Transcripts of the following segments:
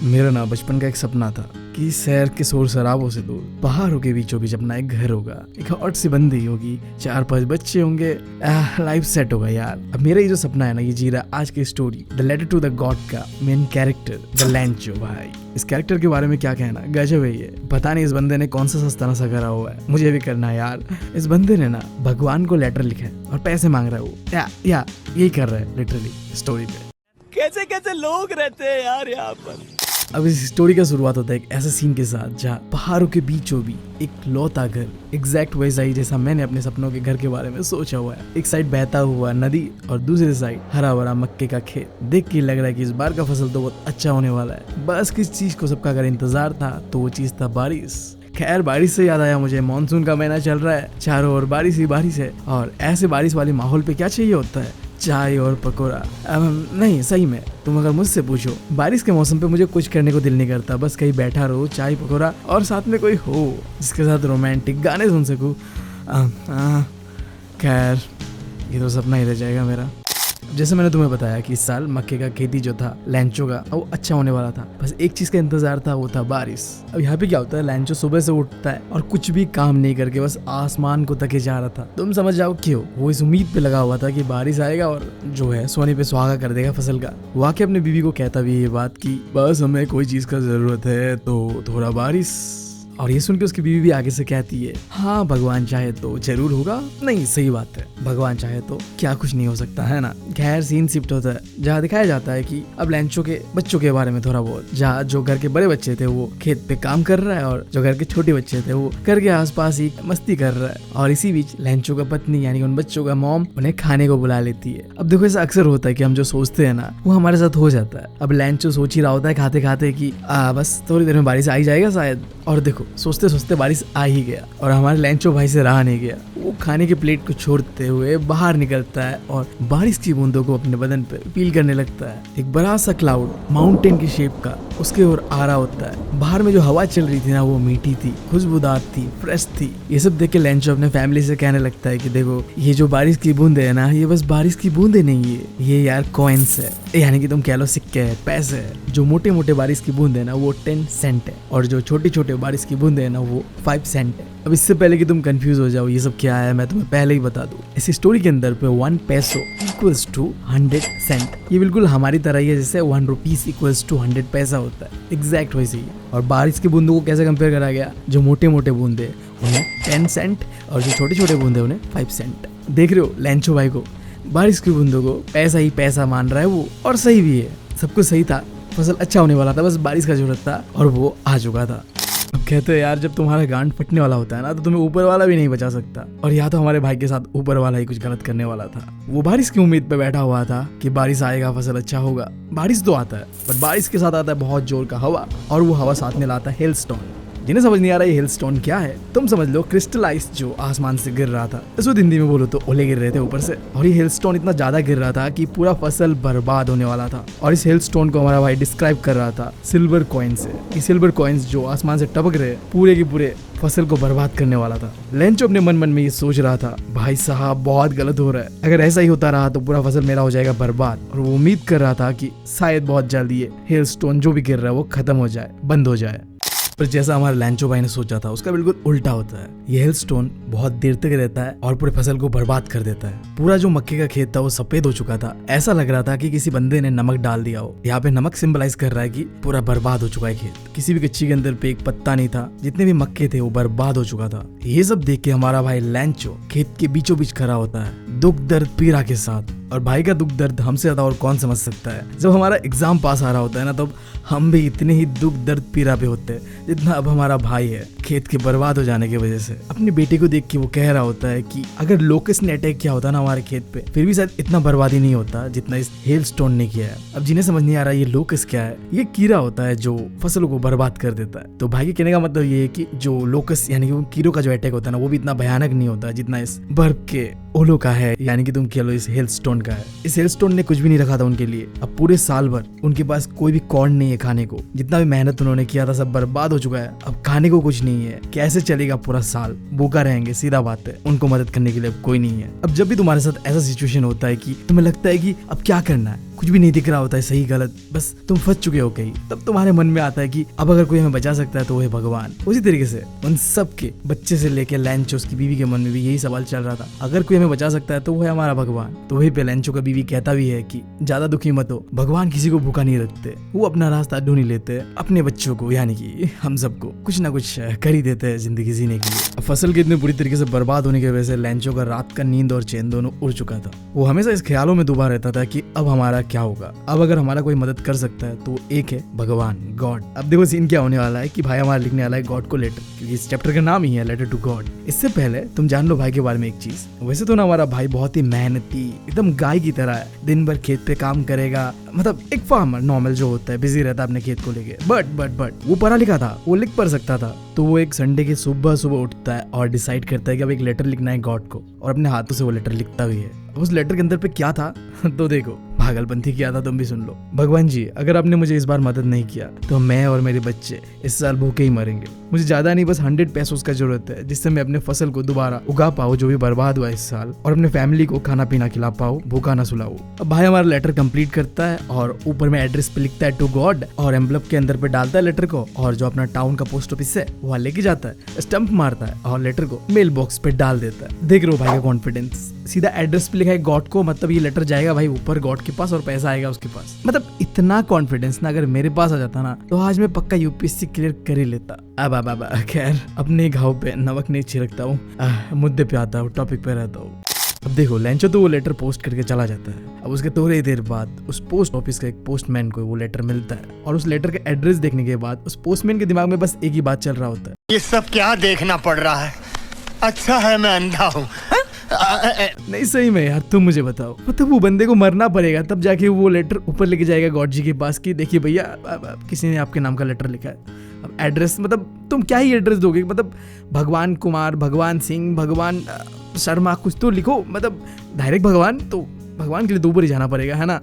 मेरा ना बचपन का एक सपना था कि शहर के शोर शराबों से दूर पहाड़ों के बीचों बीच अपना एक घर होगा, एक हॉट सी बंदी होगी, 4-5 बच्चे होंगे, लाइफ सेट होगा यार। अब मेरा ये जो सपना है ना, ये जी रहा आज की story the letter to the god का मेन कैरेक्टर द लैंचो। भाई इस कैरेक्टर के बारे में क्या कहना, गजब है ये। पता नहीं इस बंदे ने कौन सा सस्ता नशा करा हुआ है, मुझे भी करना है यार। इस बंदे ने ना भगवान को लेटर लिखा है और पैसे मांग रहा है वो, या यही कर रहा है लिटरली स्टोरी पे। कैसे कैसे लोग रहते हैं यार यहाँ पर। अब इस स्टोरी का शुरुआत होता है एक ऐसे सीन के साथ जहाँ पहाड़ों के बीचों भी एक लौता घर, एग्जैक्ट वैसा ही जैसा मैंने अपने सपनों के घर के बारे में सोचा हुआ है। एक साइड बहता हुआ नदी और दूसरी साइड हरा भरा मक्के का खेत। देख के लग रहा है कि इस बार का फसल तो बहुत अच्छा होने वाला है। बस किस चीज को सबका अगर इंतजार था तो वो चीज था बारिश। खैर बारिश से याद आया मुझे, मानसून का महीना चल रहा है, चारों ओर बारिश ही बारिश है। और ऐसे बारिश वाले माहौल पे क्या चाहिए होता है, चाय और पकोड़ा। नहीं सही में तुम अगर मुझसे पूछो, बारिश के मौसम पे मुझे कुछ करने को दिल नहीं करता, बस कहीं बैठा रहो, चाय पकोड़ा और साथ में कोई हो जिसके साथ रोमांटिक गाने सुन सकूं। खैर ये तो सपना ही रह जाएगा मेरा। जैसे मैंने तुम्हें बताया कि इस साल मक्के का खेती जो था लैंचो का, वो अच्छा होने वाला था। बस एक चीज का इंतजार था, वो था बारिश। अब यहाँ पे क्या होता है, लैंचो सुबह से उठता है और कुछ भी काम नहीं करके बस आसमान को तके जा रहा था। तुम समझ जाओ क्यों, वो इस उम्मीद पे लगा हुआ था कि बारिश आएगा और जो है सोने पे सुहागा कर देगा फसल का। वो आके अपनी बीवी को कहता भी ये बात की बस हमें कोई चीज का जरूरत है तो थोड़ा बारिश। और ये सुन के उसकी बीवी भी आगे से कहती है हाँ भगवान चाहे तो जरूर होगा। नहीं सही बात है, भगवान चाहे तो क्या कुछ नहीं हो सकता है ना। खैर सीन शिफ्ट होता है जहाँ दिखाया जाता है कि अब लैंचो के बच्चों के बारे में थोड़ा बहुत, जहाँ जो घर के बड़े बच्चे थे वो खेत पे काम कर रहा है और जो घर के छोटे बच्चे थे वो घर के आसपास ही मस्ती कर रहा है। और इसी बीच लैंचो का पत्नी यानी उन बच्चों का मॉम उन्हें खाने को बुला लेती है। अब देखो ऐसा अक्सर होता है कि हम जो सोचते हैं ना वो हमारे साथ हो जाता है। अब लैंचो सोच ही रहा होता है खाते खाते कि बस थोड़ी देर में बारिश आ ही जाएगा शायद, और देखो सोचते सोचते बारिश आ ही गया और हमारे लैंचो भाई से रहा नहीं गया। वो खाने के प्लेट को छोड़ते हुए बाहर निकलता है और बारिश की बूंदों को अपने बदन पर फील करने लगता है। एक बड़ा सा क्लाउड माउंटेन की शेप का उसके ओर आ रहा होता है। बाहर में जो हवा चल रही थी ना वो मीठी थी, खुशबूदार थी, फ्रेश थी। ये सब देख के लैंचो अपने फैमिली से कहने लगता है कि देखो ये जो बारिश की बूंदे है ना, ये बस बारिश की बूंदे नहीं है, ये यार कॉइन्स है, यानी कि तुम कह लो सिक्के है, पैसे है। जो मोटे मोटे बारिश की बूंदे है ना वो 10 सेंट है और जो छोटे छोटे बारिश की बूंदे है ना वो 5 सेंट है। अब इससे पहले कि तुम कंफ्यूज हो जाओ ये सब क्या है, मैं तुम्हें पहले ही बता दूं। इस स्टोरी के अंदर पे 1 पैसो इक्वल्स टू 100 सेंट। ये बिल्कुल हमारी तरह ही है जैसे 1 रुपीस इक्वल्स टू 100 पैसा होता है, एग्जैक्ट वैसे ही। और बारिश की बूंदों को कैसे कंपेयर करा गया, जो मोटे मोटे बूंदे उन्हें 10 सेंट और जो छोटे छोटे बूंदे उन्हें 5 सेंट। देख रहे हो लैंचो भाई को, बारिश की बूंदों को पैसा ही पैसा मान रहा है वो, और सही भी है, सब कुछ सही था। फसल अच्छा होने वाला था, बस बारिश का जरूरत था और वो आ चुका था। अब कहते हैं यार जब तुम्हारा गांड फटने वाला होता है ना तो तुम्हें ऊपर वाला भी नहीं बचा सकता। और या तो हमारे भाई के साथ ऊपर वाला ही कुछ गलत करने वाला था। वो बारिश की उम्मीद पे बैठा हुआ था कि बारिश आएगा, फसल अच्छा होगा। बारिश तो आता है पर बारिश के साथ आता है बहुत जोर का हवा, और वो हवा साथ में लाता है हेलस्टॉर्म। जिन्हें समझ नहीं आ रहा ये हेलस्टोन क्या है, तुम समझ लो क्रिस्टलाइज जो आसमान से गिर रहा था। इसको हिंदी में बोलो तो ओले गिर रहे थे ऊपर से, और ये हेलस्टोन इतना ज्यादा गिर रहा था कि पूरा फसल बर्बाद होने वाला था। और इस हेलस्टोन को हमारा भाई डिस्क्राइब कर रहा था सिल्वर कॉइन से। ये सिल्वर कॉइन्स जो आसमान से टपक रहे पूरे के पूरे फसल को बर्बाद करने वाला था। लैंचो अपने मन मन में ये सोच रहा था भाई साहब बहुत गलत हो रहा है, अगर ऐसा ही होता रहा तो पूरा फसल मेरा हो जाएगा बर्बाद। और वो उम्मीद कर रहा था कि शायद बहुत जल्दी ये हेलस्टोन जो भी गिर रहा है वो खत्म हो जाए, बंद हो जाए। पर जैसा हमारे लैंचो भाई ने सोचा था उसका बिल्कुल उल्टा होता है। ये हेलस्टोन बहुत देर तक रहता है और पूरे फसल को बर्बाद कर देता है। पूरा जो मक्के का खेत था वो सफेद हो चुका था, ऐसा लग रहा था कि किसी बंदे ने नमक डाल दिया हो। यहाँ पे नमक सिंबलाइज कर रहा है कि पूरा बर्बाद हो चुका है खेत। किसी भी कच्ची के अंदर पे एक पत्ता नहीं था, जितने भी मक्के थे वो बर्बाद हो चुका था। ये सब देख के हमारा भाई लैंचो खेत के बीचों बीच खड़ा होता है, दुख दर्द पीड़ा के साथ। और भाई का दुख दर्द हमसे ज्यादा और कौन समझ सकता है। जब हमारा एग्जाम पास आ रहा होता है ना, तब हम भी इतने ही दुख दर्द पीड़ा पे होते हैं जितना अब हमारा भाई है खेत के बर्बाद हो जाने की वजह से। अपनी बेटी को देख के वो कह रहा होता है कि अगर लोकस्ट ने अटैक किया होता ना हमारे खेत पे, फिर भी शायद इतना बर्बादी नहीं होता जितना इस हेलस्टोन ने किया है। अब जिन्हें समझ नहीं आ रहा ये लोकस्ट क्या है, ये कीड़ा होता है जो फसलों को बर्बाद कर देता है। तो भाई के कहने का मतलब ये है कि जो लोकस्ट यानी कि कीड़ों का जो अटैक होता है ना, वो भी इतना भयानक नहीं होता जितना इस बर्फ के ओलों का है, यानी कि तुम कह लो इस हेलस्टोन का है। इस हेलस्टोन ने कुछ भी नहीं रखा था उनके लिए। अब पूरे साल भर उनके पास कोई भी कॉर्न नहीं है खाने को, जितना भी मेहनत उन्होंने किया था सब बर्बाद हो चुका है। अब खाने को कुछ नहीं है, कैसे चलेगा पूरा साल, भूखा रहेंगे, सीधा बात है। उनको मदद करने के लिए अब कोई नहीं है। अब जब भी तुम्हारे साथ ऐसा सिचुएशन होता है कि तुम्हें लगता है कि अब क्या करना है, कुछ भी नहीं दिख रहा होता है सही गलत, बस तुम फंस चुके हो कहीं। तब तुम्हारे मन में आता है कि अब अगर कोई हमें बचा सकता है तो वो है भगवान। उसी तरीके से उन सब के बच्चे से लेके लैंचो उसकी बीवी के मन में भी यही सवाल चल रहा था, अगर कोई हमें बचा सकता है तो वो है हमारा भगवान। तो वही पे लैंचो का बीवी कहता भी है कि ज्यादा दुखी मत हो, भगवान किसी को भूखा नहीं रखते, वो अपना रास्ता ढूंढ ही लेते हैं, अपने बच्चों को यानी कि हम सबको कुछ ना कुछ कर ही देते हैं जिंदगी जीने के लिए। फसल के इतने बुरी तरीके से बर्बाद होने की वजह से लैंचो का रात का नींद और चैन दोनों उड़ चुका था। वो हमेशा इस ख्यालों में डूबा रहता था कि अब हमारा क्या होगा, अब अगर हमारा कोई मदद कर सकता है तो एक है भगवान, गॉड। अब देखो सीन क्या होने वाला है कि भाई हमारा लिखने वाला है गॉड को लेटर, क्योंकि इस चैप्टर का नाम ही है लेटर टू गॉड। इससे पहले तुम जान लो भाई के बारे में एक चीज, वैसे तो ना हमारा भाई बहुत ही मेहनती एकदम गाय की तरह है, दिन भर खेत पे काम करेगा, मतलब एक फार्मर नॉर्मल जो होता है, बिजी रहता है अपने खेत को लेके। बट वो पढ़ा लिखा था, वो लिख पढ़ सकता था। तो वो एक संडे के सुबह सुबह उठता है और डिसाइड करता है कि अब एक लेटर लिखना है गॉड को, और अपने हाथों से वो लेटर लिखता भी है। उस लेटर के अंदर पे क्या था तो देखो, पागलपंथी किया था, तुम भी सुन लो। भगवान जी, अगर आपने मुझे इस बार मदद नहीं किया तो मैं और मेरे बच्चे इस साल भूखे ही मरेंगे। मुझे ज्यादा नहीं, बस 100 पैसों का जरूरत है, जिससे मैं अपने फसल को दोबारा उगा पाऊँ जो भी बर्बाद हुआ इस साल, और अपने फैमिली को खाना पीना खिला पाऊँ, भूखा ना सुलाऊं। अब भाई हमारा लेटर कंप्लीट करता है और ऊपर में एड्रेस पे लिखता है टू गॉड, और एम्बलप के अंदर पे डालता है लेटर को, और जो अपना टाउन का पोस्ट ऑफिस है वहाँ लेके जाता है, स्टंप मारता है और लेटर को मेल बॉक्स पे डाल देता है। देख रहे हो भाई का कॉन्फिडेंस, सीधा एड्रेस पे लिखा है गॉड को, मतलब ये लेटर जाएगा भाई ऊपर गॉड के पास और पैसा आएगा उसके पास। मतलब इतना कॉन्फिडेंस ना अगर मेरे पास आ जाता ना तो आज मैं पक्का यूपीएससी क्लियर कर ही लेता। अब खैर अपने घाव पे नमक नहीं छिड़कता हूँ, मुद्दे पे आता हूँ, टॉपिक पे रहता हूँ। अब देखो लैंचो तो वो लेटर पोस्ट करके चला जाता है। अब उसके थोड़ी देर बाद उस पोस्ट ऑफिस के एक पोस्टमैन को वो लेटर मिलता है, और उस लेटर का एड्रेस देखने के बाद उस पोस्टमैन के दिमाग में बस एक ही बात चल रहा होता है, ये सब क्या देखना पड़ रहा है, अच्छा है मैं अंधा हूँ। नहीं सही में यार तुम मुझे बताओ, मतलब वो बंदे को मरना पड़ेगा तब जाके वो लेटर ऊपर लेके जाएगा गॉड जी के पास कि देखिए भैया अब किसी ने आपके नाम का लेटर लिखा है। अब एड्रेस, मतलब तुम क्या ही एड्रेस दोगे, मतलब भगवान कुमार, भगवान सिंह, भगवान शर्मा कुछ तो लिखो, मतलब डायरेक्ट भगवान, तो भगवान के लिए तो ऊपर ही जाना पड़ेगा, है ना।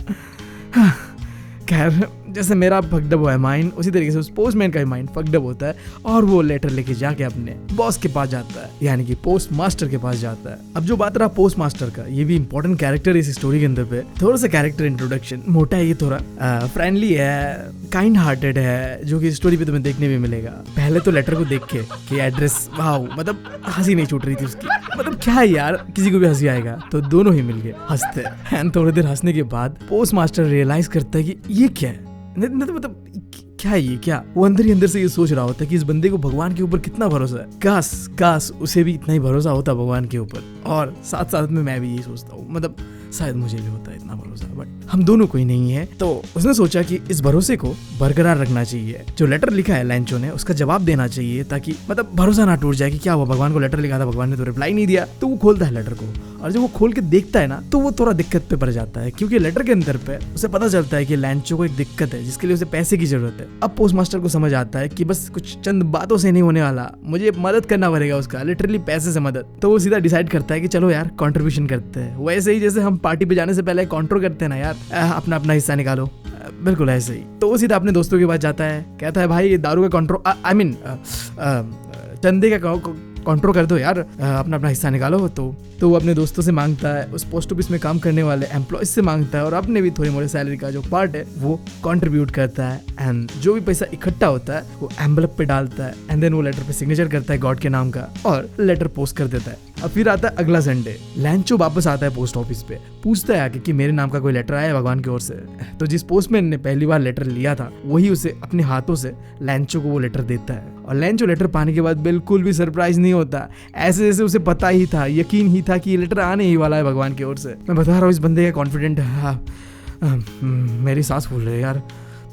खैर जैसे मेरा फकडअप हुआ है माइंड, उसी तरीके से उस पोस्टमैन का भी माइंड फकडअप होता है, और वो लेटर लेके जाके अपने बॉस के पास जाता है, यानी कि पोस्ट मास्टर के पास जाता है। अब जो बात रहा पोस्ट मास्टर का, ये भी इंपॉर्टेंट कैरेक्टर है इस स्टोरी के अंदर पे। थोड़ा सा कैरेक्टर इंट्रोडक्शन मोटा है, ये थोड़ा फ्रेंडली है, काइंड हार्टेड है, जो कि स्टोरी पे तुम्हें देखने में मिलेगा। पहले तो लेटर को देख के कि एड्रेस, वाओ, मतलब हंसी नहीं छूट रही थी उसकी, मतलब क्या है यार, किसी को भी हंसी आएगा, तो दोनों ही मिलके हंसते हैं। एंड थोड़ी देर हंसने के बाद पोस्ट मास्टर रियलाइज करता है कि ये क्या है, मतलब क्या है ये, क्या वो अंदर ही अंदर से ये सोच रहा होता है कि इस बंदे को भगवान के ऊपर कितना भरोसा है, काश उसे भी इतना ही भरोसा होता भगवान के ऊपर। और साथ साथ में मैं भी यही सोचता हूँ, मतलब शायद मुझे भी होता है इतना भरोसा, बट हम दोनों को ही नहीं है। तो उसने सोचा कि इस भरोसे को बरकरार रखना चाहिए, जो लेटर लिखा है लैंचो ने उसका जवाब देना चाहिए, ताकि मतलब भरोसा ना टूट जाए कि क्या हुआ, भगवान को लेटर लिखा था, भगवान ने तो रिप्लाई नहीं दिया। तो वो खोलता है लेटर को, और जब वो खोल के देखता है ना तो वो थोड़ा दिक्कत पे पड़ जाता है, क्योंकि लेटर के अंदर पे उसे पता चलता है कि लैंचो को एक दिक्कत है जिसके लिए उसे पैसे की जरूरत है। अब पोस्ट मास्टर को समझ आता है कि बस कुछ चंद बातों से नहीं होने वाला, मुझे मदद करना पड़ेगा उसका, लिटरली पैसे से मदद। तो वो सीधा डिसाइड करता है कि चलो यार कंट्रीब्यूशन करते हैं, वैसे ही जैसे हम पार्टी पे जाने से पहले काउंटर करते हैं ना यार, अपना अपना हिस्सा निकालो, बिल्कुल ऐसे ही। तो वो सीधा अपने दोस्तों के पास जाता है, कहता है भाई दारू का काउंटर, आई मीन चंदे का काउंटर कर दो यार, अपना अपना हिस्सा निकालो। तो वो अपने दोस्तों से मांगता है, उस पोस्ट ऑफिस में काम करने वाले एम्प्लॉयज से मांगता है, और अपने भी थोड़ी मोटी सैलरी का जो पार्ट है वो कंट्रीब्यूट करता है। एंड जो भी पैसा इकट्ठा होता है वो एम्बलप पे डालता है, एंड देन वो लेटर पे सिग्नेचर करता है गॉड के नाम का, और लेटर पोस्ट कर देता है। अब फिर आता है अगला संडे, लैंचो वापस आता है पोस्ट ऑफिस पे, पूछता है आके कि मेरे नाम का कोई लेटर आया है भगवान की ओर से। तो जिस पोस्टमैन ने पहली बार लेटर लिया था वही उसे अपने हाथों से लैंचो को वो लेटर देता है, और लैंचो लेटर पाने के बाद बिल्कुल भी सरप्राइज नहीं होता, ऐसे जैसे उसे पता ही था, यकीन ही था कि ये लेटर आने ही वाला है भगवान की ओर से। मैं बता रहा हूँ इस बंदे का कॉन्फिडेंट मेरी सांस फूल रही है यार।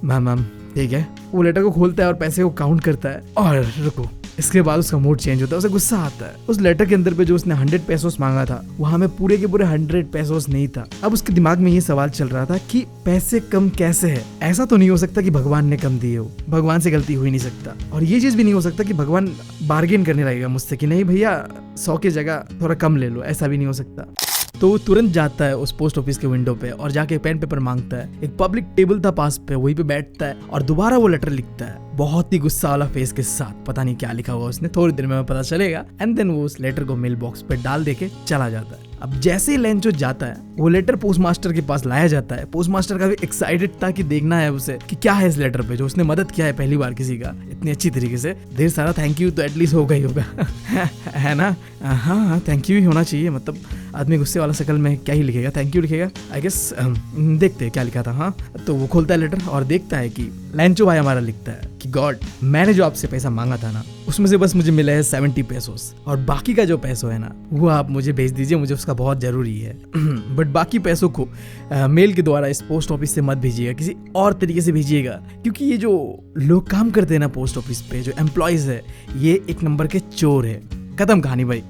मैम ठीक है, वो लेटर को खोलता है और पैसे को काउंट करता है, और रुको, इसके बाद उसका मूड चेंज होता है, उसे गुस्सा आता है। उस लेटर के अंदर पे जो उसने 100 पैसोस मांगा था वहां में पूरे के पूरे 100 पैसोस नहीं था। अब उसके दिमाग में ये सवाल चल रहा था कि पैसे कम कैसे है, ऐसा तो नहीं हो सकता कि भगवान ने कम दिए हो, भगवान से गलती हो ही नहीं सकता। और ये चीज भी नहीं हो सकता कि भगवान बार्गेन करने लगेगा मुझसे कि नहीं भैया 100 की जगह थोड़ा कम ले लो, ऐसा भी नहीं हो सकता। तो वो तुरंत जाता है उस पोस्ट ऑफिस के विंडो पे और जाके पेन पेपर मांगता है। एक पब्लिक टेबल था पास पे, वहीं पे बैठता है और दोबारा वो लेटर लिखता है बहुत ही गुस्सा वाला फेस के साथ। पता नहीं क्या लिखा हुआ उसने, थोड़ी देर में पता चलेगा। एंड देन वो उस लेटर को मेल बॉक्स पे डाल देके चला जाता है। अब जैसे ही लैंचो जाता है वो लेटर पोस्ट मास्टर के पास लाया जाता है। पोस्ट मास्टर का भी एक्साइटेड था कि देखना है उसे कि क्या है इस लेटर पे, जो उसने मदद किया है पहली बार किसी का इतनी अच्छी तरीके से। ढेर सारा थैंक यू तो एटलीस्ट होगा ही होगा है ना। हाँ थैंक यू ही होना चाहिए, मतलब आदमी गुस्से वाला शक्ल में क्या ही लिखेगा, थैंक यू लिखेगा आई गेस। देखते हैं क्या लिखा था। हाँ तो वो खोलता है लेटर और देखता है कि लैंचो भाई हमारा लिखता है कि गॉड, मैंने जो आपसे पैसा मांगा था ना उसमें से बस मुझे मिला है 70 पेसोस, और बाकी का जो पैसों है ना वो आप मुझे भेज दीजिए, मुझे उसका बहुत जरूरी है। बट बाकी पैसों को मेल के द्वारा इस पोस्ट ऑफिस से मत भेजिएगा, किसी और तरीके से भेजिएगा, क्योंकि ये जो लोग काम करते हैं ना पोस्ट ऑफिस पे, जो एम्प्लॉयज है, ये एक नंबर के चोर है। खत्म कहानी भाई।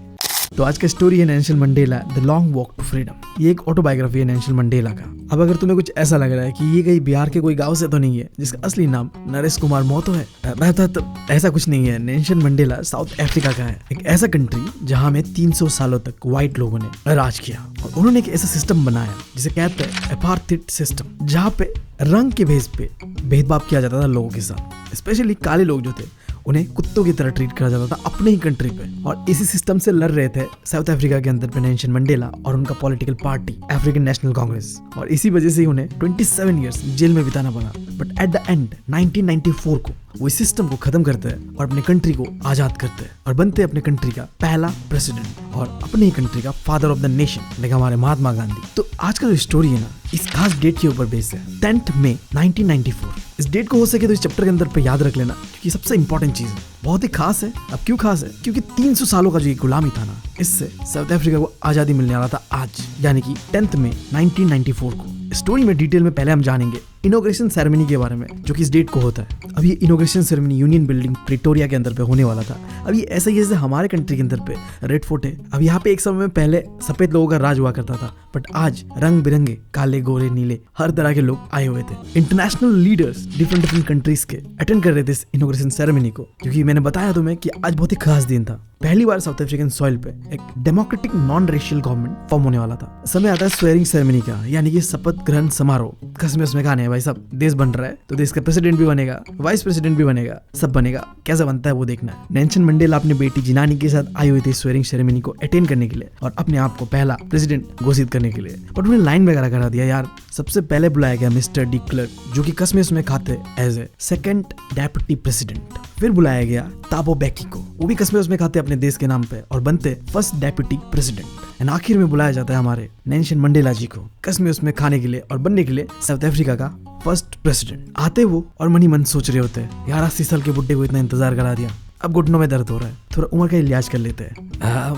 तो आज का स्टोरी है Nelson Mandela the long walk to freedom. ये एक ऑटोबायोग्राफी है नेल्सन मंडेला का। अब अगर तुम्हें कुछ ऐसा लग रहा है कि ये कहीं बिहार के कोई गांव से तो नहीं है जिसका असली नाम नरेश कुमार मोतो है, तो ऐसा कुछ नहीं है। नेल्सन मंडेला साउथ अफ्रीका का है, एक ऐसा कंट्री जहां में 300 सालों तक व्हाइट लोगों ने राज किया, और उन्होंने एक ऐसा सिस्टम बनाया जिसे कहते हैं अपार्थाइड सिस्टम, जहाँ पे रंग के बेस पे भेदभाव किया जाता था लोगों के साथ। स्पेशली काले लोग जो थे उन्हें कुत्तों की तरह ट्रीट करा जाता था अपने ही कंट्री पे, और इसी सिस्टम से लड़ रहे थे साउथ अफ्रीका के अंदर पे नेल्सन मंडेला और उनका political party African national Congress, और इसी वजह से उन्हें 27 इयर्स जेल में बिताना पड़ा। बट एट द एंड 1994 को वो इस सिस्टम को खत्म करते हैं और अपने कंट्री को आजाद करते हैं और बनते हैं अपने कंट्री का पहला प्रेसिडेंट और अपने ही कंट्री का father of the nation, like हमारे महात्मा गांधी। तो आज का जो स्टोरी है ना इस खास डेट के ऊपर बेस्ड है, 10 मई 1994। इस डेट को हो सके तो इस चैप्टर के अंदर पे याद रख लेना, क्योंकि सबसे इंपॉर्टेंट चीज है, बहुत ही खास है। अब क्यों खास है? क्योंकि 300 सालों का जो ये गुलामी था ना, इससे साउथ अफ्रीका को आजादी मिलने वाला था आज, यानी कि 10 मई 1994 को। स्टोरी में डिटेल में पहले हम जानेंगे इनॉग्रेशन सेरेमनी के बारे में, जो कि इस डेट को होता है। अब ये inauguration ceremony union building Pretoria के अंदर पे होने वाला था। अब ये ऐसा ही जैसे हमारे कंट्री के अंदर पे रेड फोर्ट है। अब यहाँ पे एक समय में पहले सफेद लोगों का राज हुआ करता था, बट आज रंग बिरंगे काले गोरे नीले हर तरह के लोग आए हुए थे। इंटरनेशनल लीडर्स डिफरेंट कंट्रीज के अटेंड कर रहे थे इस इनॉग्रेशन सेरेमनी को, क्योंकि मैंने बताया तुम्हें कि आज बहुत ही खास दिन था। पहली बार साउथ अफ्रीकन सॉइल पे एक democratic non racial government form होने वाला था। समय आता है स्वेरिंग सेरेमनी का, यानी कि शपथ ग्रहण समारोह। कसमें उसमें खाने हैं भाई साहब, देश बन रहा है तो देश का प्रेसिडेंट भी बनेगा, वाइस प्रेसिडेंट भी बनेगा, सब बनेगा। कैसा बनता है वो देखना है। नेल्सन मंडेला अपनी बेटी जिनानी के साथ आई हुई थी स्वेरिंग सेरेमनी को अटेंड करने के लिए और अपने आप को पहला प्रेसिडेंट घोषित करने के लिए। बट उन्हें लाइन वगैरह करा दिया यार। सबसे पहले बुलाया गया मिस्टर डी क्लर्क, जो कि कसमें उसमें खाते as a second deputy president. फिर बुलाया गया ताबो बेकी को, वो भी कसमें उसमें खाते अपने देश के नाम पे और बनते फर्स्ट डेप्यूटी प्रेसिडेंट। एंड आखिर में बुलाया जाता है हमारे नेल्सन मंडेला जी को कसमें उसमें खाने के लिए और बनने के लिए साउथ अफ्रीका का फर्स्ट प्रेसिडेंट। आते वो और मन ही मन सोच रहे होते हैं, यार 80 साल के बुड्ढे को इतना इंतजार करा दिया, अब घुटनों में दर्द हो रहा है, थोड़ा उम्र का इलाज कर लेते हैं।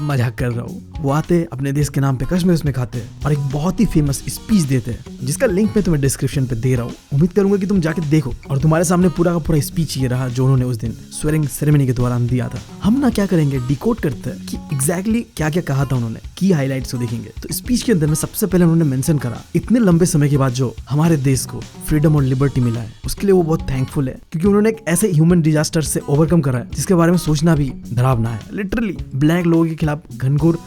मजाक कर रहा हूँ। वो आते अपने देश के नाम पे कसमें उसमें खाते हैं और एक बहुत ही फेमस स्पीच देते हैं, जिसका लिंक मैं तुम्हें डिस्क्रिप्शन पे दे रहा हूँ। उम्मीद करूंगा कि तुम जाके देखो। और तुम्हारे सामने पूरा का पूरा स्पीच ये रहा जो उन्होंने उस दिन स्वेरिंग सेरेमनी के दौरान दिया था। हम ना क्या करेंगे, डिकोड करते हैं कि एग्जैक्टली क्या क्या कहा था उन्होंने, की हाईलाइट्स को देखेंगे। तो स्पीच के अंदर में सबसे पहले उन्होंने मेंशन करा इतने लंबे समय के बाद जो हमारे देश को फ्रीडम और लिबर्टी मिला है, उसके लिए वो बहुत थैंकफुल है, क्योंकि उन्होंने एक ऐसे ह्यूमन डिजास्टर से ओवरकम करा है जिसके बारे में सोचना भी डरावना है। लिटरली ब्लैक लोगों के खिलाफ घनघोर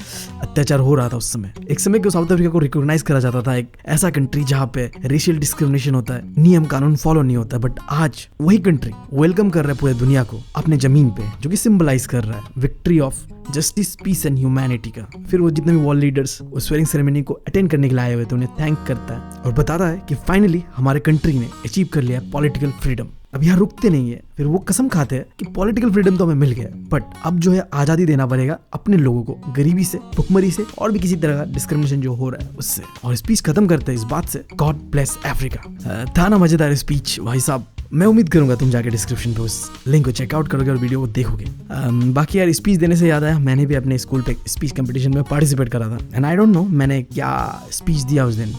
अत्याचार हो रहा था उस समय। एक समय को साउथ अफ्रीका को रिकॉग्नाइज करा जाता था एक ऐसा कंट्री जहाँ पे रेशियल डिस्क्रिमिनेशन होता है, नियम कानून फॉलो नहीं होता। बट आज वही कंट्री वेलकम कर रहा है पूरे दुनिया को अपने जमीन पे, जो कि सिंबलाइज कर रहा है victory of justice, peace and humanity का। फिर वो जितने भी वर्ल्ड लीडर्स उस स्वेरिंग सेरेमनी को अटेंड करने के लिए आए हुए थे उन्हें थैंक करता है और बताता है कि फाइनली हमारे कंट्री ने अचीव कर लिया पॉलिटिकल फ्रीडम। अब यहाँ रुकते नहीं है, फिर वो कसम खाते हैं कि पॉलिटिकल फ्रीडम तो हमें मिल गया, बट अब जो है आजादी देना पड़ेगा अपने लोगों को गरीबी से, भुखमरी से और भी किसी तरह का डिस्क्रिमिनेशन जो हो रहा है उससे। और स्पीच खत्म करते हैं इस बात से, गॉड ब्लेस अफ्रीका। था ना मजेदार स्पीच भाई साहब। मैं उम्मीद करूंगा तुम जाके डिस्क्रिप्शन पे उस लिंक को चेकआउट करोगे और वीडियो को देखोगे। बाकी यार स्पीच देने से याद आया, मैंने भी अपने स्कूल पे स्पीच कंपटीशन में पार्टिसिपेट करा था। एंड आई डोंट नो मैंने क्या स्पीच दिया उस दिन।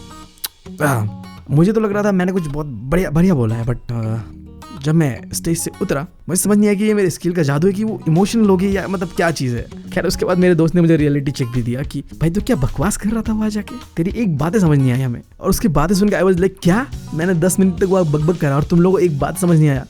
मुझे तो लग रहा था मैंने कुछ बहुत बढ़िया बोला है, बट जब मैं स्टेज से उतरा मुझे समझ नहीं आया कि ये मेरे स्किल का जादू है कि वो इमोशनल होगी या मतलब क्या चीज़ है। खैर उसके बाद मेरे दोस्त ने मुझे रियलिटी चेक भी दिया कि भाई तो क्या बकवास कर रहा था वहाँ जाके, तेरी एक बातें समझ नहीं आई हमें। और उसकी बातें सुनकर आई वाज लाइक क्या, मैंने 10 मिनट तक वहाँ बकबक करा और तुम लोगों को एक बात समझ नहीं आया।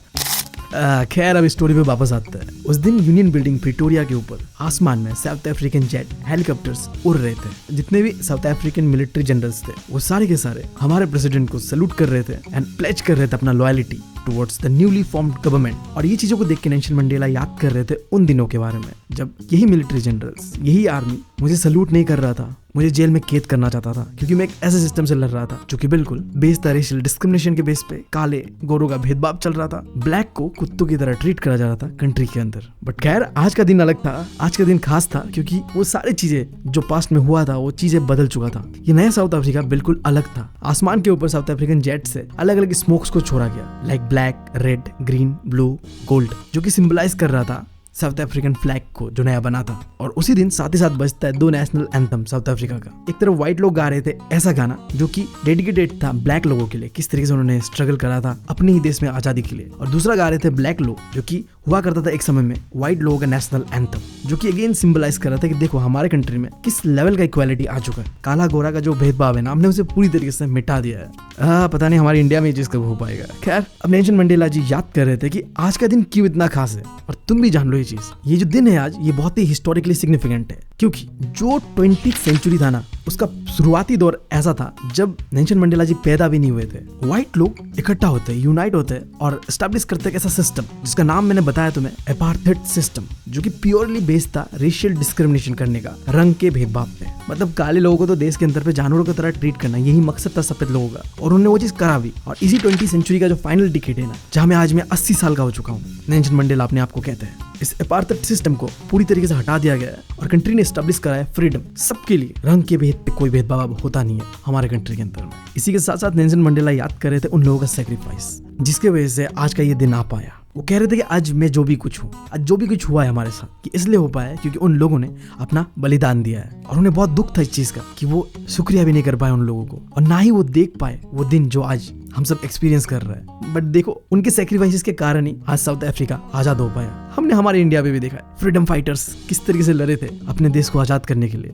खैर अब स्टोरी पे वापस आते हैं। उस दिन यूनियन बिल्डिंग प्रिटोरिया के ऊपर आसमान में साउथ अफ्रीकन जेट हेलीकॉप्टर्स उड़ रहे थे। जितने भी साउथ अफ्रीकन मिलिट्री जनरल्स थे वो सारे के सारे हमारे प्रेसिडेंट को सैल्यूट कर रहे थे एंड प्लेज कर रहे थे अपना loyalty towards the newly formed government. और ये चीजों को देख के नेल्सन मंडेला याद कर रहे थे उन दिनों के बारे में जब यही मिलिट्री जनरल्स, यही आर्मी मुझे सल्यूट नहीं कर रहा था, मुझे जेल में कैद करना चाहता था, क्योंकि मैं एक ऐसे सिस्टम से लड़ रहा था जो कि बिल्कुल बेस्ड था रेशियल डिस्क्रिमिनेशन के बेस पे, काले गोरों का भेदभाव चल रहा था, ब्लैक को कुत्तों की तरह ट्रीट करा जा रहा था कंट्री के अंदर। बट खैर आज का दिन अलग था, आज का दिन खास था, क्योंकि वो सारी चीजें जो पास्ट में हुआ था वो चीजें बदल चुका था। ये नया साउथ अफ्रीका बिल्कुल अलग था। आसमान के ऊपर साउथ अफ्रीकन जेट से अलग अलग स्मोक्स को छोड़ा गया, like black, red, green, blue, gold, जो कि सिंबलाइज कर रहा था साउथ अफ्रीकन फ्लैग को जो नया बना था। और उसी दिन साथ ही साथ बजता है 2 नेशनल एंथम साउथ अफ्रीका का। एक तरफ व्हाइट लोग गा रहे थे ऐसा गाना जो कि डेडिकेटेड था ब्लैक लोगों के लिए, किस तरीके से उन्होंने स्ट्रगल करा था अपने ही देश में आजादी के लिए, और दूसरा गा रहे थे ब्लैक लोग जो कि हुआ करता था एक समय में व्हाइट लोगों का नेशनल एंथम, जो कि अगेन सिंबलाइज कर रहा था कि देखो हमारे कंट्री में किस लेवल का इक्वालिटी आ चुका है। काला गोरा का जो भेदभाव है ना, हमने उसे पूरी तरीके से मिटा दिया है। पता नहीं हमारी इंडिया में ये चीज कब हो पाएगा। खैर अब नेल्सन मंडेला जी याद कर रहे थे कि आज का दिन क्यों इतना खास है, और तुम भी जान लो ये चीज। ये जो दिन है आज, ये बहुत ही हिस्टोरिकली सिग्निफिकेंट है, क्योंकि जो 20th सेंचुरी था ना, उसका शुरुआती दौर ऐसा था जब नेल्सन मंडेला जी पैदा भी नहीं हुए थे। व्हाइट लोग इकट्ठा होते, यूनाइट होते और एस्टैब्लिश करते एक ऐसा सिस्टम जिसका नाम मैंने बताया तुम्हें, अपार्थाइड सिस्टम, जो कि प्योरली बेस्ड था रेशियल डिस्क्रिमिनेशन करने का, रंग के भेदभाव पे। मतलब काले लोगों को तो देश के अंदर पे जानवरों की तरह ट्रीट करना, यही मकसद था सफेद लोगों का, और उन्होंने वो चीज करा भी। और इसी 20th सेंचुरी का जो फाइनल डिकेड है ना, जहां मैं आज मैं 80 साल का हो चुका हूँ, नेल्सन मंडेला अपने आप को कहते हैं, इस अपार्थाइड सिस्टम को पूरी तरीके से हटा दिया गया है और कंट्री ने एस्टैब्लिश करा है फ्रीडम सबके लिए। रंग के भेद पे कोई भेदभाव अब होता नहीं है हमारे कंट्री के अंदर में। इसी के साथ साथ नेल्सन मंडेला याद कर रहे थे उन लोगों का सेक्रीफाइस, जिसके वजह से आज का ये दिन आ पाया। वो कह रहे थे कि आज मैं जो भी कुछ हूँ, आज जो भी कुछ हुआ है हमारे साथ, कि इसलिए हो पाया है क्योंकि उन लोगों ने अपना बलिदान दिया है। और उन्हें बहुत दुख था इस चीज का कि वो शुक्रिया भी नहीं कर पाए उन लोगों को, और ना ही वो देख पाए वो दिन जो आज हम सब एक्सपीरियंस कर रहे हैं। बट देखो उनके सेक्रीफाइसेस के कारण ही आज साउथ अफ्रीका आजाद हो पाया। हमने हमारे इंडिया में भी देखा है फ्रीडम फाइटर्स किस तरीके से लड़े थे अपने देश को आजाद करने के लिए।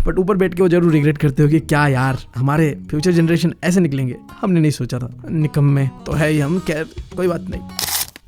बट ऊपर बैठ के वो जरूर रिग्रेट करते हो कि क्या यार हमारे फ्यूचर जनरेशन ऐसे निकलेंगे, हमने नहीं सोचा था, निकम्मे तो है ही हम। खैर कोई बात नहीं।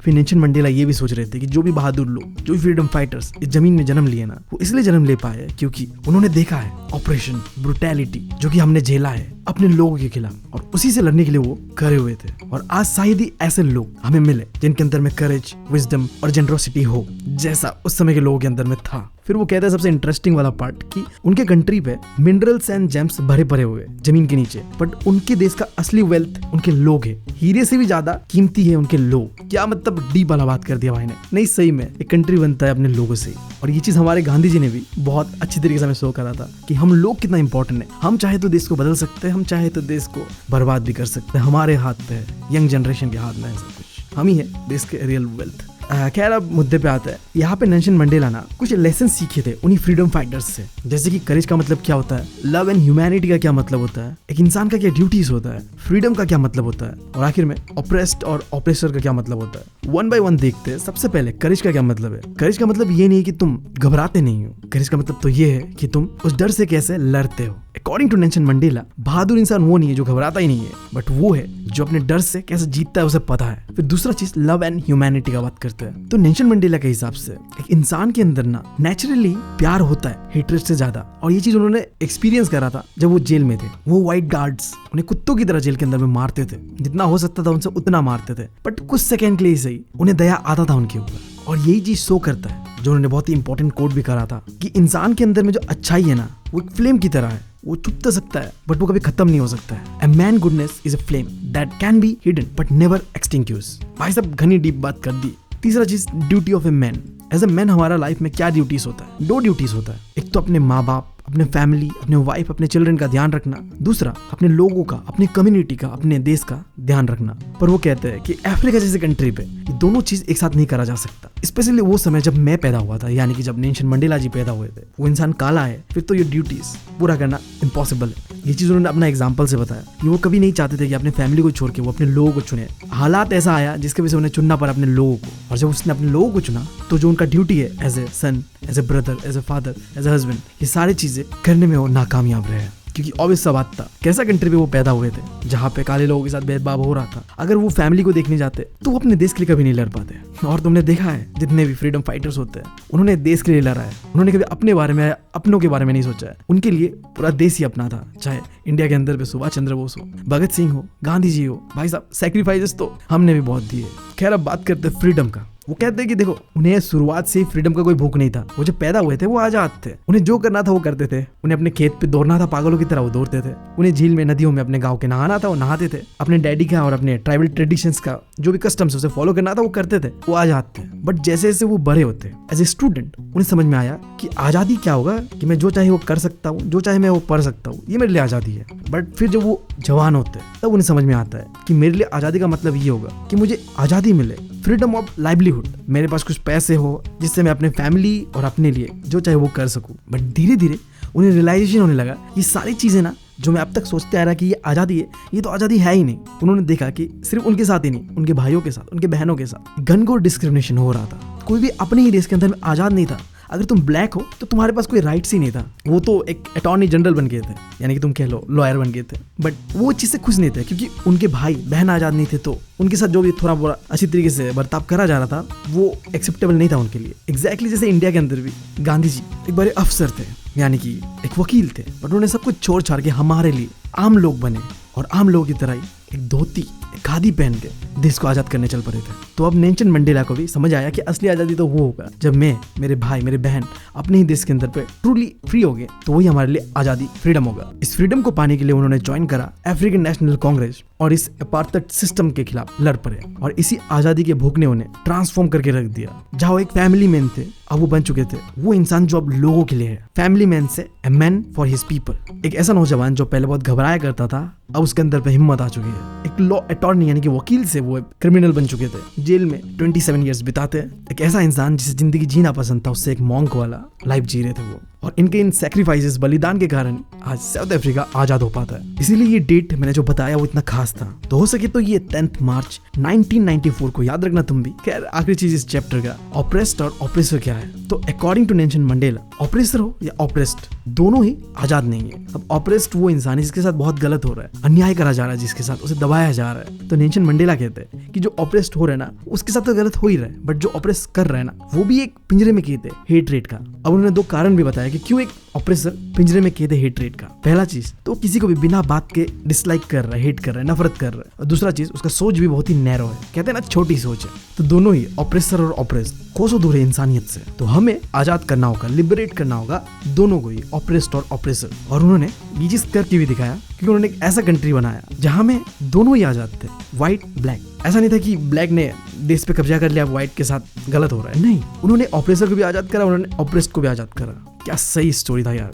फिर नेल्सन मंडेला ये भी सोच रहे थे कि जो भी बहादुर लोग, जो भी फ्रीडम फाइटर्स इस जमीन में जन्म लिए ना, वो इसलिए जन्म ले पाए क्योंकि उन्होंने देखा है ऑपरेशन ब्रुटैलिटी जो कि हमने झेला है अपने लोगों के खिलाफ, और उसी से लड़ने के लिए वो खड़े हुए थे। और आज शायद ही ऐसे लोग हमें मिले जिनके अंदर में करेज, विजडम और जेनरोसिटी हो जैसा उस समय के लोगों के अंदर में था। फिर वो कहते हैं सबसे इंटरेस्टिंग वाला पार्ट कि उनके कंट्री पे मिनरल्स एंड जेम्स भरे पड़े हुए जमीन के नीचे, बट उनके देश का असली वेल्थ उनके लोग है। हीरे से भी ज्यादा कीमती है उनके लोग। क्या मतलब डीप वाला बात कर दिया भाई ने। नहीं सही में एक कंट्री बनता है अपने लोगों से, और ये चीज हमारे गांधी जी ने भी बहुत अच्छी तरीके से हमें शो करा था कि हम लोग कितना इंपॉर्टेंट है। हम चाहे तो देश को बदल सकते हैं, हम चाहे तो देश को बर्बाद भी कर सकते हैं। हमारे हाथ पे है, यंग जनरेशन के हाथ में है सब कुछ। हम ही है देश के रियल वेल्थ। खैर अब मुद्दे पे आता है। यहाँ पे नेल्सन मंडेला ना कुछ लेसन सीखे थे उन्हीं फ्रीडम फाइटर्स से, जैसे कि करेज का मतलब क्या होता है, लव एंड ह्यूमैनिटी का क्या मतलब होता है, एक इंसान का क्या ड्यूटीज होता है, फ्रीडम का क्या मतलब होता है, और आखिर में ऑप्रेस्ड और ऑप्रेसर का क्या मतलब होता है। वन बाय वन देखते हैं। सबसे पहले करेज का क्या मतलब है। करेज का मतलब ये नहीं है कि तुम घबराते नहीं हो, करेज का मतलब तो ये है कि तुम उस डर से कैसे लड़ते हो। अकॉर्डिंग टू नेल्सन मंडेला, बहादुर इंसान वो नहीं है जो घबराता ही नहीं है, बट वो है जो अपने डर से कैसे जीतता है उसे पता है। फिर दूसरा चीज लव एंड ह्यूमैनिटी का बात करते हैं, तो नेल्सन मंडेला के हिसाब से एक इंसान के अंदर ना नेचुरली प्यार होता है हेट्रेड से ज्यादा, और ये चीज उन्होंने एक्सपीरियंस करा था जब वो जेल में थे। वो व्हाइट गार्ड्स उन्हें कुत्तों की तरह जेल के अंदर में मारते थे, जितना हो सकता था उनसे उतना मारते थे, बट कुछ सेकंड के लिए सही उन्हें दया आता था उनके ऊपर। और यही चीज शो करता है जो उन्होंने बहुत ही इंपॉर्टेंट कोट भी करा था कि इंसान के अंदर में जो अच्छाई है ना, वो एक फ्लेम की तरह है। वो छुप तो सकता है बट वो कभी खत्म नहीं हो सकता है। A man goodness is a flame that can be hidden but never extinguished। भाई साहब घनी डीप बात कर दी। तीसरा चीज duty of a man. As a man हमारा लाइफ में क्या ड्यूटीज होता है, 2 ड्यूटीज होता है। एक तो अपने माँ बाप, अपने फैमिली, अपने वाइफ, अपने चिल्ड्रन का ध्यान रखना, दूसरा अपने लोगों का, अपनी कम्युनिटी का, अपने देश का ध्यान रखना। पर वो कहते हैं कि अफ्रीका जैसे कंट्री पे ये दोनों चीज एक साथ नहीं करा जा सकता। स्पेशली वो समय जब मैं पैदा हुआ था, यानी कि जब नेल्सन मंडेला जी पैदा हुए थे, वो इंसान काला है, फिर तो ये ड्यूटीज पूरा करना इम्पॉसिबल है। ये चीज उन्होंने अपना एग्जाम्पल से बताया कि वो कभी नहीं चाहते थे कि अपने फैमिली को छोड़ के वो अपने लोगों को चुने। हालात ऐसा आया जिसके वजह से उन्हें चुनना पड़ा अपने लोगों को, और जब उसने अपने लोगों को चुना तो जो उनका ड्यूटी है as a son, as a brother, as a father, as a husband, ये सारी चीजें करने में वो नाकामयाब रहे। क्योंकि ऑब्वियस सा बात था, कैसा कंट्री पे वो पैदा हुए थे जहाँ पे काले लोगों के साथ भेदभाव हो रहा था। अगर वो फैमिली को देखने जाते तो वो अपने देश के लिए कभी नहीं लड़ पाते। और तुमने देखा है जितने भी फ्रीडम फाइटर्स होते हैं उन्होंने देश के लिए लड़ा है, उन्होंने कभी अपने बारे में अपनों के बारे में नहीं सोचा है, उनके लिए पूरा देश ही अपना था। चाहे इंडिया के अंदर पे सुभाष चंद्र बोस हो, भगत सिंह हो, गांधी जी हो, भाई साहब सैक्रिफाइसेस तो हमने भी बहुत दिए। खैर अब बात करते हैं फ्रीडम का। वो कहते हैं कि देखो उन्हें शुरुआत से ही फ्रीडम का कोई भूख नहीं था, वो जब पैदा हुए थे वो आजाद थे, उन्हें जो करना था वो करते थे, उन्हें अपने खेत पे दौड़ना था पागलों की तरह वो दौड़ते थे, उन्हें झील में नदियों में अपने गांव के नहाना था वो नहाते थे, अपने डैडी का और अपने ट्राइबल ट्रेडिशंस का जो भी कस्टम्स उसे फॉलो करना था वो करते थे, वो आजाद थे। बट जैसे जैसे वो बड़े होते एज ए स्टूडेंट उन्हें समझ में आया कि आजादी क्या होगा कि मैं जो चाहे वो कर सकता हूँ, जो चाहे मैं वो पढ़ सकता हूँ, ये मेरे लिए आजादी है। बट फिर जब वो जवान होते हैं तब उन्हें समझ में आता है कि मेरे लिए आजादी का मतलब ये होगा कि मुझे आजादी मिले, फ्रीडम ऑफ लाइवलीहुड, मेरे पास कुछ पैसे हो जिससे मैं अपने फैमिली और अपने लिए जो चाहे वो कर सकूं। बट धीरे धीरे उन्हें रियलाइजेशन होने लगा ये सारी चीजें ना जो मैं अब तक सोचते आ रहा कि ये आज़ादी है, ये तो आज़ादी है ही नहीं। उन्होंने देखा कि सिर्फ उनके साथ ही नहीं, उनके भाइयों के साथ, उनके बहनों के साथ घनघोर डिस्क्रिमिनेशन हो रहा था। कोई भी अपने ही देश के अंदर में आज़ाद नहीं था। अगर तुम ब्लैक हो तो तुम्हारे पास कोई राइट्स ही नहीं था। वो तो एक अटॉर्नी जनरल बन गए थे, यानी कि तुम कह लो लॉयर बन गए थे, बट वो चीज़ से खुश नहीं थे क्योंकि उनके भाई बहन आज़ाद नहीं थे, तो उनके साथ जो भी थोड़ा बहुत अच्छी तरीके से बर्ताव करा जा रहा था वो एक्सेप्टेबल नहीं था उनके लिए। एग्जैक्टली जैसे इंडिया के अंदर भी गांधी जी एक बड़े अफसर थे, यानी कि एक वकील थे, बट उन्होंने सब कुछ छोड़ छाड़ के हमारे लिए आम लोग बने और आम लोगों की तरह ही एक धोती, एक खादी पहन के देश को आजाद करने चल पड़े थे। तो अब नेल्सन मंडेला को भी समझ आया कि असली आजादी तो वो होगा जब मैं, मेरे भाई, मेरे बहन अपने ही देश के अंदर पे ट्रूली फ्री हो गए, तो वही हमारे लिए आजादी, फ्रीडम होगा। इस फ्रीडम को पाने के लिए उन्होंने ज्वाइन करा अफ्रीकन नेशनल कांग्रेस और इस अपार्थाइड सिस्टम के खिलाफ लड़ पड़े और इसी आजादी के भूख ने उन्हें ट्रांसफॉर्म करके रख दिया। जहाँ वो एक फैमिली मैन थे अब वो बन चुके थे वो इंसान जो अब लोगों के लिए है। फैमिली मैन से a man for his people. एक ऐसा नौजवान जो पहले बहुत घबराया करता था अब उसके अंदर पे हिम्मत आ चुकी है। एक लॉ अटॉर्नी यानी कि वकील से वो क्रिमिनल बन चुके थे, जेल में 27 ईयर्स बिताते। एक ऐसा इंसान जिसे जिंदगी जीना पसंद था उससे एक मॉन्क वाला लाइफ जी रहे थे वो, और इनके इन सैक्रिफाइसेस, बलिदान के कारण आज साउथ अफ्रीका आजाद हो पाता है। इसीलिए ये डेट मैंने जो बताया वो इतना खास था। तो हो सके तो ये 10 मार्च 1994 को याद रखना तुम भी। खैर आखिरी चीज इस चैप्टर का ऑप्रेस्ड और ऑप्रेसर क्या है। तो according to Nelson Mandela oppressor हो या ऑप्रेस्ड दोनों ही आजाद नहीं है। अब ऑप्रेस्ड वो इंसान है जिसके साथ बहुत गलत हो रहा है, अन्याय करा जा रहा है, जिसके साथ उसे दबाया जा रहा है। तो नेल्सन मंडेला कहते हैं कि जो ऑप्रेस्ड हो रहा है ना उसके साथ तो गलत हो ही रहा है, बट जो ऑप्रेस कर रहा है ना वो भी एक पिंजरे में कैद है हेट रेट का। अब उन्होंने 2 कारण भी बताया कि क्यों एक ऑप्रेसर पिंजरे में कैद है हेट रेट का। पहला चीज तो किसी को भी बिना बात के डिसलाइक कर रहा है, हेट कर रहा है, नफरत कर रहा है, और दूसरा चीज उसका सोच भी बहुत ही नैरो है, कहते हैं ना छोटी सोच है। तो दोनों ही ऑप्रेसर और ऑप्रेस्ड कोसों दूर है इंसानियत से। तो हमें आजाद करना होगा, लिबरेट करना होगा दोनों को ही, ऑप्रेस्ड और ऑप्रेसर। और उन्होंने ये चीज करके भी दिखाया क्योंकि उन्होंने एक ऐसा कंट्री बनाया जहां में दोनों ही आजाद थे, व्हाइट ब्लैक। ऐसा नहीं था कि ब्लैक ने देश पे कब्जा कर लिया व्हाइट के साथ गलत हो रहा है, नहीं, उन्होंने ऑप्रेसर को भी आजाद करा, उन्होंने ऑप्रेस्ड को भी आजाद करा। क्या सही स्टोरी था यार।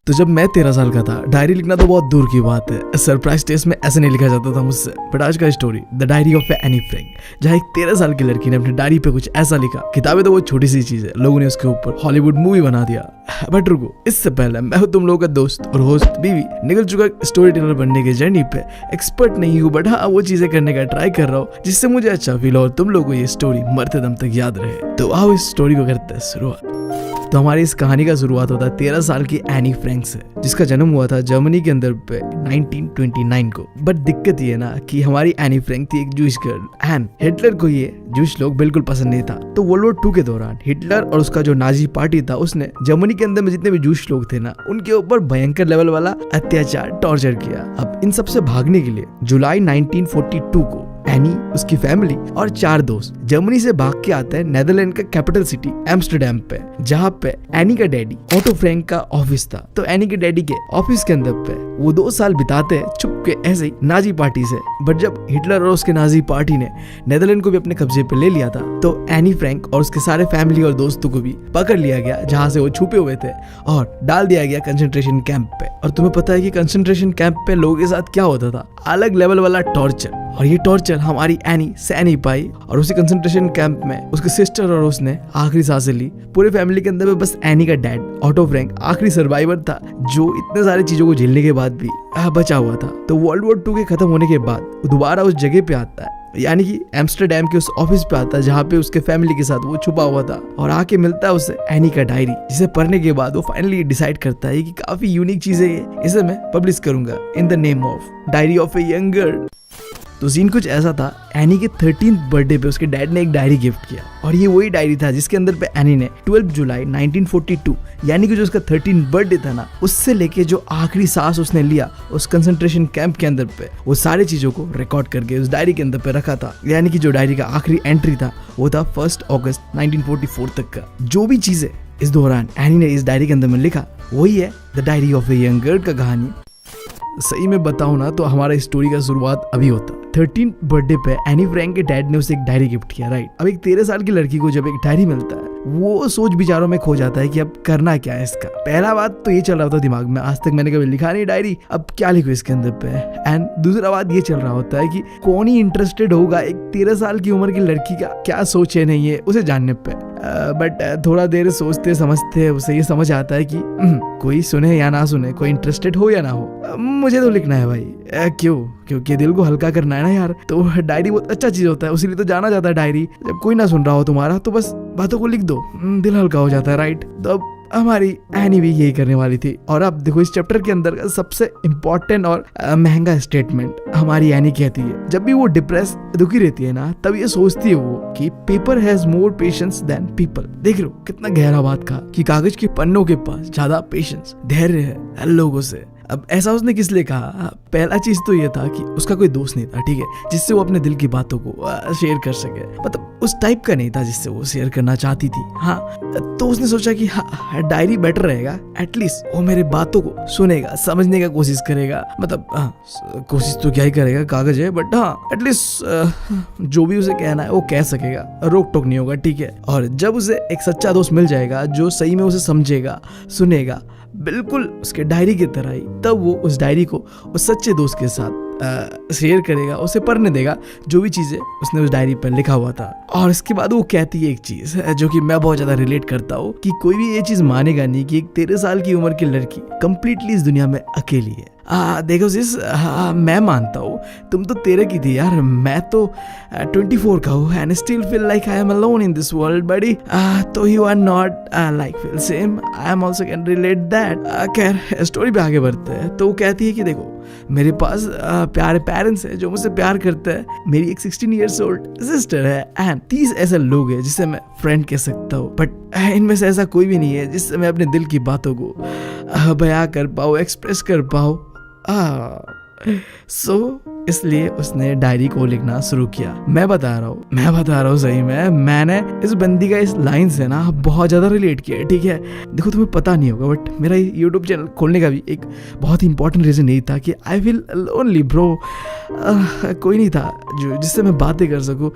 तो जब मैं 13 साल का था डायरी लिखना तो बहुत दूर की बात है, सरप्राइज टेस्ट में ऐसे नहीं लिखा जाता था मुझसे। बट आज का story the diary of Anne Frank, जहाँ एक 13 साल की लड़की ने अपनी डायरी पे कुछ ऐसा लिखा। किताबें तो वो छोटी सी चीज है, लोगों ने उसके ऊपर हॉलीवुड मूवी बना दिया। बट रुको, इससे पहले मैं हूँ तुम लोगों का दोस्त और होस्ट बीवी, निकल चुका स्टोरी टेलर बनने की जर्नी पे। एक्सपर्ट नहीं हूँ बट हाँ वो चीजें करने का ट्राई कर रहा हूँ जिससे मुझे अच्छा फील हो और तुम लोगों को ये स्टोरी मरते दम तक याद रहे। तो आओ इस स्टोरी को करते हैं शुरुआत। तो हमारी इस कहानी का शुरुआत होता है 13 साल की एनी फ्रैंक से, जिसका जन्म हुआ था जर्मनी के अंदर पे 1929 को। बट दिक्कत ये ना कि हमारी एनी फ्रैंक थी एक जूश गर्ल एंड हिटलर को ये जूश लोग बिल्कुल पसंद नहीं था। तो वर्ल्ड वॉर 2 के दौरान हिटलर और उसका जो नाजी पार्टी था उसने जर्मनी के अंदर में जितने भी जूश लोग थे ना उनके ऊपर भयंकर लेवल वाला अत्याचार, टॉर्चर किया। अब इन सबसे भागने के लिए जुलाई 1942 को एनी, उसकी फैमिली और 4 दोस्त जर्मनी से भाग के आते हैं नेदरलैंड का कैपिटल सिटी एम्स्टरडैम पे, जहाँ पे एनी का डैडी ऑटो फ्रैंक का ऑफिस था। तो एनी के डैडी के ऑफिस के अंदर पे वो 2 साल बिताते हैं छुप के ऐसे ही नाजी पार्टी से। बट जब हिटलर और उसके नाजी पार्टी ने नेदरलैंड को भी अपने कब्जे पे ले लिया था तो एनी फ्रैंक और उसके सारे फैमिली और दोस्तों को भी पकड़ लिया गया जहाँ से वो छुपे हुए थे और डाल दिया गया कंसंट्रेशन कैंप पे। और तुम्हें पता है कि कंसंट्रेशन कैंप पे लोगों के साथ क्या होता था, अलग लेवल वाला टॉर्चर। और ये टॉर्चर हमारी एनी सह नहीं पाई और उसी कंसंट्रेशन कैंप में उसके सिस्टर और उसने आखिरी सांसें ली। पूरे फैमिली के अंदर में बस एनी का डैड ऑटो फ्रैंक आखिरी सर्वाइवर था जो इतने सारी चीजों को झेलने के बाद भी बचा हुआ था। तो वर्ल्ड वॉर 2 के खत्म होने के बाद दोबारा उस जगह पे आता है, यानी कि एम्स्टरडैम के उस ऑफिस पे आता है जहाँ पे उसके फैमिली के साथ वो छुपा हुआ था, और आके मिलता है उसे एनी का डायरी, जिसे पढ़ने के बाद वो फाइनली डिसाइड करता है कि काफी यूनिक चीज है ये, इसे मैं पब्लिश करूंगा in the name of diary of a young girl. तो सीन कुछ ऐसा था, एनी के 13th बर्थडे पे उसके डैड ने एक डायरी गिफ्ट किया और ये वही डायरी था जिसके अंदर पे एनी ने 12 जुलाई 1942 यानी कि जो उसका 13th बर्थडे था ना, उससे लेके जो आखिरी सांस उसने लिया उस कंसंट्रेशन कैंप के अंदर पे, वो सारी चीजों को रिकॉर्ड करके उस डायरी के अंदर पे रखा था। यानी कि जो डायरी का आखिरी एंट्री था वो था 1 अगस्त 1944 तक का। जो भी चीजें इस दौरान एनी ने इस डायरी के अंदर में लिखा वही है the diary of a young girl का कहानी। सही में बताऊं ना तो हमारा स्टोरी का शुरुआत अभी होता। 13th बर्थडे पे एनी फ्रैंक के डैड ने उसे एक डायरी गिफ्ट किया, राइट। अब एक 13 साल की लड़की को जब एक डायरी मिलता है वो सोच विचारों में खो जाता है कि अब करना क्या है इसका। पहला बात तो ये चल रहा होता है दिमाग में, आज तक मैंने कभी लिखा नहीं डायरी, अब क्या लिखूं इसके अंदर पे। एंड दूसरा बात ये चल रहा होता है कि कौन ही इंटरेस्टेड होगा एक 13 साल की उम्र की लड़की का क्या सोचे नहीं है उसे जानने पे। बट थोड़ा देर सोचते समझते उसे ये समझ आता है कि कोई सुने या ना सुने, कोई इंटरेस्टेड हो या ना हो, मुझे तो लिखना है भाई। क्यों? क्योंकि दिल को हल्का करना है ना यार। तो डायरी बहुत अच्छा चीज होता है, उसीलिए तो जाना जाता है डायरी। जब कोई ना सुन रहा हो तुम्हारा तो बस बातों को लिख दो, दिल हल्का हो जाता है, राइट। तो अब हमारी एनी भी यही करने वाली थी। और अब देखो इस चैप्टर के अंदर का सबसे इम्पोर्टेंट और महंगा स्टेटमेंट हमारी एनी कहती है। जब भी वो डिप्रेस दुखी रहती है ना, तब ये सोचती है वो कि paper has more patience than people. देख लो कितना गहरा बात कहा कि कागज के पन्नों के पास ज्यादा पेशेंस, धैर्य है लोगों से। अब ऐसा उसने किस लिए कहा? पहला चीज तो ये था कि उसका कोई दोस्त नहीं था, ठीक है, जिससे वो अपने दिल की बातों को शेयर कर सके। मतलब उस टाइप का नहीं था जिससे वो शेयर करना चाहती थी। हाँ, तो उसने सोचा कि हाँ डायरी बेटर रहेगा, एटलीस्ट वो मेरे बातों को सुनेगा, समझने का कोशिश करेगा। मतलब कोशिश तो क्या ही करेगा, कागज है, बट हाँ एटलीस्ट जो भी उसे कहना है वो कह सकेगा, रोक टोक नहीं होगा, ठीक है। और जब उसे एक सच्चा दोस्त मिल जाएगा जो सही में उसे समझेगा, सुनेगा, बिल्कुल उसके डायरी की तरह ही, तब वो उस डायरी को उस सच्चे दोस्त के साथ शेयर करेगा, उसे पढ़ने देगा जो भी चीजें उसने उस डायरी पर लिखा हुआ था। और इसके बाद वो कहती है एक चीज जो कि मैं बहुत ज्यादा रिलेट करता हूँ कि कोई भी ये चीज मानेगा नहीं कि एक 13 साल की उम्र की लड़की कंप्लीटली इस दुनिया में अकेली है। देखो जिस मैं मानता हूँ तुम तो 13 की थी यार, मैं तो 24 का हूँ and still feel like I am alone in this world buddy. तो you are not like feel same, I am also can relate that. खैर स्टोरी पे आगे बढ़ते हैं। तो वो कहती है कि देखो मेरे पास प्यारे पेरेंट्स हैं जो मुझसे प्यार करते हैं, मेरी एक 16 ईयर्स ओल्ड सिस्टर है एंड 30 ऐसे लोग हैं जिससे मैं फ्रेंड कह सकता हूँ, बट इनमें से ऐसा कोई भी नहीं है जिससे मैं अपने दिल की बातों को बयां कर पाऊँ, एक्सप्रेस कर पाऊँ। इसलिए उसने डायरी को लिखना शुरू किया। मैं बता रहा हूँ सही में, मैंने इस बंदी का इस लाइन से ना बहुत ज्यादा रिलेट किया, ठीक है। देखो तुम्हें पता नहीं होगा बट मेरा यूट्यूब चैनल खोलने का भी एक बहुत ही इंपॉर्टेंट रीजन यही था कि आई फील लोनली ब्रो। कोई नहीं था जो जिससे मैं बातें कर सकूं,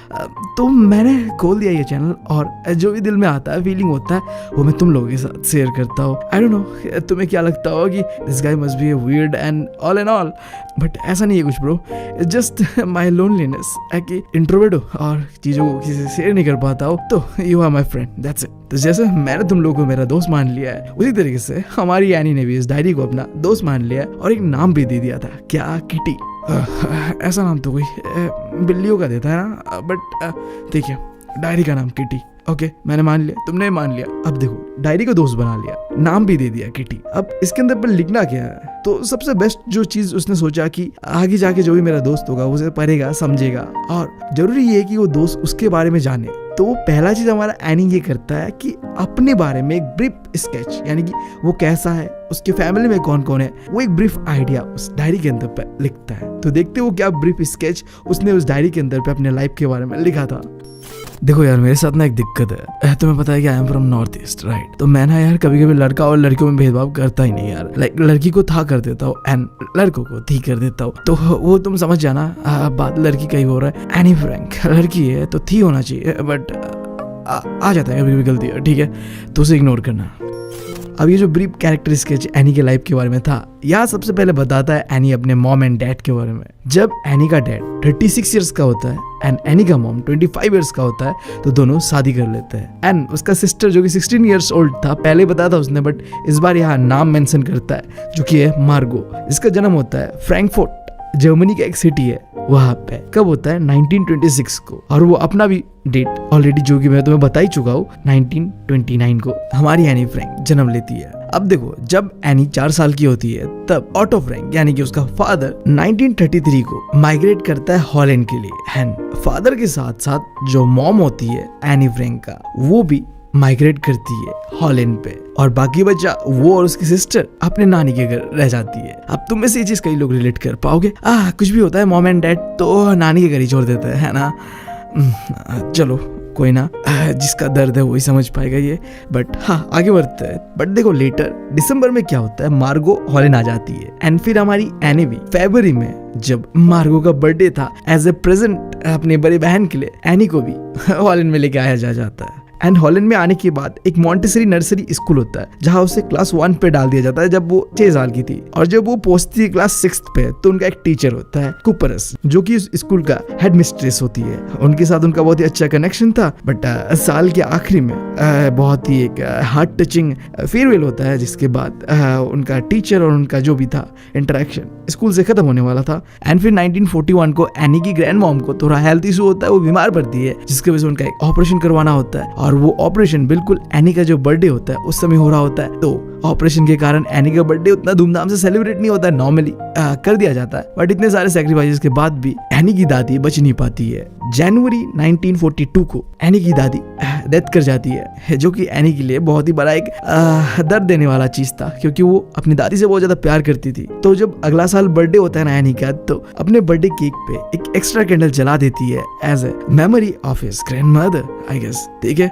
तो मैंने खोल दिया ये चैनल और जो भी दिल में आता है, फीलिंग होता है, वो मैं तुम लोगों के साथ शेयर करता हूँ। आई डोंट नो तुम्हें क्या लगता होगा कि this guy must be weird and all and all, but ऐसा नहीं है कुछ bro. It's just my loneliness कि इंट्रोवर्ट हो और चीजों को किसी से शेयर नहीं कर पाता हो, तो you are my friend, that's it. तो जैसे मैंने तुम लोगों को मेरा दोस्त मान लिया है, उसी तरीके से हमारी एनी ने भी इस डायरी को अपना दोस्त मान लिया है और एक नाम भी दे दिया था। क्या? किटी। ऐसा नाम तो कोई बिल्लियों का देता है ना, बट देखिए डायरी का नाम किटी। ओके, मैंने मान लिया, तुमने मान लिया। अब देखो डायरी को दोस्त बना लिया, नाम भी दे दिया किटी। अब इसके अंदर पर लिखना क्या है? तो सबसे बेस्ट जो चीज उसने सोचा कि आगे जाके जो भी मेरा दोस्त होगा उसे पढ़ेगा, समझेगा, और जरूरी ये है कि वो दोस्त उसके बारे में जाने। तो पहला चीज हमारा एनी ये करता है कि अपने बारे में एक ब्रीफ स्केच, यानी कि वो कैसा है, उसके फैमिली में कौन कौन है, वो एक ब्रीफ आइडिया उस डायरी के अंदर पे लिखता है। तो देखते हो क्या ब्रीफ स्केच उसने उस डायरी के अंदर पे अपने लाइफ के बारे में लिखा था। देखो यार मेरे साथ ना एक दिक्कत है, तुम्हें पता है कि I am from north east, right. तो मैं ना यार कभी कभी लड़का और लड़कियों में भेदभाव करता ही नहीं यार। लाइक लड़की को था कर देता हूँ एंड लड़कों को थी कर देता हूँ, तो वो तुम समझ जाना। बात लड़की का ही हो रहा है। एनी फ्रैंक लड़की है तो थी होना चाहिए, बट आ जाता है कभी कभी गलती, ठीक है, तो उसे इग्नोर करना। अब ये जो ब्रीफ कैरेक्टर स्केच एनी के लाइफ के बारे में था, यहाँ सबसे पहले बताता है एनी अपने मॉम एंड डैड के बारे में। जब एनी का डैड 36 इयर्स का होता है एंड एनी का मॉम 25 इयर्स का होता है, तो दोनों शादी कर लेते हैं। एंड उसका सिस्टर जो कि 16 इयर्स ओल्ड था, पहले बताया था उसने, बट इस बार यहाँ नाम मेंशन करता है जो कि है मार्गो। इसका जन्म होता है फ्रैंकफर्ट, जर्मनी का एक सिटी है, वहां पे। कब होता है? 1926 को। और वो अपना भी डेट ऑलरेडी जो कि मैं तुम्हें बता ही चुका हूँ, 1929 को हमारी एनी फ्रैंक जन्म लेती है। अब देखो, जब एनी 4 साल की होती है तब ऑटो फ्रैंक यानी कि उसका फादर 1933 को माइग्रेट करता है हॉलैंड के लिए। एंड फादर के साथ साथ जो मॉम होती है एनी फ्रैंक का, वो भी माइग्रेट करती है हॉलैंड पे, और बाकी बच्चा वो और उसकी सिस्टर अपने नानी के घर रह जाती है। अब तुम में से ये चीज कई लोग रिलेट कर पाओगे, कुछ भी होता है मॉम एंड डैड तो नानी के घर ही छोड़ देते हैं, है ना। चलो कोई ना, जिसका दर्द है वही समझ पाएगा ये। बट हाँ, आगे बढ़ते हैं। बट देखो लेटर दिसंबर में क्या होता है, मार्गो हॉलैंड आ जाती है। एंड फिर हमारी एनी भी फरवरी में, जब मार्गो का बर्थडे था, एज ए प्रेजेंट अपनी बड़ी बहन के लिए एनी को भी हॉलैंड में लेके आया जाता है। एंड हॉलैंड में आने के बाद एक मॉन्टेसरी नर्सरी स्कूल होता है जहाँ उसे क्लास 1 पे डाल दिया जाता है जब वो 6 साल की थी। और जब वो पहुंचती है क्लास 6 पे तो उनका एक टीचर होता है कुपरस, जो कि उस स्कूल का हेड मिस्ट्रेस होती है। उनके साथ उनका बहुत ही अच्छा कनेक्शन था। बट साल के आखिरी में बहुत ही एक हार्ट टचिंग फेयरवेल होता है, जिसके बाद उनका टीचर और उनका जो भी था इंटरेक्शन स्कूल से खत्म होने वाला था। एंड फिर 1941 को एनी की ग्रैंड मॉम को थोड़ा हेल्थ इशू होता है, वो बीमार पड़ती है, जिसकी वजह से उनका एक ऑपरेशन करवाना होता है। और वो ऑपरेशन बिल्कुल एनी का जो बर्थडे होता है उस समय हो रहा होता है। तो ऑपरेशन के कारण एनी का बर्थडे उतना धूमधाम से सेलिब्रेट नहीं होता है, नॉर्मली कर दिया जाता है। बट इतने सारे सैक्रिफाइसेस के बाद भी एनी की दादी बच नहीं पाती है। जनवरी 1942 को एनी की दादी डेथ कर जाती है, जो कि एनी के लिए बहुत ही बड़ा एक दर्द देने वाला चीज था, क्योंकि वो अपनी दादी से बहुत ज्यादा प्यार करती थी। तो जब अगला साल बर्थडे होता है ना एनी का, तो अपने बर्थडे केक पे एक एक्स्ट्रा कैंडल जला देती है as a memory of his grandmother, I guess. ठीक है,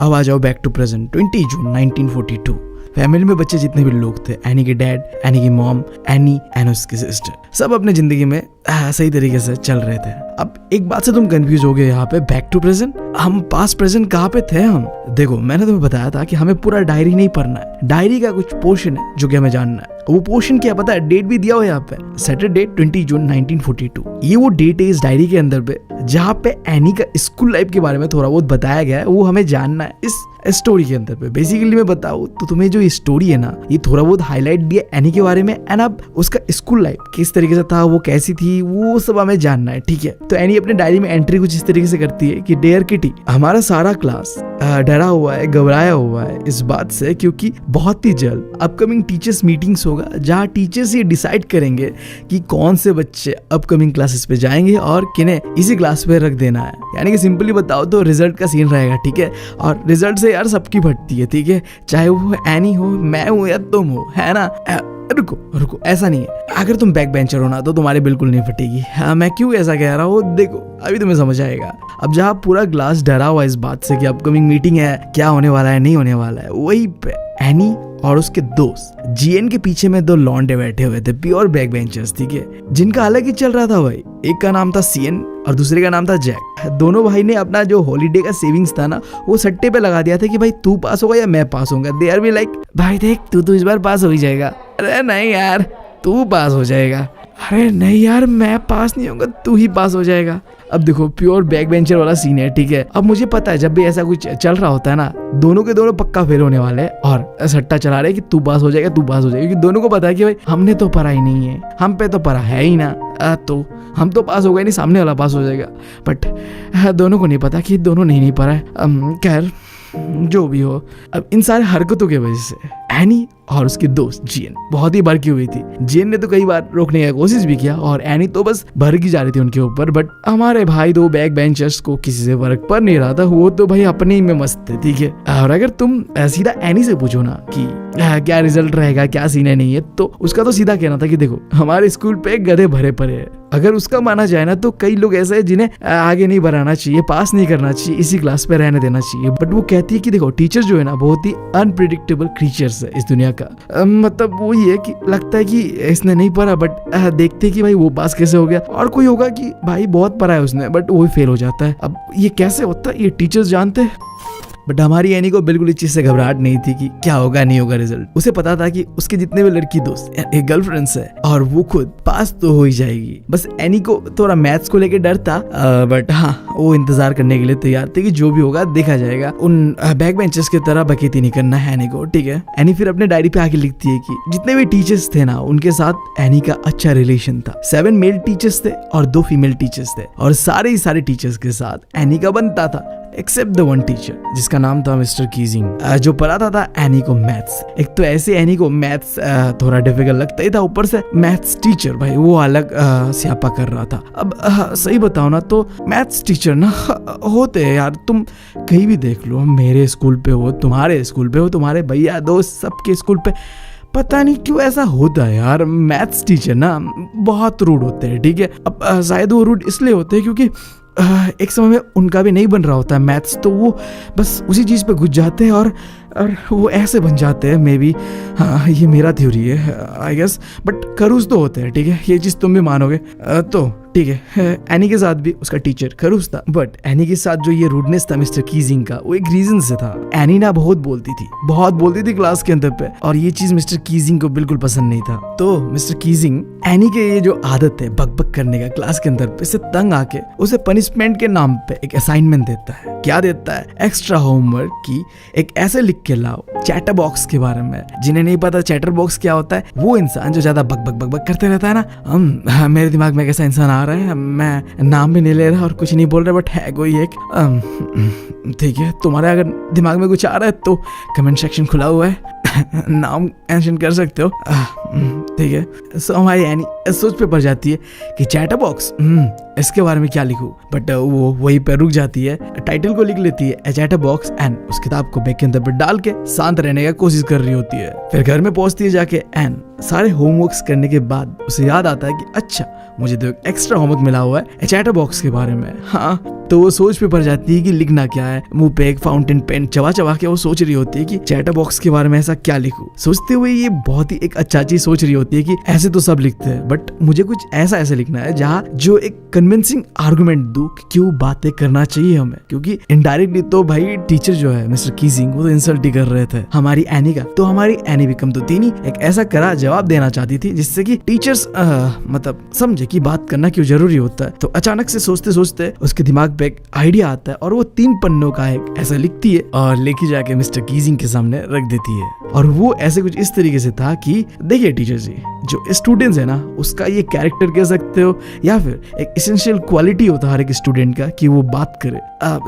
अब आ जाओ back to present. 20 June 1942 family में बच्चे जितने भी लोग थे, एनी के डैड, एनी की मॉम, एनी एंड उसकी सिस्टर, सब अपने जिंदगी में सही तरीके से चल रहे थे। अब एक बात से तुम कंफ्यूज हो गए, यहाँ पे बैक टू प्रेजेंट, हम पास्ट प्रेजेंट कहाँ पे थे हम? देखो, मैंने तुम्हें बताया था कि हमें पूरा डायरी नहीं पढ़ना है, डायरी का कुछ पोर्शन है जो कि हमें जानना है। वो पोर्शन क्या पता है, डेट भी दिया हुआ है यहाँ पे, सैटरडे 20 जून 1942। ये वो डेट है इस डायरी के अंदर पे जहाँ पे एनी का स्कूल लाइफ के बारे में थोड़ा बहुत बताया गया है, वो हमें जानना है इस स्टोरी के अंदर पे। बेसिकली मैं बताऊँ तो तुम्हें जो स्टोरी है ना, ये थोड़ा बहुत हाईलाइट दिया एनी के बारे में, एंड अब उसका स्कूल लाइफ किस तरीके से था, वो कैसी थी, वो सब हमें जानना है। ठीक है, तो एनी अपने डायरी में एंट्री कुछ इस तरीके से करती है कि डियर किटी, हमारा सारा क्लास डरा हुआ है, घबराया हुआ है इस बात से, क्योंकि बहुत ही जल्द अपकमिंग टीचर्स मीटिंग्स होगा जहाँ टीचर्स ये डिसाइड करेंगे कि कौन से बच्चे अपकमिंग क्लासेस पे जाएंगे और किन्हें इसी क्लास पे रख देना है। यानी कि सिंपली बताओ तो रिजल्ट का सीन रहेगा। ठीक है, और रिजल्ट से यार सबकी फटती है। ठीक है, चाहे वो एनी हो, मैं हूँ या तुम हो, है ना। रुको, ऐसा नहीं है। अगर तुम बैक बेंचर हो ना तो तुम्हारी बिल्कुल नहीं फटेगी। हाँ, मैं क्यों ऐसा कह रहा हूँ, देखो अभी तुम्हें समझ आएगा। अब जहाँ पूरा क्लास डरा हुआ इस बात से कि अपकमिंग मीटिंग है, क्या होने वाला है, नहीं होने वाला है, वहीं पे एनी और उसके दोस्त जीएन के पीछे में 2 लौंडे बैठे हुए थे, प्योर बैक बेंचर्स। ठीक है, जिनका अलग ही चल रहा था भाई। एक का नाम था सीएन और दूसरे का नाम था जैक। दोनों भाई ने अपना जो हॉलीडे का सेविंग्स था ना, वो सट्टे पे लगा दिया था कि भाई तू पास होगा या मैं पास होगा। दे आर बी लाइक, भाई देख तू तो इस बार पास हो ही जाएगा। अरे नहीं यार, तू पास हो जाएगा। अरे नहीं यार, मैं पास नहीं होगा, तू ही पास हो जाएगा। अब देखो, प्योर बैक बेंचर वाला सीन है। ठीक है, अब मुझे पता है जब भी ऐसा कुछ चल रहा होता है ना, दोनों के दोनों पक्का फेल होने वाले हैं और सट्टा चला रहे कि तू पास हो जाएगा, तू पास हो जाएगा, क्योंकि दोनों को पता है कि भाई हमने तो पढ़ा ही नहीं है, हम पे तो पढ़ा है ही ना, तो हम तो पास हो गए नहीं, सामने वाला पास हो जाएगा। बट दोनों को नहीं पता कि दोनों नहीं पढ़ा है। खैर जो भी हो, अब इन सारे हरकतों की वजह से एनी और उसके दोस्त जीएन बहुत ही भड़की हुई थी। जीएन ने तो कई बार रोकने की कोशिश भी किया और एनी तो बस भड़की जा रही थी उनके ऊपर। बट हमारे भाई 2 बैक बेंचर्स को किसी से फर्क पड़ नहीं रहा था, वो तो भाई अपने ही में मस्त थे। ठीक है, और अगर तुम सीधा एनी से पूछो ना कि क्या रिजल्ट रहेगा, क्या सीन है नहीं है, तो उसका तो सीधा कहना था कि देखो हमारे स्कूल पे गधे भरे पड़े हैं। अगर उसका माना जाए ना तो कई लोग ऐसे हैं जिन्हें आगे नहीं बढ़ाना चाहिए, पास नहीं करना चाहिए, इसी क्लास पे रहने देना चाहिए। बट वो कहती है कि देखो टीचर जो है ना, बहुत ही अनप्रिडिक्टेबल क्रीचर्स है इस दुनिया का। मतलब वो ये कि लगता है कि इसने नहीं पढ़ा, बट देखते कि भाई वो पास कैसे हो गया। और कोई होगा कि भाई बहुत पढ़ा है उसने, बट वो ही फेल हो जाता है। अब ये कैसे होता है, ये टीचर्स जानते हैं। बट हमारी एनी को बिल्कुल इस चीज से घबराहट नहीं थी कि क्या होगा नहीं होगा रिजल्ट। उसे पता था कि उसके जितने भी लड़की दोस्त एक गर्लफ्रेंड्स है और वो खुद पास तो हो ही जाएगी। बस एनी को थोड़ा मैथ्स को लेके डर था, बट हाँ वो इंतजार करने के लिए तैयार थे कि जो भी होगा देखा जाएगा। उन बैक बेंचर्स की तरह बकेती नहीं करना है एनी को। ठीक है, एनी फिर अपने डायरी पे आके लिखती है कि जितने भी टीचर्स थे ना, उनके साथ एनी का अच्छा रिलेशन था। 7 मेल टीचर्स थे और 2 फीमेल टीचर्स थे, और सारे टीचर्स के साथ एनी का बनता था एक्सेप्ट द वन टीचर जिसका नाम था मिस्टर कीजिंग, जो पढ़ाता था एनी को मैथ्स। एक तो ऐसे एनी को मैथ्स थोड़ा डिफिकल्ट लगता ही था, ऊपर से मैथ्स टीचर भाई वो अलग स्यापा कर रहा था। अब सही बताओ ना तो मैथ्स टीचर ना होते हैं यार, तुम कहीं भी देख लो, मेरे स्कूल पे हो, तुम्हारे स्कूल पे हो, तुम्हारे भैया दोस्त सबके स्कूल पे, पता नहीं क्यों ऐसा होता है यार। मैथ्स टीचर ना बहुत रूड होते हैं, ठीक है। अब शायद वो रूड इसलिए होते हैं क्योंकि एक समय में उनका भी नहीं बन रहा होता है मैथ्स, तो वो बस उसी चीज़ पे घुस जाते हैं और वो ऐसे बन जाते हैं। मे बी हाँ, ये मेरा थ्योरी है आई गेस, बट खरूस तो होते हैं, ठीक है, ये चीज़ तुम भी मानोगे तो ठीक है। एनी के साथ भी उसका टीचर खरूस था, बट एनी के साथ जो ये रूडनेस था मिस्टर कीजिंग का, वो एक रीजन से था। एनी ना बहुत बोलती थी क्लास के अंदर पे, और ये चीज मिस्टर कीजिंग को बिल्कुल पसंद नहीं था। तो मिस्टर कीजिंग एनी के ये जो आदत है बक करने का क्लास के अंदर पे, से तंग आके उसे पनिशमेंट के नाम पे एक असाइनमेंट देता है। क्या देता है? एक्स्ट्रा होमवर्क की एक ऐसे लिख के लाओ चैटर बॉक्स के बारे में। जिन्हें नहीं पता चैटर बॉक्स क्या होता है, वो इंसान जो ज्यादा बक करते रहता है ना। मेरे दिमाग में कैसा इंसान आ रहा है, मैं नाम भी नहीं ले रहा और कुछ नहीं बोल रहा, बट है कोई एक, ठीक है। तुम्हारे अगर दिमाग में कुछ आ रहा है तो कमेंट सेक्शन खुला हुआ है, नाम मेंशन कर सकते हो, ठीक है। सो हमारी एनी सोच पे पड़ जाती है कि चैटर बॉक्स, इसके बारे में क्या लिखूं, बट वो वहीं पे रुक जाती है, टाइटल को लिख लेती है चैटर बॉक्स एंड उस किताब को बैग के अंदर पे डाल के शांत रहने का कोशिश कर रही होती है। फिर घर में पहुंचती है जाके एंड सारे होमवर्क्स करने के बाद उसे याद आता है कि अच्छा मुझे तो एक एक्स्ट्रा होमवर्क मिला हुआ है चैटर बॉक्स के बारे में। हाँ, तो वो सोच पे पड़ जाती है कि लिखना क्या है। मुंह पे एक फाउंटेन पेन चबा के वो सोच रही होती है कि चैटर बॉक्स के बारे में ऐसा क्या लिखूं। सोचते हुए ये बहुत ही एक अच्छा चीज सोच रही होती है कि ऐसे तो सब लिखते हैं, बट मुझे कुछ ऐसा लिखना है जहाँ जो एक कन्विंसिंग आर्गुमेंट दूं कि क्यों बातें करना चाहिए हमें, क्योंकि इनडायरेक्टली तो भाई टीचर जो है मिस्टर कीजिंग वो तो इंसल्ट ही कर रहे थे हमारी एनी का। तो हमारी एनी भी कम तो थी नहीं, एक ऐसा कड़ा जवाब देना चाहती थी जिससे कि टीचर्स मतलब समझे कि बात करना क्यों जरूरी होता है। तो अचानक से सोचते उसके दिमाग पे एक आइडिया आता है और वो 3 पन्नों का एक ऐसा लिखती है और लेके जाके मिस्टर कीजिंग के सामने रख देती है। और वो ऐसे कुछ इस तरीके से था कि देखिए टीचर जी, जो स्टूडेंट्स है ना उसका ये कैरेक्टर कह सकते हो या फिर एक एसेंशियल क्वालिटी होता है हर एक स्टूडेंट का कि वो बात करे,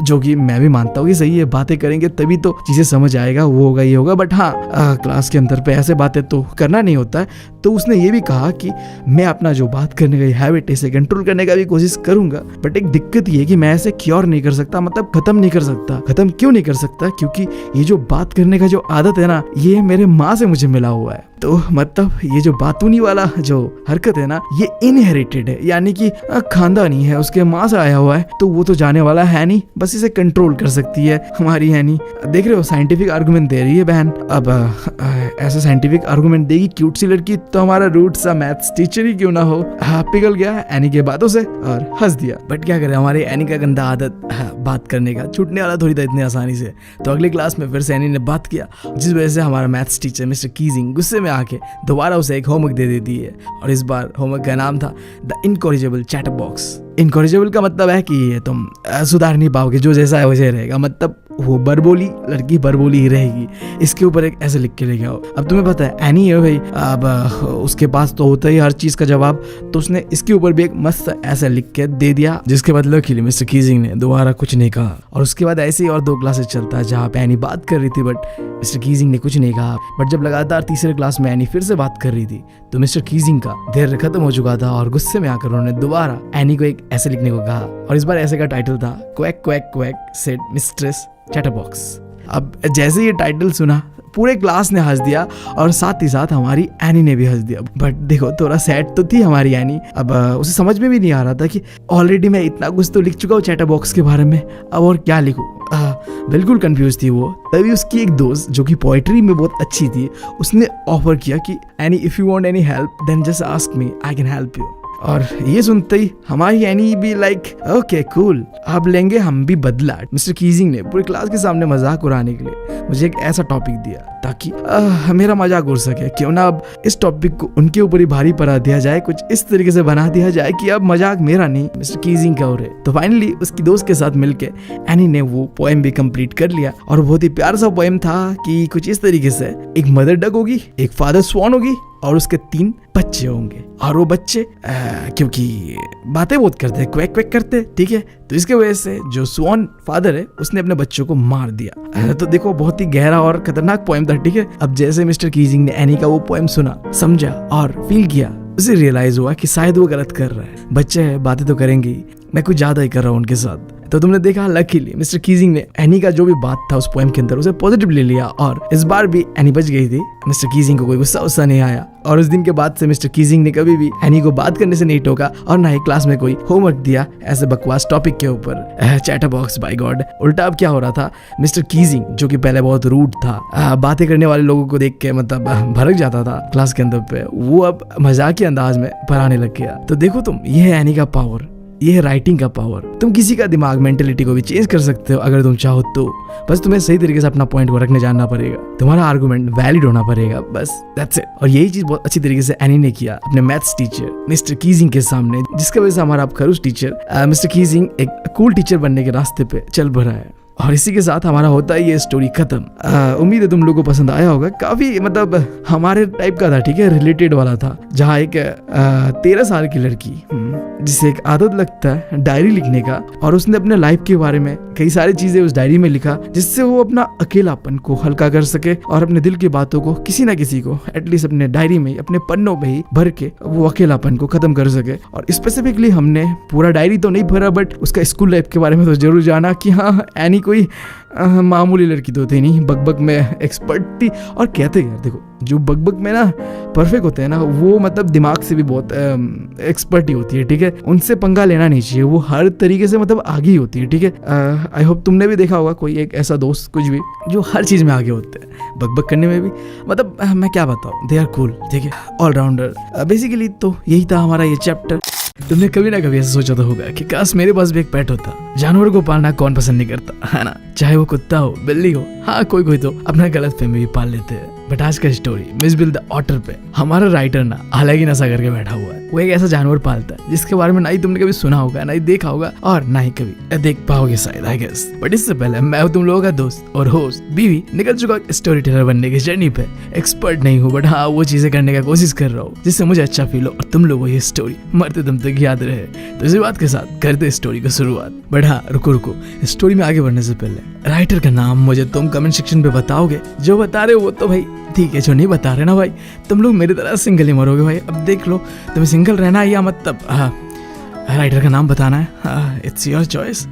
जो कि मैं भी मानता हूँ कि सही है, बातें करेंगे तभी तो चीजें समझ आएगा, वो होगा ये होगा, बट हाँ क्लास के अंदर पे ऐसे बातें तो करना नहीं होता है। तो उसने ये भी कहा कि मैं अपना जो बात करने का हैबिट है इसे कंट्रोल करने का भी कोशिश करूंगा, बट एक दिक्कत ये है कि मैं ऐसे क्योर नहीं कर सकता, मतलब खत्म नहीं कर सकता। खत्म क्यों नहीं कर सकता? क्योंकि ये जो बात करने का जो आदत है ना, ये मेरे माँ से मुझे मिला हुआ है। तो मतलब ये जो बातूनी वाला जो हरकत है ना, ये इनहेरिटेड है, यानी कि खानदानी है, उसके माँ से आया हुआ है। तो वो तो जाने वाला है नहीं, बस इसे कंट्रोल कर सकती है हमारी है नहीं। देख रहे हो साइंटिफिक आर्गुमेंट दे रही है बहन। अब ऐसा साइंटिफिक आर्गुमेंट देगी क्यूट सी लड़की, तो हमारा रूट सा मैथ्स टीचर ही क्यों ना हो। पिघल गया एनी के बातों से और हंस दिया। बट क्या करे, हमारी एनी का गंदा आदत बात करने का छूटने वाला थोड़ी था इतनी आसानी से। तो अगली क्लास में फिर से एनी ने बात किया, जिस वजह से हमारा मैथ्स टीचर मिस्टर कीजिंग गुस्से में आके दोबारा उसे एक होमवर्क दे देती है। और इस बार होमवर्क का नाम था द इनकॉरिजेबल चैटर बॉक्स। इनकॉरिजेबल का मतलब है कि तुम सुधार नहीं पाओगे, जो जैसा है वैसे रहेगा, मतलब वो बरबोली लड़की बरबोली ही रहेगी। इसके ऊपर एक ऐसे लिख के लेके आओ। अब तुम्हें पता है एनी है भाई, अब उसके पास तो होता ही हर चीज का जवाब, तो उसने इसके ऊपर भी एक मस्त ऐसा लिख के दे दिया, जिसके बदले के लिए मिस्टर कीजिंग ने दोबारा कुछ नहीं कहा। और उसके बाद ऐसे ही और 2 क्लासेस चलता है जहाँ पे एनी बात कर रही थी, बट मिस्टर कीजिंग ने कुछ नहीं कहा। बट जब लगातार तीसरे क्लास में एनी फिर से बात कर रही थी, तो मिस्टर कीजिंग का धैर्य खत्म हो चुका था और गुस्से में आकर उन्होंने दोबारा एनी को एक ऐसे लिखने को कहा। और इस बार ऐसे का टाइटल था quack quack quack said mistress chatter box. अब जैसे ये टाइटल सुना पूरे क्लास ने हंस दिया और साथ ही साथ हमारी एनी ने भी हंस दिया। बट देखो थोड़ा सैड तो थी हमारी एनी। अब उसे समझ में भी नहीं आ रहा था कि ऑलरेडी मैं इतना कुछ तो लिख चुका हूँ चैटर बॉक्स के बारे में, अब और क्या लिखूं। बिल्कुल कंफ्यूज थी वो। तभी उसकी एक दोस्त जो कि पोएट्री में बहुत अच्छी थी, उसने ऑफर किया कि Anne if you want any help then just ask me, I can help you. और ये सुनते ही हमारी एनी भी लाइक ओके कूल, अब लेंगे हम भी बदला। मिस्टर कीजिंग ने पूरी क्लास के सामने मजाक उड़ाने के लिए मुझे एक ऐसा टॉपिक दिया ताकि मेरा मजाक उड़ सके। क्यों ना अब इस टॉपिक को उनके ऊपर ही भारी पड़ा दिया जाए, कुछ इस तरीके से बना दिया जाए कि अब मजाक मेरा नहीं मिस्टर कीजिंग का हो रहे। तो फाइनली उसकी दोस्त के साथ मिलके एनी ने वो पोएम भी कंप्लीट कर लिया। और बहुत ही प्यारा सा पोएम था कि कुछ इस तरीके से एक मदर डक होगी, एक फादर स्वान होगी और उसके 3 बच्चे होंगे। और वो बच्चे क्योंकि बातें बहुत करते हैं, क्वैक क्वैक करते हैं, ठीक है, तो इसके वजह से जो स्वान फादर है उसने अपने बच्चों को मार दिया। तो देखो बहुत ही गहरा और खतरनाक पोएम था, ठीक है। अब जैसे मिस्टर कीजिंग ने एनी का वो पोएम सुना, समझा और फील किया, उसे रियलाइज हुआ कि शायद वो गलत कर रहा है। बच्चे हैं, बातें तो करेंगे ही, मैं कुछ ज्यादा ही कर रहा हूँ उनके साथ। तो तुमने देखा लकीली मिस्टर कीजिंग ने एनी का जो भी बात था उस पोएम के अंदर उसे पॉजिटिव ले लिया और इस बार भी एनी बच गई थी। मिस्टर कीजिंग को कोई गुस्सा नहीं आया और उस दिन के बाद से मिस्टर कीजिंग ने कभी भी एनी को बात करने से नहीं टोका और ना ही क्लास में कोई होमवर्क दिया ऐसे बकवास टॉपिक के ऊपर। Chatterbox, by god. उल्टा अब क्या हो रहा था, मिस्टर कीजिंग जो कि पहले बहुत रूड था, बातें करने वाले लोगों को देख के मतलब भड़क जाता था क्लास के अंदर पे, वो अब मजाकी अंदाज में पढ़ाने लग गया। तो देखो तुम, ये है एनी का पावर, ये है राइटिंग का पावर। तुम किसी का दिमाग, मेंटेलिटी को भी चेंज कर सकते हो अगर तुम चाहो तो। बस तुम्हें सही तरीके से अपना पॉइंट को रखने जानना पड़ेगा, तुम्हारा आर्गुमेंट वैलिड होना पड़ेगा, बस दैट्स इट। और यही चीज बहुत अच्छी तरीके से एनी ने किया अपने मैथ्स टीचर मिस्टर कीजिंग के सामने, जिसकी वजह से हमारा अब खरूस टीचर मिस्टर कीजिंग एक कूल टीचर बनने के रास्ते पे चल पड़ा है। और इसी के साथ हमारा होता है ये स्टोरी खत्म। उम्मीद है तुम लोगों को पसंद आया होगा। काफी मतलब हमारे टाइप का था, ठीक है, रिलेटेड वाला था, जहाँ एक 13 साल की लड़की जिसे एक आदत लगता है डायरी लिखने का, और उसने अपने लाइफ के बारे में कई सारी चीजें उस डायरी में लिखा जिससे वो अपना अकेलापन को हल्का कर सके और अपने दिल की बातों को किसी ना किसी को एटलीस्ट अपने डायरी में, अपने पन्नों में ही भर के वो अकेलापन को खत्म कर सके। और स्पेसिफिकली हमने पूरा डायरी तो नहीं भरा, बट उसका स्कूल लाइफ के बारे में तो जरूर जाना कि हाँ एनी कोई मामूली लड़की तो थी नहीं, बकबक में एक्सपर्ट थी। और कहते यार देखो, जो बकबक में ना परफेक्ट होते हैं ना, वो मतलब दिमाग से भी बहुत एक्सपर्ट ही होती है, ठीक है। उनसे पंगा लेना नहीं चाहिए, वो हर तरीके से मतलब आगे ही होती है, ठीक है। आई होप तुमने भी देखा होगा कोई एक ऐसा दोस्त कुछ भी जो हर चीज में आगे होते हैं, बकबक करने में भी, मतलब मैं क्या बताऊँ, दे आर कूल, ठीक है, ऑलराउंडर। बेसिकली तो यही था हमारा ये चैप्टर। तुमने कभी ना कभी ऐसा सोचा तो होगा कि काश मेरे पास भी एक पेट होता। जानवर को पालना कौन पसंद नहीं करता, है ना, चाहे वो कुत्ता हो, बिल्ली हो। हाँ, कोई तो अपना गलत फहमी भी पाल लेते हैं। बट आज का story miss Bill the otter पे हमारा राइटर ना अलग ही नशा करके बैठा हुआ है। वो एक ऐसा जानवर पालता है जिसके बारे में ना ही तुमने कभी सुना होगा, ना ही देखा होगा, और ना ही कभी देख पाओगे शायद, आई गेस। बट इससे पहले मैं तुम लोगों का दोस्त और होस्ट बीवी निकल चुका स्टोरी टेलर बनने की जर्नी पे। एक्सपर्ट नहीं हूँ, बट हाँ वो चीजें करने का कोशिश कर रहा हूँ जिससे मुझे अच्छा फील हो और तुम लोगों को ये स्टोरी मरते दम तक याद रहे। तो इसी बात के साथ करते स्टोरी की शुरुआत। बट हाँ रुको, स्टोरी में आगे बढ़ने से पहले राइटर का नाम मुझे तुम कमेंट सेक्शन पे बताओगे। जो बता रहे हो वो तो भाई ठीक है, जो नहीं बता रहे ना भाई, तुम लोग मेरी तरह सिंगल ही मरोगे भाई। अब देख लो तुम्हें सिंगल रहना है या मतलब राइटर का नाम बताना है, इट्स योर चॉइस।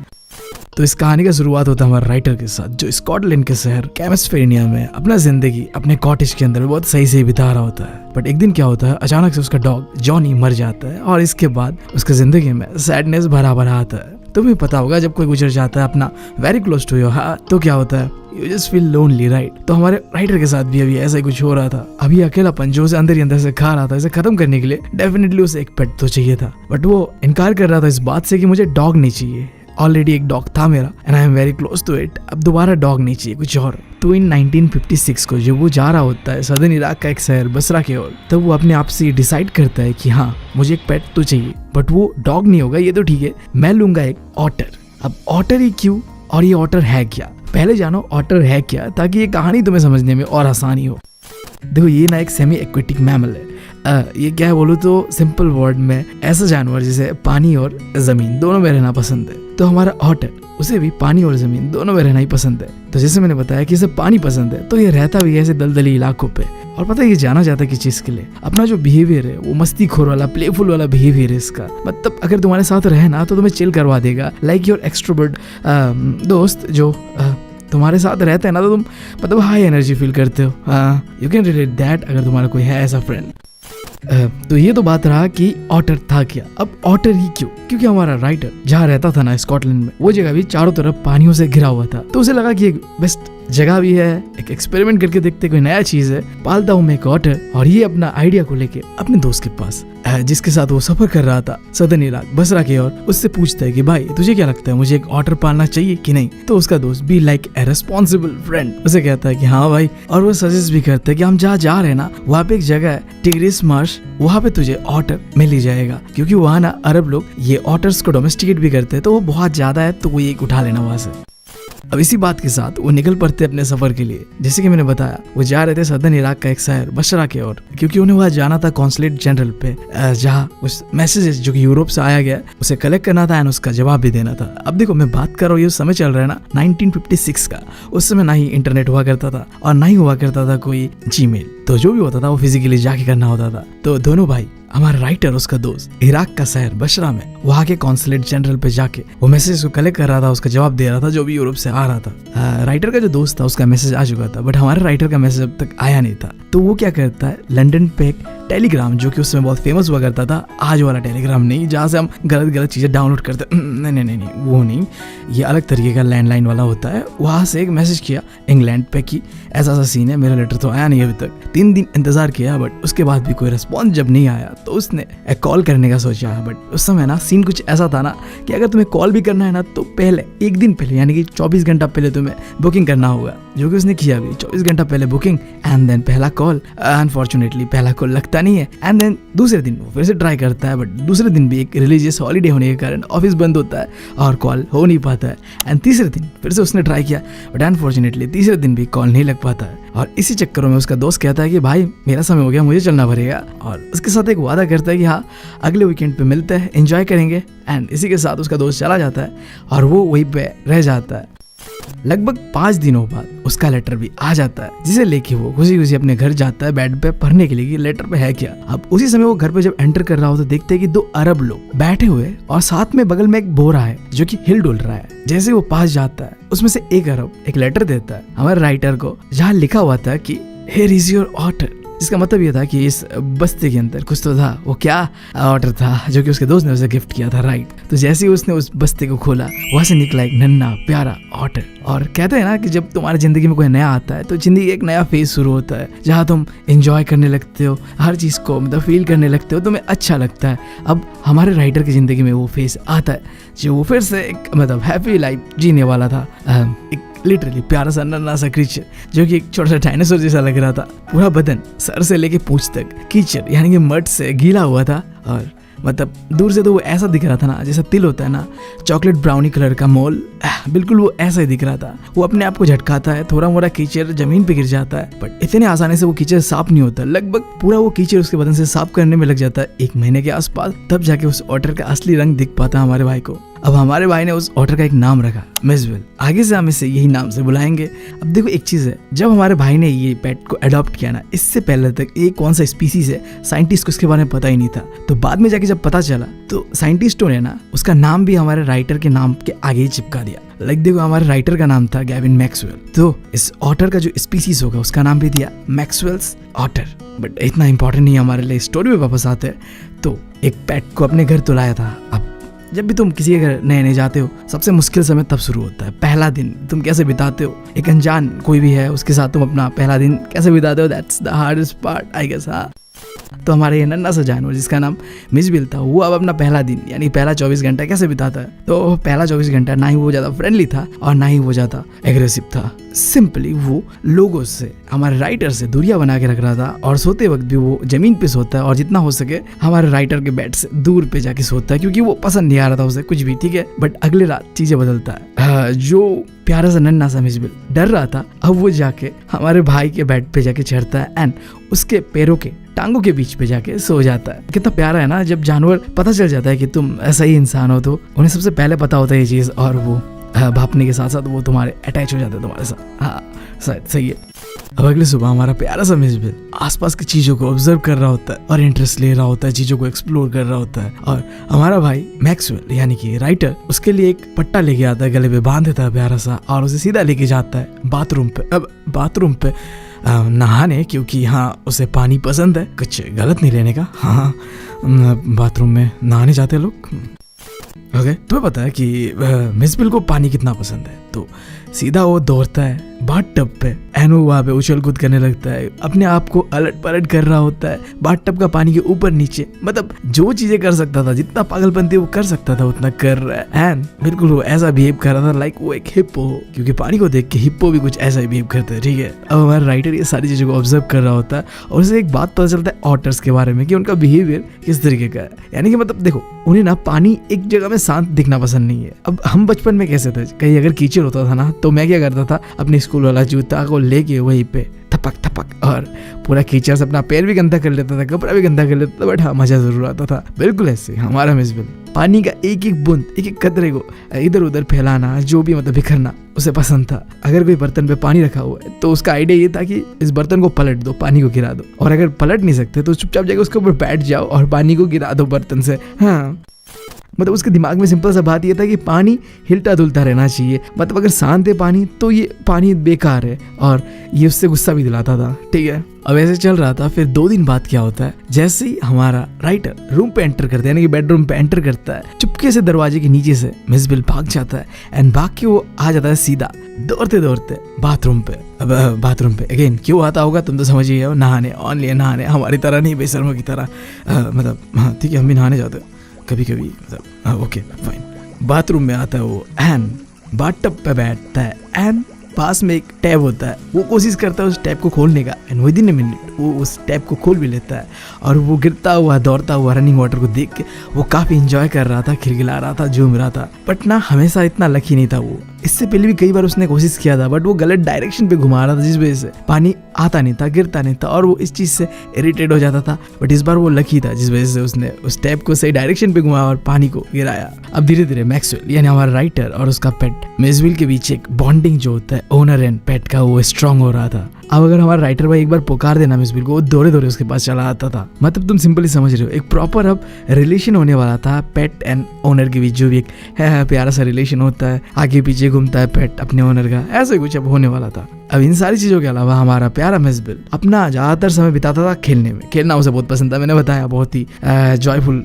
तो इस कहानी का शुरुआत होता है हमारे राइटर के साथ, जो स्कॉटलैंड के शहर कैम्सफेरिनिया में अपना जिंदगी अपने कॉटेज के अंदर बहुत सही बिता रहा होता है। बट एक दिन क्या होता है, अचानक से उसका डॉग जॉनी मर जाता है और इसके बाद उसके जिंदगी में सैडनेस भरा आता है। तुम्हें पता होगा जब कोई गुजर जाता है अपना very close to your heart तो क्या होता है, you just feel lonely, right. तो हमारे राइटर के साथ भी अभी ऐसा ही कुछ हो रहा था। अभी अकेलापन जो उसे अंदर ही अंदर से खा रहा था, इसे खत्म करने के लिए डेफिनेटली उसे एक पेट तो चाहिए था। बट वो इनकार कर रहा था इस बात से कि मुझे डॉग नहीं चाहिए, ऑलरेडी एक डॉग था मेरा and I am very close to it, अब दोबारा डॉग नहीं चाहिए, कुछ और। तो इन 1956 को जब वो जा रहा होता है सदर्न इराक का एक शहर बसरा की ओर, तब वो अपने आप से डिसाइड करता है कि हाँ मुझे एक पेट तो चाहिए, बट वो डॉग नहीं होगा, ये तो ठीक है, मैं लूंगा एक ऑटर। अब ऑटर ही क्यों और ये ऑटर है क्या, पहले जानो ऑटर है क्या, ताकि ये कहानी तुम्हें समझने में और आसानी हो। देखो ये ना एक सेमी एक्वेटिक मैमल है। ये क्या है बोलो तो सिंपल वर्ड में ऐसा जानवर जिसे पानी और जमीन दोनों में रहना पसंद है। तो हमारा ऑटर, उसे भी पानी और जमीन दोनों में रहना ही पसंद है। तो जैसे मैंने बताया कि इसे पानी पसंद है, तो ये रहता भी है ऐसे दलदली इलाकों पे। और पता है ये जाना जाता है किस चीज के लिए, अपना जो बिहेवियर है वो मस्तीखोर वाला, प्लेफुल वाला बिहेवियर है इसका। मतलब अगर तुम्हारे साथ रहे ना तो तुम्हें चिल करवा देगा, लाइक योर एक्सट्रोवर्ट दोस्त जो तुम्हारे साथ रहते हैं ना, तो तुम मतलब हाई एनर्जी फील करते हो। यू कैन रिलेट दैट अगर तुम्हारा कोई है ऐसा फ्रेंड। तो ये तो बात रहा कि ऑटर था क्या। अब ऑटर ही क्यों, क्योंकि हमारा राइटर जहाँ रहता था ना स्कॉटलैंड में, वो जगह भी चारों तरफ पानियों से घिरा हुआ था। तो उसे लगा कि एक बेस्ट जगह भी है, एक एक्सपेरिमेंट करके देखते, कोई नया चीज है, पालता हूँ मैं एक ऑटर। और ये अपना आइडिया को लेके अपने दोस्त के पास, जिसके साथ वो सफर कर रहा था सदर्न इराक बसरा की ओर, उससे पूछता है कि भाई तुझे क्या लगता है, मुझे एक ऑटर पालना चाहिए कि नहीं। तो उसका दोस्त भी लाइक ए रेस्पॉन्सिबल फ्रेंड उसे कहता है कि हाँ भाई, और वो सजेस्ट भी करता है कि हम जहाँ जा रहे हैं ना वहाँ पे एक जगह है टिग्रिस मार्श, वहाँ पे तुझे ऑटर मिल ही जाएगा, क्योंकि वहाँ ना अरब लोग ये ऑटर्स को डोमेस्टिकेट भी करते हैं, तो वो बहुत ज्यादा है, तो वो एक उठा लेना वहां से। अब इसी बात के साथ वो निकल पड़ते अपने सफर के लिए। जैसे कि मैंने बताया, वो जा रहे थे सदर्न इराक का एक शहर बशरा की ओर, क्योंकि उन्हें वहाँ जाना था कॉन्सुलेट जनरल पे, जहाँ उस मैसेजेस जो कि यूरोप से आया गया उसे कलेक्ट करना था एंड उसका जवाब भी देना था। अब देखो, मैं बात कर रहा हूँ, ये समय चल रहा है ना 1956 का। उस समय ना ही इंटरनेट हुआ करता था और ना ही हुआ करता था कोई जीमेल, तो जो भी होता था वो फिजिकली जाके करना होता था। तो दोनों भाई, हमारा राइटर उसका दोस्त, इराक का शहर बशरा में वहाँ के कॉन्सुलेट जनरल पे जाके वो मैसेज को कलेक्ट कर रहा था, उसका जवाब दे रहा था जो भी यूरोप से आ रहा था। राइटर का जो दोस्त था उसका मैसेज आ चुका था, बट हमारे राइटर का मैसेज अब तक आया नहीं था। तो वो क्या करता है, लंदन पे एक टेलीग्राम, जो कि उस समय बहुत फेमस हुआ करता था, आज वाला टेलीग्राम नहीं जहाँ से हम गलत चीजें डाउनलोड करते, नहीं, वो नहीं, ये अलग तरीके का लैंडलाइन वाला होता है। वहां से एक मैसेज किया इंग्लैंड पे कि ऐसा सीन है, मेरा लेटर तो आया नहीं अभी तक। 3 दिन इंतजार किया, बट उसके बाद भी कोई रिस्पॉन्स जब नहीं आया तो उसने एक कॉल करने का सोचा। बट उस समय ना सीन कुछ ऐसा था ना कि अगर तुम्हें कॉल भी करना है ना तो पहले 1 दिन पहले, यानी कि 24 घंटा पहले तुम्हें बुकिंग करना होगा, जो कि उसने किया भी। 24 घंटा पहले बुकिंग एंड देन पहला कॉल। अनफॉर्चुनेटली पहला कॉल लगता नहीं है एंड देन दूसरे दिन वो फिर से ट्राई करता है, बट दूसरे दिन भी एक रिलीजियस हॉलीडे होने के कारण ऑफिस बंद होता है और कॉल हो नहीं पाता है। एंड तीसरे दिन फिर से उसने ट्राई किया, बट अनफॉर्चुनेटली तीसरे दिन भी कॉल नहीं लग पाता है। और इसी चक्करों में उसका दोस्त कहता है कि भाई मेरा समय हो गया, मुझे चलना पड़ेगा, और उसके साथ एक वादा करता है कि हाँ अगले वीकेंड पे मिलते हैं, एंजॉय करेंगे। एंड इसी के साथ उसका दोस्त चला जाता है और वो वहीं पे रह जाता है। लगभग 5 दिनों बाद उसका लेटर भी आ जाता है, जिसे लेके वो खुशी खुशी अपने घर जाता है बेड पे पढ़ने के लिए कि लेटर पे है क्या। अब उसी समय वो घर पे जब एंटर कर रहा हो तो देखते हैं कि 2 अरब लोग बैठे हुए और साथ में बगल में एक बोरा है जो कि हिल डुल रहा है। जैसे वो पास जाता है, उसमें से एक अरब एक लेटर देता है हमारे राइटर को, जहाँ लिखा हुआ था कि हियर इज योर ऑर्डर, जिसका मतलब ये था कि इस बस्ती के अंदर कुछ तो था। वो क्या ऑर्डर था जो कि उसके दोस्त ने उसे गिफ्ट किया था, राइट। तो जैसे ही उसने उस बस्ती को खोला, वहां से निकला एक नन्हा प्यारा ऑर्डर। और कहते हैं ना कि जब तुम्हारी जिंदगी में कोई नया आता है तो जिंदगी एक नया फेज शुरू होता है, जहाँ तुम एंजॉय करने लगते हो, हर चीज को मतलब फील करने लगते हो, तुम्हें अच्छा लगता है। अब हमारे राइटर की जिंदगी में वो फेज आता है जो वो फिर से एक मतलब हैप्पी लाइफ जीने वाला था। एक लिटरली प्यारा सा नन्हा सा क्रीचर जो कि एक छोटा सा डायनासोर जैसा लग रहा था। पूरा बदन सर से लेके पूंछ तक कीचड़ यानी कि मड से गीला हुआ था, और मतलब दूर से तो वो ऐसा दिख रहा था ना जैसा तिल होता है ना, चॉकलेट ब्राउनी कलर का मोल, बिल्कुल वो ऐसा ही दिख रहा था। वो अपने आप को झटकाता है, थोड़ा मोड़ा कीचड़ जमीन पे गिर जाता है, बट इतने आसानी से वो कीचड़ साफ नहीं होता। लगभग पूरा वो कीचड़ उसके बदन से साफ करने में लग जाता है 1 महीने के आसपास, तब जाके उस ऑटर का असली रंग दिख पाता हमारे भाई को। अब हमारे भाई ने उस ऑटर का एक नाम रखा, मिसविल। आगे से हम इसे यही नाम से बुलाएंगे। अब देखो एक चीज है, जब हमारे भाई ने ये पेट को अडॉप्ट किया ना, इससे पहले तक ये कौन सा स्पीसीज है साइंटिस्ट को इसके बारे में पता ही नहीं था। तो बाद में जाके जब पता चला तो साइंटिस्टों ने ना उसका नाम भी हमारे राइटर के नाम के आगे ही चिपका दिया। लाइक देखो, हमारे राइटर का नाम था गैविन मैक्सवेल, तो इस ऑटर का जो स्पीसीज होगा उसका नाम भी दिया मैक्सवेल्स ऑटर। बट इतना इंपॉर्टेंट नहीं, हमारे लिए स्टोरी में वापस आते हैं। तो एक पेट को अपने घर तो लाया था। अब जब भी तुम किसी के घर नए जाते हो, सबसे मुश्किल समय तब शुरू होता है, पहला दिन तुम कैसे बिताते हो। एक अनजान कोई भी है उसके साथ तुम अपना पहला दिन कैसे बिताते हो, that's the hardest part I guess. हाँ, तो हमारे ये नन्हा सा जानवर जिसका नाम मिसबिल था, वो अब अपना पहला दिन यानी पहला 24 घंटा कैसे बिताता है। तो पहला 24 घंटा ना ही वो ज्यादा फ्रेंडली था और ना ही वो ज्यादा एग्रेसिव था। सिंपली वो लोगों से, हमारे राइटर से दूरियां बना के रख रहा था, और सोते वक्त भी वो जमीन पे सोता है और जितना हो सके हमारे राइटर के बेड से दूर पे जाके सोता है, क्योंकि वो पसंद नहीं आ रहा था उसे कुछ भी, ठीक है। बट अगले रात चीजें बदलता है। जो प्यारा सा नन्हा सा मिसबिल डर रहा था, अब वो जाके हमारे भाई के बेड पे जाके चढ़ता है एंड उसके पैरों के टांगों के बीच पे जाके सो जाता है। कितना प्यारा है ना, जब जानवर पता चल जाता है कि तुम ऐसा ही इंसान हो तो उन्हें सबसे पहले पता होता है ये चीज, और वो भापने के साथ साथ वो तुम्हारे अटैच हो जाते हैं तुम्हारे साथ। हाँ शायद सही है। अब अगली सुबह हमारा प्यारा सा मिसबिल आसपास की चीजों को ऑब्जर्व कर रहा होता है और इंटरेस्ट ले रहा होता है, चीजों को एक्सप्लोर कर रहा होता है। और हमारा भाई मैक्सवेल यानी कि राइटर उसके लिए एक पट्टा लेके आता है, गले पे बांध देता है प्यारा सा, और उसे सीधा लेके जाता है बाथरूम पे। अब बाथरूम पे नहाने, क्योंकि हाँ उसे पानी पसंद है, कुछ गलत नहीं लेने का। हाँ बाथरूम में नहाने जाते हैं लोग। ओके, तुम्हें पता है कि मिसबिल को पानी कितना पसंद है, तो सीधा वो दौड़ता है बाथ टब पे, एनो वहाँ पे उछल कूद करने लगता है, अपने आप को अलट पलट कर रहा होता है बाथ टब का पानी के ऊपर नीचे। मतलब जो चीजें कर सकता था, जितना पागलपंती वो कर सकता था उतना कर रहा है। एंड बिल्कुल वो ऐसा बिहेव कर रहा था लाइक वो एक हिप्पो हो, क्योंकि पानी को देख के हिप्पो भी कुछ ऐसा ही बिहेव करते हैं, ठीक है। अब हमारा राइटर ये सारी चीजों को ऑब्जर्व कर रहा होता है और उसे एक बात पता चलता है ऑटर्स के बारे में कि उनका बिहेवियर किस तरीके का है। यानी कि मतलब देखो, उन्हें ना पानी एक जगह में शांत दिखना पसंद नहीं है। अब हम बचपन में कैसे थे, कहीं अगर कीचड़ होता था ना तो तो मैं क्या करता था, अपनी स्कूल वाला जूता को लेके वहीं पे थपक थपक और पूरा कीचड़ से अपना पैर भी गंदा कर लेता था, कपड़ा भी गंदा कर लेता था, बट हाँ मजा जरूर आता था। बिल्कुल ऐसे हमारा मिसबिल पानी का एक एक बूंद, एक एक कतरे को इधर उधर फैलाना, जो भी मतलब बिखरना उसे पसंद था। अगर कोई बर्तन पे पानी रखा हुआ है तो उसका आइडिया ये था कि इस बर्तन को पलट दो, पानी को गिरा दो, और अगर पलट नहीं सकते तो चुपचाप जाकर उसके ऊपर बैठ जाओ और पानी को गिरा दो बर्तन से। हाँ मतलब उसके दिमाग में सिंपल सा बात ये था कि पानी हिलता डुलता रहना चाहिए, मतलब अगर शांत है पानी तो ये पानी बेकार है, और ये उससे गुस्सा भी दिलाता था। ठीक है, अब ऐसे चल रहा था। फिर 2 दिन बाद क्या होता है, जैसे ही हमारा राइटर रूम पे एंटर करता है, यानी कि बेडरूम पे एंटर करता है, चुपके से दरवाजे के नीचे से मिसबिल भाग जाता है एंड भाग के वो आ जाता है सीधा दौड़ते दौड़ते बाथरूम पे। अब बाथरूम पे अगेन क्यों आता होगा तुम तो समझ ही हो, नहाने, ऑनली नहाने, हमारी तरह नहीं बेशर्मों की तरह, मतलब हाँ ठीक है हम भी नहाने जाते हैं कभी कभी, मतलब ओके फाइन। बाथरूम में आता है वो एंड बाथटब पे बैठता है एंड पास में एक टैब होता है, वो कोशिश करता है उस टैब को खोलने का and with in a minute वो उस टैब को खोल भी लेता है। और वो गिरता हुआ दौड़ता हुआ रनिंग वाटर को देख के वो काफ़ी इंजॉय कर रहा था, खिलखिला रहा था, झूम रहा था। बट ना हमेशा इतना लकी नहीं था वो, इससे पहले भी कई बार उसने कोशिश किया था बट वो गलत डायरेक्शन पे घुमा रहा था, जिस वजह से पानी आता नहीं था, गिरता नहीं था और वो इस चीज़ से इरिटेट हो जाता था। बट इस बार वो लकी था जिस वजह से उसने उस टैब को सही डायरेक्शन पे घुमाया और पानी को गिराया। अब धीरे धीरे मैक्सवेल यानी हमारा राइटर और उसका पेट मिसबिल के बीच एक बॉन्डिंग जो होता है ओनर एंड पेट का, वो स्ट्रांग हो रहा था। अब अगर हमारा राइटर भाई एक बार पुकार देना मिसबिल को, वो दौड़े दौड़े उसके पास चला आता था। मतलब तुम सिंपली समझ रहे हो, एक प्रॉपर अब रिलेशन होने वाला था पेट एंड ओनर के बीच, जो भी एक है प्यारा सा रिलेशन होता है, आगे पीछे घूमता है पेट अपने ओनर का, ऐसे कुछ अब होने वाला था। अब इन सारी चीजों के अलावा हमारा प्यारा मिसबिल अपना ज्यादातर समय बिताता था खेलने में। खेलना उसे बहुत पसंद था, मैंने बताया बहुत ही जॉयफुल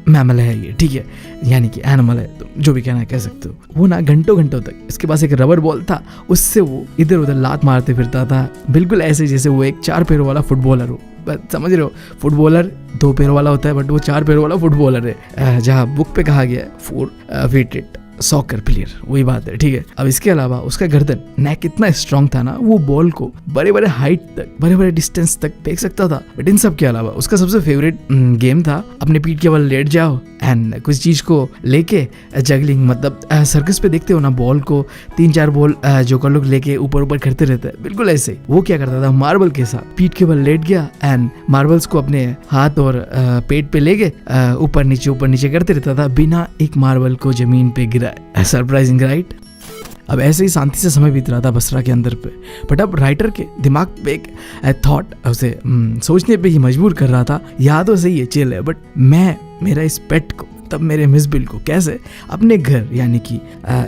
मैमल है ये, ठीक है, यानी कि एनिमल है, तो जो भी कहना है कह सकते हो। वो ना घंटों घंटों तक इसके पास एक रबर बॉल था, उससे वो इधर उधर लात मारते फिरता था, बिल्कुल ऐसे जैसे वो एक 4 पैरों वाला फुटबॉलर हो। बस समझ रहे हो, फुटबॉलर 2 पैरों वाला होता है बट वो 4 पैरों वाला फुटबॉलर है, जहाँ बुक पे कहा गया है 4 फीटेड सॉकर प्लेयर, वही बात है। ठीक है, अब इसके अलावा उसका गर्दन नेक इतना स्ट्रांग था ना, वो बॉल को बड़े बड़े हाइट तक, बड़े बड़े डिस्टेंस तक फेंक सकता था। बट इन सब के अलावा उसका सबसे फेवरेट गेम था अपने पीठ के बल लेट जाओ एंड कुछ चीज को लेके जगलिंग, मतलब सर्कस पे देखते हो ना, बॉल को 3-4 बॉल जोकर लोग लेके ऊपर ऊपर करते रहते हैं, बिल्कुल ऐसे वो क्या करता था, मार्बल के साथ पीठ के बल लेट गया एंड मार्बल्स को अपने हाथ और पेट पे लेके ऊपर नीचे करते रहता था बिना एक मार्बल को जमीन पे गिराए। Surprising right. अब ऐसे ही शांति से समय बीत रहा था बसरा के अंदर पे, बट अब राइटर के दिमाग पे एक थॉट उसे सोचने पे ही मजबूर कर रहा था। याद तो सही है, चिल है, बट मैं मेरा इस पेट को, तब मेरे मिसबिल को कैसे अपने घर यानी कि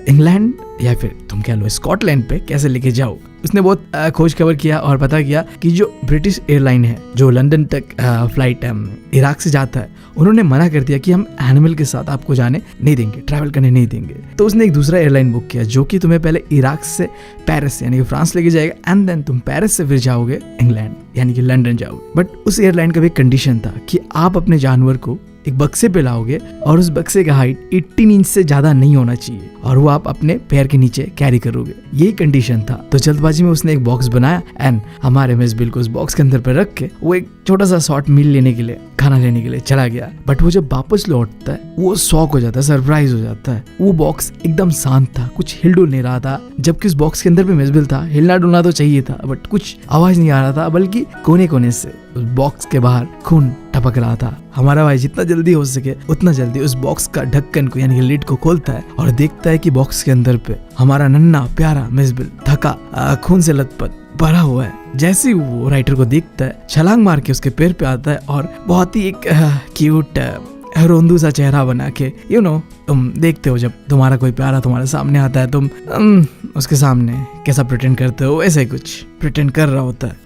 इंग्लैंड या फिर तुम कह लो स्कॉटलैंड पे कैसे लेके जाओ। उसने बहुत खोज खबर किया और पता किया कि जो ब्रिटिश एयरलाइन है जो लंदन तक फ्लाइट इराक से जाता है, उन्होंने मना कर दिया कि हम एनिमल के साथ आपको जाने नहीं देंगे, ट्रैवल करने नहीं देंगे। तो उसने एक दूसरा एयरलाइन बुक किया जो कि तुम्हें पहले इराक से पेरिस यानी कि फ्रांस लेके जाएगा एंड देन तुम पेरिस से फिर जाओगे इंग्लैंड यानी कि लंदन जाओगे। बट उस एयरलाइन का भी कंडीशन था कि आप अपने जानवर को एक बक्से पे लाओगे और उस बक्से का हाइट 18 इंच से ज्यादा नहीं होना चाहिए और वो आप अपने पैर के नीचे कैरी करोगे, यही कंडीशन था। तो जल्दबाजी में उसने एक बॉक्स बनाया एंड हमारे मिसबिल को उस बॉक्स के अंदर पे रख के वो एक छोटा सा शॉर्ट मील लेने के लिए, खाना लेने के लिए चला गया। बट वो जब वापस लौटता है वो शॉक हो जाता है, सरप्राइज हो जाता है। वो बॉक्स एकदम शांत था, कुछ हिल डुल नहीं रहा था, जबकि उस बॉक्स के अंदर भी मिसबिल था। हिलना डुलना तो चाहिए था बट कुछ आवाज नहीं आ रहा था, बल्कि कोने कोने से उस बॉक्स के बाहर खून टपक रहा था। हमारा भाई जितना जल्दी हो सके उतना जल्दी उस बॉक्स का ढक्कन को यानी कि लिड को खोलता है और देखता है कि बॉक्स के अंदर पे हमारा नन्ना प्यारा मिसबिल थका खून से लथपथ भरा हुआ है। जैसे ही वो राइटर को देखता है, छलांग मार के उसके पैर पे आता है और बहुत ही एक क्यूट रोंदू सा चेहरा बना के, तुम देखते हो जब तुम्हारा कोई प्यारा तुम्हारे सामने आता है, तुम उसके सामने कैसा प्रिटेंड करते हो, ऐसे कुछ प्रिटेंड कर रहा होता है।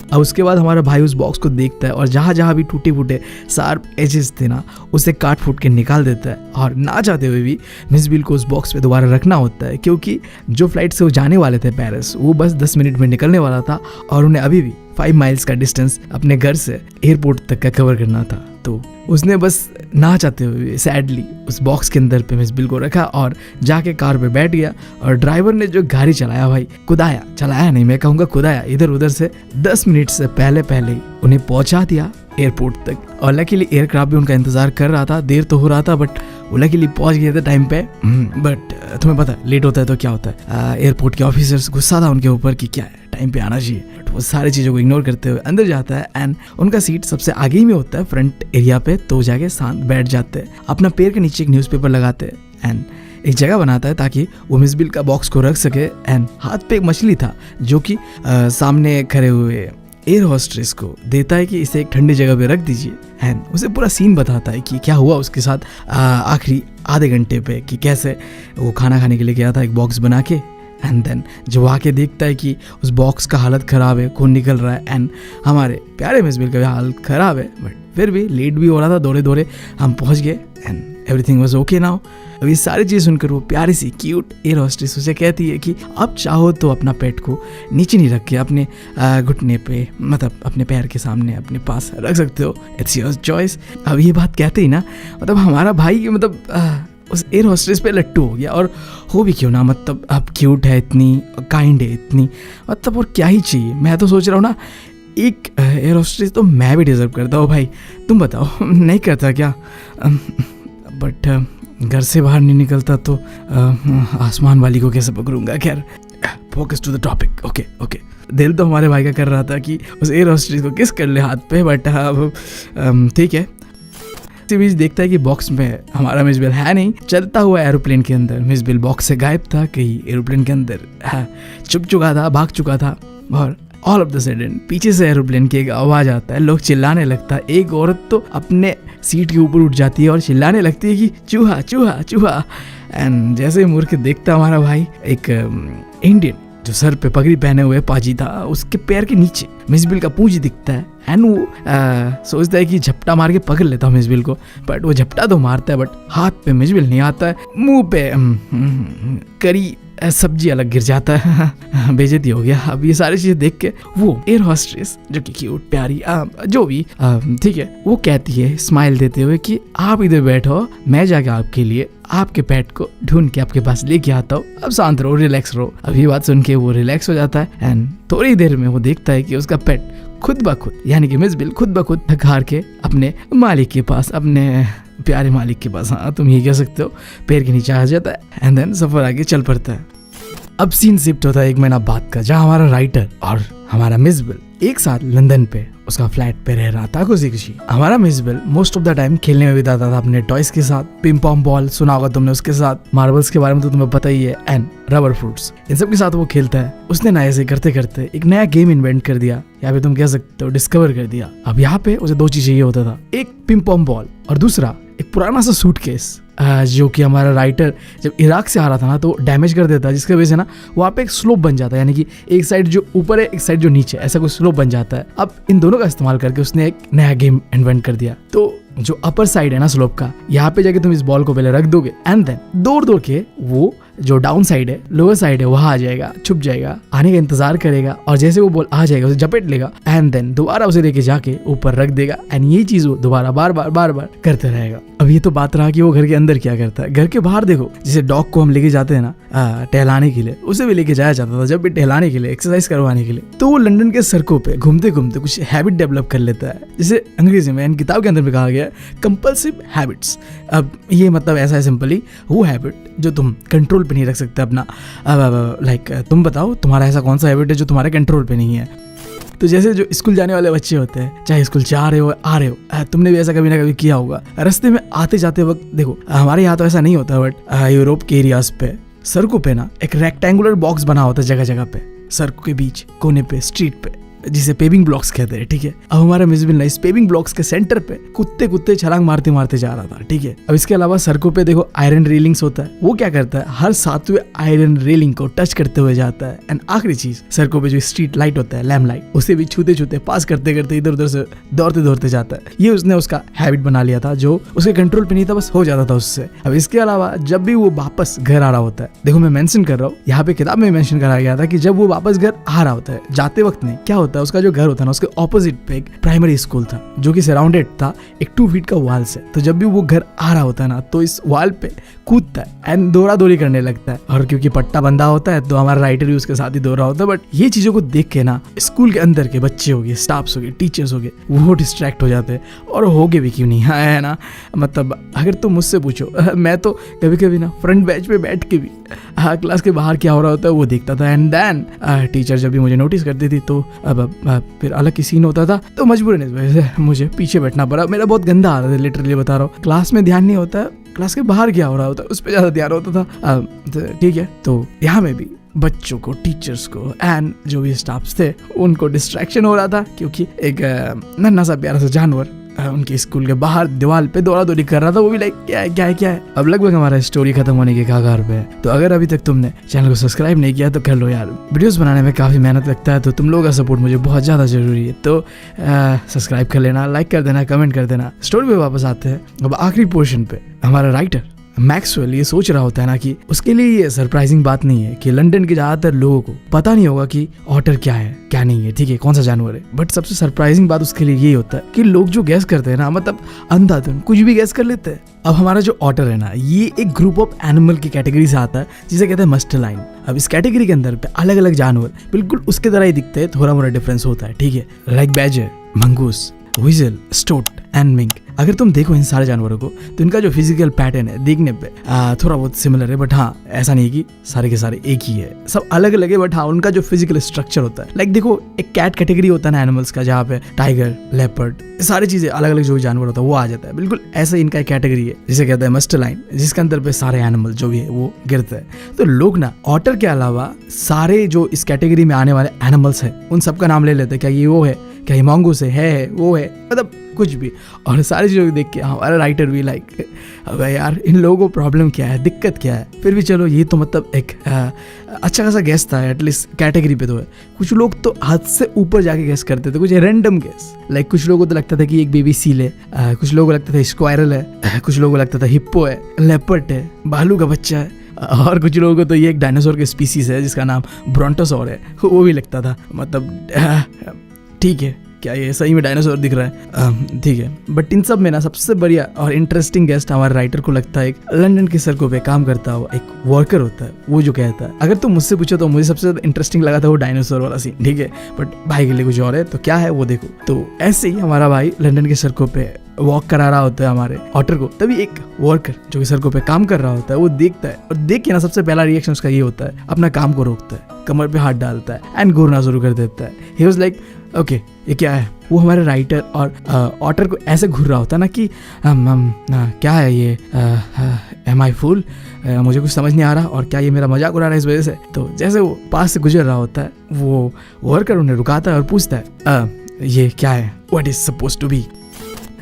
अब उसके बाद हमारा भाई उस बॉक्स को देखता है और जहाँ जहाँ भी टूटे फूटे शार्प एजेस थे ना, उसे काट फूट के निकाल देता है। और ना चाहते हुए भी मिसबिल को उस बॉक्स पे दोबारा रखना होता है, क्योंकि जो फ्लाइट से वो जाने वाले थे पेरिस, वो बस 10 मिनट में निकलने वाला था और उन्हें अभी भी 5 माइल्स का डिस्टेंस अपने घर से एयरपोर्ट तक का कवर करना था। तो उसने बस ना चाहते हुए सैडली उस बॉक्स के अंदर पे मिसबिल को रखा और जाके कार पे बैठ गया। और ड्राइवर ने जो गाड़ी चलाया भाई, चलाया नहीं, मैं कहूँगा कुदाया, इधर उधर से 10 मिनट से पहले ही उन्हें पहुंचा दिया एयरपोर्ट तक। और लकीली एयरक्राफ्ट भी उनका इंतजार कर रहा था। देर तो हो रहा था बट वो लकीली पहुंच गए थे टाइम पे। बट तुम्हें पता है लेट होता है तो क्या होता है, एयरपोर्ट के ऑफिसर्स गुस्सा था उनके ऊपर कि क्या है टाइम पे आना चाहिए। बट वो सारी चीज़ों को इग्नोर करते हुए अंदर जाता है एंड उनका सीट सबसे आगे ही में होता है फ्रंट एरिया पे। तो जाके शांत बैठ जाते हैं, अपना पैर के नीचे एक न्यूज़पेपर लगाते हैं एंड एक जगह बनाता है ताकि वो मिस बिल का बॉक्स को रख सके। एंड हाथ पे एक मछली था जो कि सामने खड़े हुए एयर होस्ट्रेस को देता है कि इसे एक ठंडी जगह पे रख दीजिए। एंड उसे पूरा सीन बताता है कि क्या हुआ उसके साथ आखिरी आधे घंटे पे, कि कैसे वो खाना खाने के लिए गया था एक बॉक्स बना के। एंड देन जब वो आके देखता है कि उस बॉक्स का हालत ख़राब है, खून निकल रहा है एंड हमारे प्यारे मिस बिल का भी हालत ख़राब है। बट फिर भी लेट भी हो रहा था, दौड़े दौड़े हम पहुंच गए and everything was okay now. अब ये सारी चीज़ सुनकर वो प्यारी सी क्यूट एयर होस्टेस उसे कहती है कि आप चाहो तो अपना पेट को नीचे नहीं रख के अपने घुटने पे, मतलब अपने पैर के सामने अपने पास रख सकते हो, इट्स योर चॉइस। अब ये बात कहते ही ना, मतलब हमारा भाई मतलब उस एयर होस्टेस पे लट्टू हो गया। और हो भी क्यों ना, मतलब अब क्यूट है इतनी, काइंड है इतनी, मतलब और क्या ही चाहिए। मैं तो सोच रहा हूँ ना एक एयर होस्टेस तो मैं भी डिजर्व करता हूँ भाई, तुम बताओ नहीं करता क्या? बट घर से बाहर नहीं निकलता तो आसमान वाली को कैसे पकड़ूंगा। खैर focus to the topic. Okay okay, दिल तो हमारे भाई का कर रहा था कि उस एयर होस्टेस को किस कर ले हाथ पे, बट अब ठीक है। इसी बीच देखता है कि बॉक्स में हमारा मिस बिल है नहीं, चलता हुआ एरोप्लेन के अंदर मिस बिल बॉक्स से गायब था, कहीं एरोप्लेन के अंदर छुप चुका था, भाग चुका था। और ऑल ऑफ द सडन पीछे से एरोप्लेन की एक आवाज आता है, लोग चिल्लाने लगता है। एक औरत तो अपने सीट के ऊपर उठ जाती है और चिल्लाने लगती है कि चूहा चूहा चूहा। एंड जैसे मुड़ के देखता हमारा भाई, एक इंडियन जो सर पे पगड़ी पहने हुए पाजी था, उसके पैर के नीचे मिस बिल का पूंछ दिखता है। एंड वो सोचता है कि झपटा मार के पकड़ लेता हूँ मिस बिल को, बट वो झपटा तो मारता है बट हाथ पे मिस बिल नहीं आता है, मुंह पे करी सब्जी अलग गिर जाता है। बेइज्जती हो गया। अब ये सारी चीजें देख के वो एयर होस्टेस जो कि क्यूट प्यारी जो भी ठीक है, वो कहती है स्माइल देते हुए कि आप इधर बैठो, मैं जाके आपके लिए आपके पेट को ढूंढ के आपके पास लेके आता हूँ, अब शांत रहो, रिलैक्स रहो। अब ये बात सुन के वो रिलैक्स हो जाता है एंड थोड़ी देर में वो देखता है कि उसका पेट खुद ब खुद, यानी कि मिस बिल खुद ब खुद थक हार के अपने मालिक के पास, अपने प्यारे मालिक के पास, हाँ तुम ये कह सकते हो, पैर के नीचे आ जाता है एंड देन सफर आगे चल पड़ता है। अब सीन शिफ्ट होता है 1 महीना बाद का, जहाँ हमारा राइटर और हमारा मिस बिल एक साथ लंदन पे उसका फ्लैट पे रह रहा था खुशी खुशी। हमारा miss bill most of the time खेलने में बिताता था अपने टॉयज के साथ, पिंग पॉन्ग बॉल सुना होगा तुमने उसके साथ, मार्बल्स के बारे में तो तुम्हें पता ही है, एंड रबर फ्रूट्स, इन सब के साथ वो खेलता है। उसने ना ऐसे करते करते एक नया गेम इन्वेंट कर दिया, या फिर तुम कह सकते हो डिस्कवर कर दिया। अब यहाँ पे उसे 2 चीजें चाहिए होता था, एक पिंग पॉन्ग बॉल और दूसरा एक पुराना सा सूटकेस जो कि हमारा राइटर जब इराक से आ रहा था ना तो डैमेज कर देता है, जिसकी वजह से ना वहाँ पे एक स्लोप बन जाता है, यानी कि एक साइड जो ऊपर है एक साइड जो नीचे, ऐसा कोई स्लोप बन जाता है। अब इन दोनों का इस्तेमाल करके उसने एक नया गेम इन्वेंट कर दिया। तो जो अपर साइड है ना स्लोप का, यहाँ पे जाके तुम इस बॉल को पहले रख दोगे एंड देन दौड़ दौड़ के वो जो डाउन साइड है, लोअर साइड है, वहां आ जाएगा, छुप जाएगा, आने का इंतजार करेगा और जैसे वो बॉल आ जाएगा उसे झपेट लेगा एंड देन दोबारा उसे लेके जाके ऊपर रख देगा एंड ये चीज वो दोबारा बार बार करते रहेगा। अब ये तो बात रहा कि वो घर के अंदर क्या करता है। घर के बाहर देखो, जैसे डॉग को हम लेके जाते हैं ना टहलाने के लिए, उसे भी लेके जाया जाता था जब भी टहलाने के लिए, एक्सरसाइज करवाने के लिए। तो वो लंदन के सड़कों पे घूमते घूमते कुछ हैबिट डेवलप कर लेता है, जिसे अंग्रेजी में किताब के अंदर में कहा गया है कंपल्सिव हैबिट्स। अब ये मतलब ऐसा है सिंपली, वो हैबिट जो तुम कंट्रोल पे नहीं रख सकते अपना। लाइक तुम बताओ तुम्हारा ऐसा कौन सा हैबिट है जो तुम्हारे कंट्रोल पे नहीं है। तो जैसे जो स्कूल जाने वाले बच्चे होते हैं, चाहे स्कूल जा रहे हो आ रहे हो, तुमने भी ऐसा कभी ना कभी किया होगा। रास्ते में आते जाते वक्त देखो, हमारे यहाँ तो ऐसा नहीं होता, बट यूरोप के एरियाज पे सड़कों पे ना एक रेक्टेंगुलर बॉक्स बना होता है जगह जगह पे, सड़कों के बीच कोने पे स्ट्रीट पे, जिसे पेविंग ब्लॉक्स कहते हैं। ठीक है, अब हमारा मिस बिल इस पेविंग ब्लॉक्स के सेंटर पे कुत्ते छलांग मारते मारते जा रहा था। ठीक है, अब इसके अलावा सड़कों पे देखो आयरन रेलिंग्स होता है, वो क्या करता है हर 7वें आयरन रेलिंग को टच करते हुए जाता है। एंड आखिरी चीज, सड़कों पे जो स्ट्रीट लाइट होता है, लैम्प लाइट, उसे भी छूते छूते पास करते करते इधर उधर से दौड़ते दौड़ते जाता है। ये उसने उसका हैबिट बना लिया था जो उसके कंट्रोल पे नहीं था, बस हो जाता था उससे। अब इसके अलावा जब भी वो वापस घर आ रहा होता है, देखो मैं मेंशन कर रहा हूँ, यहाँ पे किताब में मेंशन करा गया था कि जब वो वापस घर आ रहा होता है, जाते वक्त नहीं, क्या होता होता है, उसका जो घर होता है ना, उसके ऑपोजिट पे एक प्राइमरी स्कूल था जो कि सराउंडेड था एक 2 फीट का वॉल से। तो जब भी वो घर आ रहा होता है ना, तो इस वॉल पे कूदता है एंड दौड़ा दौड़ी करने लगता है। और क्योंकि पट्टा बंधा होता है तो हमारा राइटर भी उसके साथ ही दौड़ रहा होता है। बट ये चीजों को देख के ना स्कूल के अंदर के बच्चे हो गए, स्टाफ्स हो गए, टीचर्स हो गए, वो डिस्ट्रैक्ट हो जाते हैं। और हो गए भी क्यों नहीं, हाँ है ना। मतलब अगर तुम मुझसे पूछो, मैं तो कभी कभी ना फ्रंट बेंच पे बैठ के भी क्लास के बाहर क्या हो रहा होता है वो देखता था। एंड देन टीचर जब भी मुझे नोटिस करती थी तो अब फिर अलग की सीन होता था, तो मजबूरन इस वजह से मुझे पीछे बैठना पड़ा। मेरा बहुत गंदा हालत है, लिटरली बता रहा हूँ। क्लास में ध्यान नहीं होता है, क्लास के बाहर क्या हो रहा होता है उस पर ज्यादा ध्यान होता था। ठीक है, तो यहाँ में भी बच्चों को, टीचर्स को एंड जो भी स्टाफ्स थे उनको डिस्ट्रैक्शन हो रहा था, क्योंकि एक नन्हा सा प्यारा सा जानवर उनके स्कूल के बाहर दीवार पे दौड़ा दौड़ी कर रहा था। वो भी लाइक क्या है क्या है क्या है। अब लगभग हमारा स्टोरी खत्म होने के कगार पे है। तो अगर अभी तक तुमने चैनल को सब्सक्राइब नहीं किया तो कर लो यार। वीडियोस बनाने में काफी मेहनत लगता है, तो तुम लोगों का सपोर्ट मुझे बहुत ज्यादा जरूरी है। तो सब्सक्राइब कर लेना, लाइक कर देना, कमेंट कर देना। स्टोरी पे वापस आते हैं। अब आखिरी पोर्शन पे हमारा राइटर मैक्सवेल ये सोच रहा होता है ना कि उसके लिए ये सरप्राइजिंग बात नहीं है कि लंदन के ज्यादातर लोगों को पता नहीं होगा कि ऑटर क्या है क्या नहीं है, ठीक है, कौन सा जानवर है। बट सबसे सरप्राइजिंग बात उसके लिए ये होता है कि लोग जो गैस करते हैं ना, मतलब अंधाधुन कुछ भी गैस कर लेते हैं। अब हमारा जो ऑटर है ना, ये एक ग्रुप ऑफ एनिमल की कैटेगरी से आता है जिसे कहते हैं मस्टरलाइन। अब इस कैटेगरी के अंदर पे अलग अलग जानवर बिल्कुल उसके तरह ही दिखते हैं, थोड़ा मोड़ा डिफरेंस होता है, ठीक है। Like badger, mongoose, vigil, state and mink. अगर तुम देखो इन सारे जानवरों को तो इनका जो फिजिकल पैटर्न है देखने पे थोड़ा बहुत सिमिलर है। बट हाँ, ऐसा नहीं कि सारे के सारे एक ही है, सब अलग अलग है। बट हाँ, उनका जो फिजिकल स्ट्रक्चर होता है, लाइक देखो एक कैट कैटेगरी होता है ना एनिमल्स का, जहाँ पे टाइगर, लेपर्ड, सारी चीजें अलग अलग जो भी जानवर होता है वो आ जाता है। बिल्कुल ऐसा इनका एक कैटेगरी है जिसे कहते हैं मस्टरलाइन, जिसके अंदर पे सारे एनिमल जो भी है वो गिरते हैं। तो लोग ना ऑटर के अलावा सारे जो इस कैटेगरी में आने वाले एनिमल्स है उन सबका नाम ले लेते हैं। क्या ये वो है, क्या ये मंगूस है, वो है, मतलब कुछ भी। और सारी चीज़ों को देख के हमारा राइटर भी लाइक अबे यार इन लोगों को प्रॉब्लम क्या है, दिक्कत क्या है। फिर भी चलो, ये तो मतलब एक अच्छा खासा गैस था, एटलीस्ट कैटेगरी पे तो है। कुछ लोग तो हद से ऊपर जाके गैस करते थे, कुछ रैंडम गैस। लाइक कुछ लोगों को तो लगता था कि एक बेबी सील है, कुछ लोगों को लगता था स्क्वायरल है, कुछ लोगों को लगता था हिप्पो है, लेपर्ड है, भालू का बच्चा है, और कुछ लोगों को तो ये एक डायनासोर की स्पीसीज है जिसका नाम ब्रोंटोसॉर है, वो भी लगता था। मतलब ठीक है, क्या ये सही में डायनासोर दिख रहा है, ठीक है। बट इन सब में ना सबसे बढ़िया और इंटरेस्टिंग गेस्ट हमारे राइटर को लगता है एक लंदन की सड़कों पे काम करता हुआ एक वर्कर होता है, वो जो कहता है। अगर तुम मुझसे पूछो तो मुझे सबसे ज्यादा इंटरेस्टिंग लगा था वो डायनासोर वाला सीन, ठीक है। बट भाई के लिए कुछ और है, तो क्या है वो देखो। तो ऐसे ही हमारा भाई लंदन की सड़कों पे वॉक करा रहा होता है हमारे ऑटर को। तभी एक वर्कर जो कि सड़कों पे काम कर रहा होता है वो देखता है, और देख के ना सबसे पहला रिएक्शन उसका ये होता है, अपना काम को रोकता है, कमर पे हाथ डालता है एंड घूरना शुरू कर देता है। ही वाज लाइक ओके ये क्या है। वो हमारे राइटर और ऑटर को ऐसे घूर रहा होता है ना कि क्या है ये, एम आई फूल, मुझे कुछ समझ नहीं आ रहा, और क्या ये मेरा मजाक उड़ा रहा है इस वजह से। तो जैसे वो पास से गुजर रहा होता है, वो वर्कर उन्हें रुकाता है और पूछता है ये क्या है, what is suppose to be.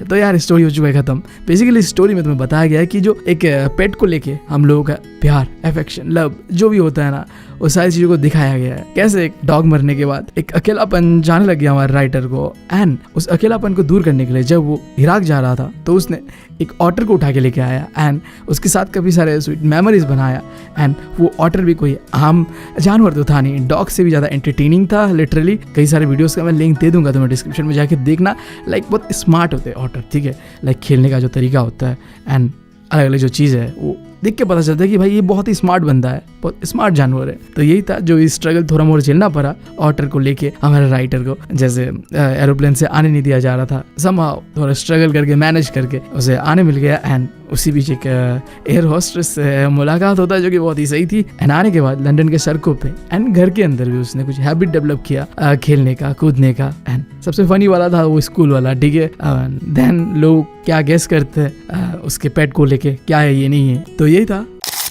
तो यार स्टोरी हो चुका है खत्म। बेसिकली स्टोरी में तुम्हें बताया गया है कि जो एक पेट को लेके हम लोगों का प्यार, अफेक्शन, लव जो भी होता है ना, वो सारी चीजों को दिखाया गया है। कैसे एक डॉग मरने के बाद एक अकेलापन जाने लग गया हमारे राइटर को, एंड उस अकेलापन को दूर करने के लिए जब वो इराक जा रहा था तो उसने एक ऑटर को उठा के लेके आया एंड उसके साथ काफी सारे स्वीट मेमोरीज बनाया। एंड वो ऑटर भी कोई आम जानवर तो था नहीं, डॉग से भी ज्यादा एंटरटेनिंग था। लिटरली कई सारे वीडियोस का मैं लिंक दे दूंगा तुम्हें डिस्क्रिप्शन में, जाके देखना। लाइक बहुत स्मार्ट होते हैं ऑटर, ठीक है। लाइक खेलने का जो तरीका होता है एंड अलग अलग जो चीज़ है वो देख के पता चलता है कि भाई ये बहुत ही स्मार्ट बंदा है, बहुत स्मार्ट जानवर है। तो यही था जो स्ट्रगल थोड़ा मोड़ा झेलना पड़ा ऑटर को लेके हमारे राइटर को। जैसे एरोप्लेन से आने नहीं दिया जा रहा था, समहाउ थोड़ा स्ट्रगल करके मैनेज करके उसे आने मिल गया। एंड उसी बीच एक एयर होस्टेस से मुलाकात होता है जो कि बहुत ही सही थी। एंड आने के बाद लंदन के सड़कों पे एंड घर के अंदर भी उसने कुछ हैबिट डेवलप किया खेलने का, कूदने का। एंड सबसे फनी वाला था वो स्कूल वाला, ठीक है। देन लोग क्या गेस करते हैं उसके पेट को लेके, क्या है ये नहीं है। तो यही था।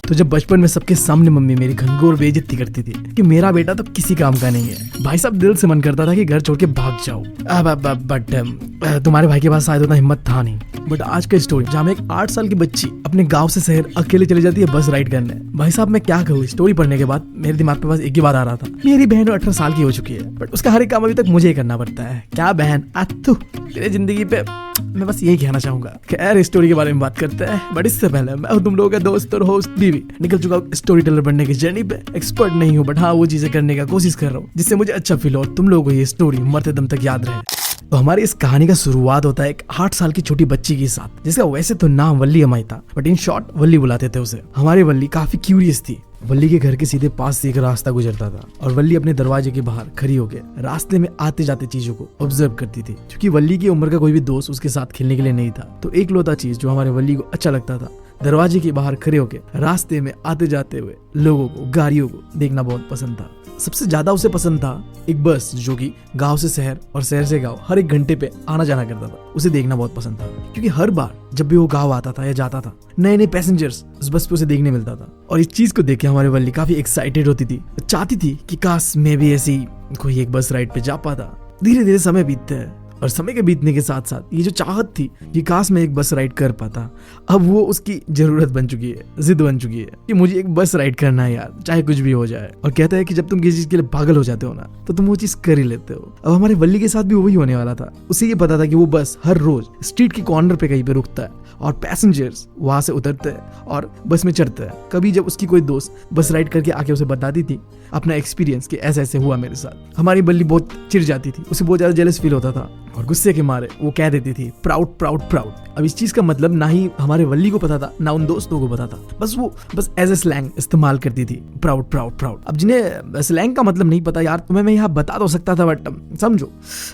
तो जब बचपन में सबके सामने मम्मी मेरी घनघोर बेइज्जती करती थी कि मेरा बेटा तो किसी काम का नहीं है, भाई साहब दिल से मन करता था कि घर छोड़ के भाग जाओ। बट तुम्हारे भाई के पास शायद उतना हिम्मत था नहीं। बट आज का स्टोरी जहाँ एक 8 साल की बच्ची अपने गांव से शहर अकेले चली जाती है बस राइड करने, भाई साहब मैं क्या कहूँ, स्टोरी पढ़ने के बाद मेरे दिमाग पे बस एक ही बात आ रहा था, मेरी बहन 18 साल की हो चुकी है बट उसका हर एक काम अभी तक मुझे ही करना पड़ता है। क्या बहन अत्तू तेरे जिंदगी पे, मैं बस यही कहना चाहूंगा। खैर स्टोरी के बारे में बात करते हैं बट इससे पहले मैं तुम लोगों का दोस्त और होस्ट बीवी निकल चुका हूँ स्टोरी टेलर बनने की जर्नी पे। एक्सपर्ट नहीं हूँ बट हाँ वो चीजें करने का कोशिश कर रहा हूँ जिससे मुझे अच्छा फील हो और तुम लोगों को ये स्टोरी मरते दम तक याद रहे। तो हमारी इस कहानी का शुरुआत होता है एक 8 साल की छोटी बच्ची के साथ जिसका वैसे तो नाम वल्ली अमाई था बट इन शॉर्ट वल्ली बुलाते थे उसे। हमारी वल्ली काफी क्यूरियस थी। वल्ली के घर के सीधे पास से एक रास्ता गुजरता था और वल्ली अपने दरवाजे के बाहर खड़ी होकर रास्ते में आते जाते चीजों को ऑब्जर्व करती थी। क्योंकि वल्ली की उम्र का कोई भी दोस्त उसके साथ खेलने के लिए नहीं था तो एक लौता चीज जो हमारे वल्ली को अच्छा लगता था, दरवाजे के बाहर खड़े होकर रास्ते में आते जाते हुए लोगों को, गाड़ियों को देखना बहुत पसंद था। सबसे ज्यादा उसे पसंद था एक बस जो कि गांव से शहर और शहर से गांव हर एक घंटे पे आना जाना करता था। उसे देखना बहुत पसंद था क्योंकि हर बार जब भी वो गांव आता था या जाता था नए नए पैसेंजर्स उस बस पे उसे देखने मिलता था। और इस चीज को देख के हमारी वल्ली काफी एक्साइटेड होती थी, चाहती थी कि काश मैं भी ऐसी कोई एक बस राइड पे जा पाता। धीरे धीरे समय बीतता है और समय के बीतने के साथ साथ ये जो चाहत थी कि काश मैं एक बस राइड कर पाता, अब वो उसकी जरूरत बन चुकी है, जिद बन चुकी है कि मुझे एक बस राइड करना है यार, चाहे कुछ भी हो जाए। और कहता है कि जब तुम किसी चीज के लिए पागल हो जाते हो ना तो तुम वो चीज कर ही लेते हो। अब हमारे वल्ली के साथ भी वही होने वाला था। उसे ये पता था कि वो बस हर रोज स्ट्रीट के कॉर्नर पे कहीं पे रुकता है और पैसेंजर्स वहां से उतरते हैं और बस में चढ़ते हैं। कभी जब उसकी कोई दोस्त बस राइड करके आके उसे बताती थी अपना एक्सपीरियंस कि ऐसे ऐसे हुआ मेरे साथ, हमारी बल्ली बहुत चिढ़ जाती थी, उसे बहुत ज्यादा जेलस फील होता था और गुस्से के मारे वो कह देती थी प्राउड प्राउड प्राउड। अब इस चीज का मतलब ना ही हमारे वल्ली को पता था ना उन दोस्तों को पता था, बस एज ए स्लैंग इस्तेमाल करती थी प्राउड प्राउड प्राउड। अब जिन्हें स्लैंग का मतलब नहीं पता यार तुम्हें मैं यहाँ बता तो सकता था बट समझो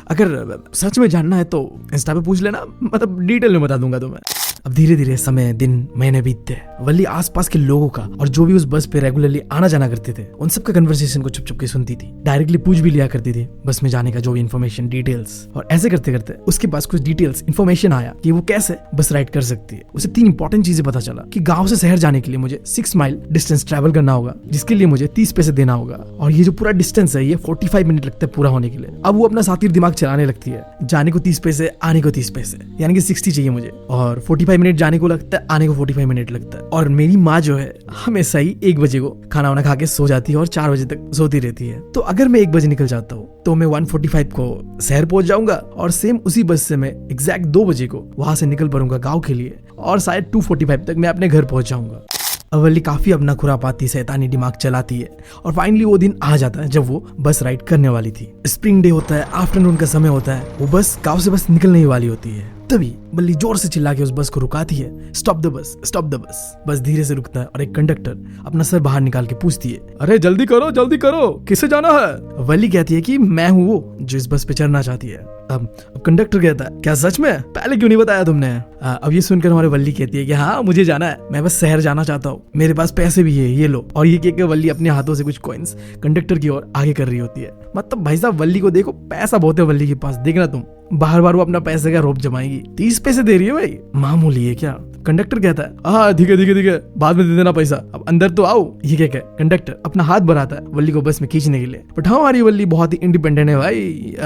अगर सच में जानना है तो इंस्टा पे पूछ लेना, मतलब डिटेल में बता दूंगा तुम्हें। अब धीरे धीरे समय, दिन, महीने बीतते। वल्ली आसपास के लोगों का और जो भी उस बस पे रेगुलरली आना जाना करते थे उन सब का कन्वर्सेशन को चुप चुप के सुनती थी। डायरेक्टली पूछ भी लिया करती थी बस में जाने का जो भी इन्फॉर्मेशन, डिटेल्स। और ऐसे करते करते उसके पास कुछ डिटेल्स, इन्फॉर्मेशन आया कि वो कैसे बस राइड कर सकती है। उसे 3 इंपॉर्टेंट चीजें पता चला कि गांव से शहर जाने के लिए मुझे 6 माइल डिस्टेंस ट्रैवल करना होगा जिसके लिए मुझे 30 पैसे देना होगा और ये जो पूरा डिस्टेंस है ये 45 मिनट लगता है पूरा होने के लिए। अब वो अपना सातिर दिमाग चलाने लगती है, जाने को 30 पैसे, आने को 30 पैसे, यानी कि 60 चाहिए मुझे और 45 मिनट जाने को लगता है, आने को 45 मिनट लगता है। और मेरी माँ जो है हमेशा ही 1 बजे को खाना वाना खा के सो जाती है और 4 बजे तक सोती रहती है। तो अगर मैं 1 बजे निकल जाता हूँ तो मैं 1:45 को शहर पहुंच जाऊंगा और सेम उसी बस से मैं एग्जैक्ट 2 बजे को वहां से निकल पड़ूंगा गाँव के लिए और शायद 2:45 तक मैं अपने घर पहुंच जाऊंगा। अवली काफी अपना खुरापाती शैतानी दिमाग चलाती है और फाइनली वो दिन आ जाता है जब वो बस राइड करने वाली थी। स्प्रिंग डे होता है, आफ्टरनून का समय होता है, वो बस गांव से बस निकलने वाली होती है। तभी बल्ली जोर से चिल्ला के उस बस को रुकाती है, stop the bus, stop the bus. बस धीरे से रुकता है और एक कंडक्टर अपना सर बाहर निकाल के पूछती है, अरे जल्दी करो, किसे जाना है? वल्ली कहती है कि मैं हूँ वो जो इस बस पे चढ़ना चाहती है। अब कंडक्टर कहता है, क्या सच में? पहले क्यों नहीं बताया तुमने? अब ये सुनकर हमारे वल्ली कहती है कि हाँ मुझे जाना है, मैं बस शहर जाना चाहता हूँ, मेरे पास पैसे भी है, ये लो। और ये कह के वल्ली अपने हाथों से कुछ कॉइंस कंडक्टर की ओर आगे कर रही होती है। मतलब भाई साहब वल्ली को देखो, पैसा बहुत है वल्ली के पास, देखना तुम बार बार वो अपना पैसे का रोप जमाएगी। 30 पैसे दे रही है भाई, मामूली है क्या? कंडक्टर कहता है, हाँ ठीक है, बाद में दे देना पैसा, अब अंदर तो आओ। ये क्या कहे कंडक्टर अपना हाथ बढ़ाता है वल्ली को बस में खींचने के लिए। बट हाँ हमारी वल्ली बहुत ही इंडिपेंडेंट है भाई,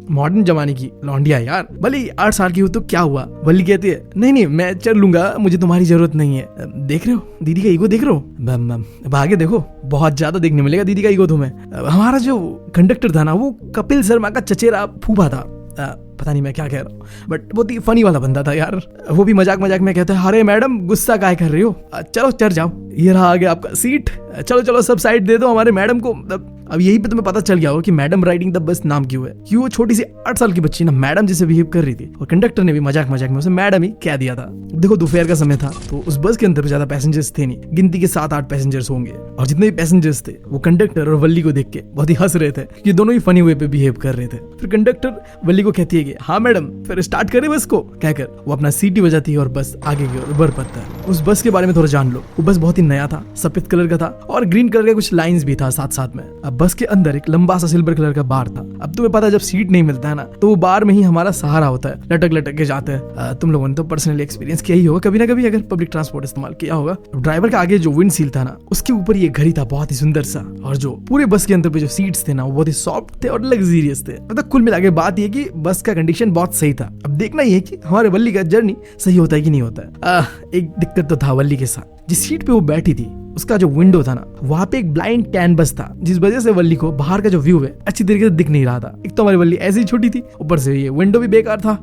मॉडर्न जमाने की लौंडिया यार। भले 8 साल की हो तो क्या हुआ? वल्ली कहती है, नहीं मैं चल लूंगा, मुझे तुम्हारी जरूरत नहीं है। देख रहे हो दीदी का ईगो, देख रहे हो? अब आगे देखो, बहुत ज्यादा देखने मिलेगा दीदी का ईगो तुम्हें। हमारा जो कंडक्टर था ना वो कपिल शर्मा का चचेरा फूफा था, पता नहीं मैं क्या कह रहा हूँ, बट बहुत ही फनी वाला बंदा था यार। वो भी मजाक में कहता है, अरे मैडम गुस्सा काहे कर रही हो, चलो चढ़ जाओ, ये रहा आगे आपका सीट, चलो सब साइड दे दो हमारे मैडम को। अब यही पे तुम्हें पता चल गया हो कि मैडम राइडिंग द बस नाम क्यों है, कि वो छोटी सी 8 साल की बच्ची ना मैडम जैसे बिहेव कर रही थी और कंडक्टर ने भी मजाक में उसे मैडम ही कह दिया था। देखो दोपहर का समय था तो उस बस के अंदर ज्यादा पैसेंजर्स थे नहीं, गिनती के 7-8 पैसेंजर्स होंगे और जितने भी पैसेंजर्स थे वो कंडक्टर और वल्ली को देख के बहुत ही हंस रहे थे, ये दोनों ही फनी वे पे बिहेव कर रहे थे। फिर कंडक्टर वल्ली को कहती है कि हाँ मैडम, फिर स्टार्ट करे बस को, कहकर वो अपना सीटी बजाती है और बस आगे की ओर बढ़ पड़ता है। उस बस के बारे में थोड़ा जान लो, वो बस बहुत ही नया था, सफेद कलर का था और ग्रीन कलर का कुछ लाइंस भी था साथ में। अब बस के अंदर एक लंबा सा सिल्वर कलर का बार था। अब तुम्हें पता है जब सीट नहीं मिलता है ना तो वो बार में ही हमारा सहारा होता है, लटक के जाते हैं। तुम लोगों ने तो पर्सनली एक्सपीरियंस किया ही होगा कभी ना कभी, अगर पब्लिक ट्रांसपोर्ट इस्तेमाल किया होगा। ड्राइवर का आगे जो विंड सील था ना उसके ऊपर ये घड़ी था बहुत ही सुंदर सा, और जो पूरे बस के अंदर पे जो सीट्स थे ना वो बहुत ही सॉफ्ट थे और लग्जरियस थे। मतलब कुल मिला के बात ये कि बस का कंडीशन बहुत सही था। अब देखना ये कि हमारे वल्ली का जर्नी सही होता है कि नहीं होता है। एक दिक्कत तो था वल्ली के साथ, जिस सीट पे वो बैठी थी उसका जो विंडो था ना, वहाँ पे एक ब्लाइंड कैनवस था, जिस वजह से वल्ली को बाहर का जो व्यू है अच्छी तरीके से दिख नहीं रहा था। एक तो हमारी वल्ली ऐसी छोटी थी, ऊपर से ये विंडो भी बेकार था।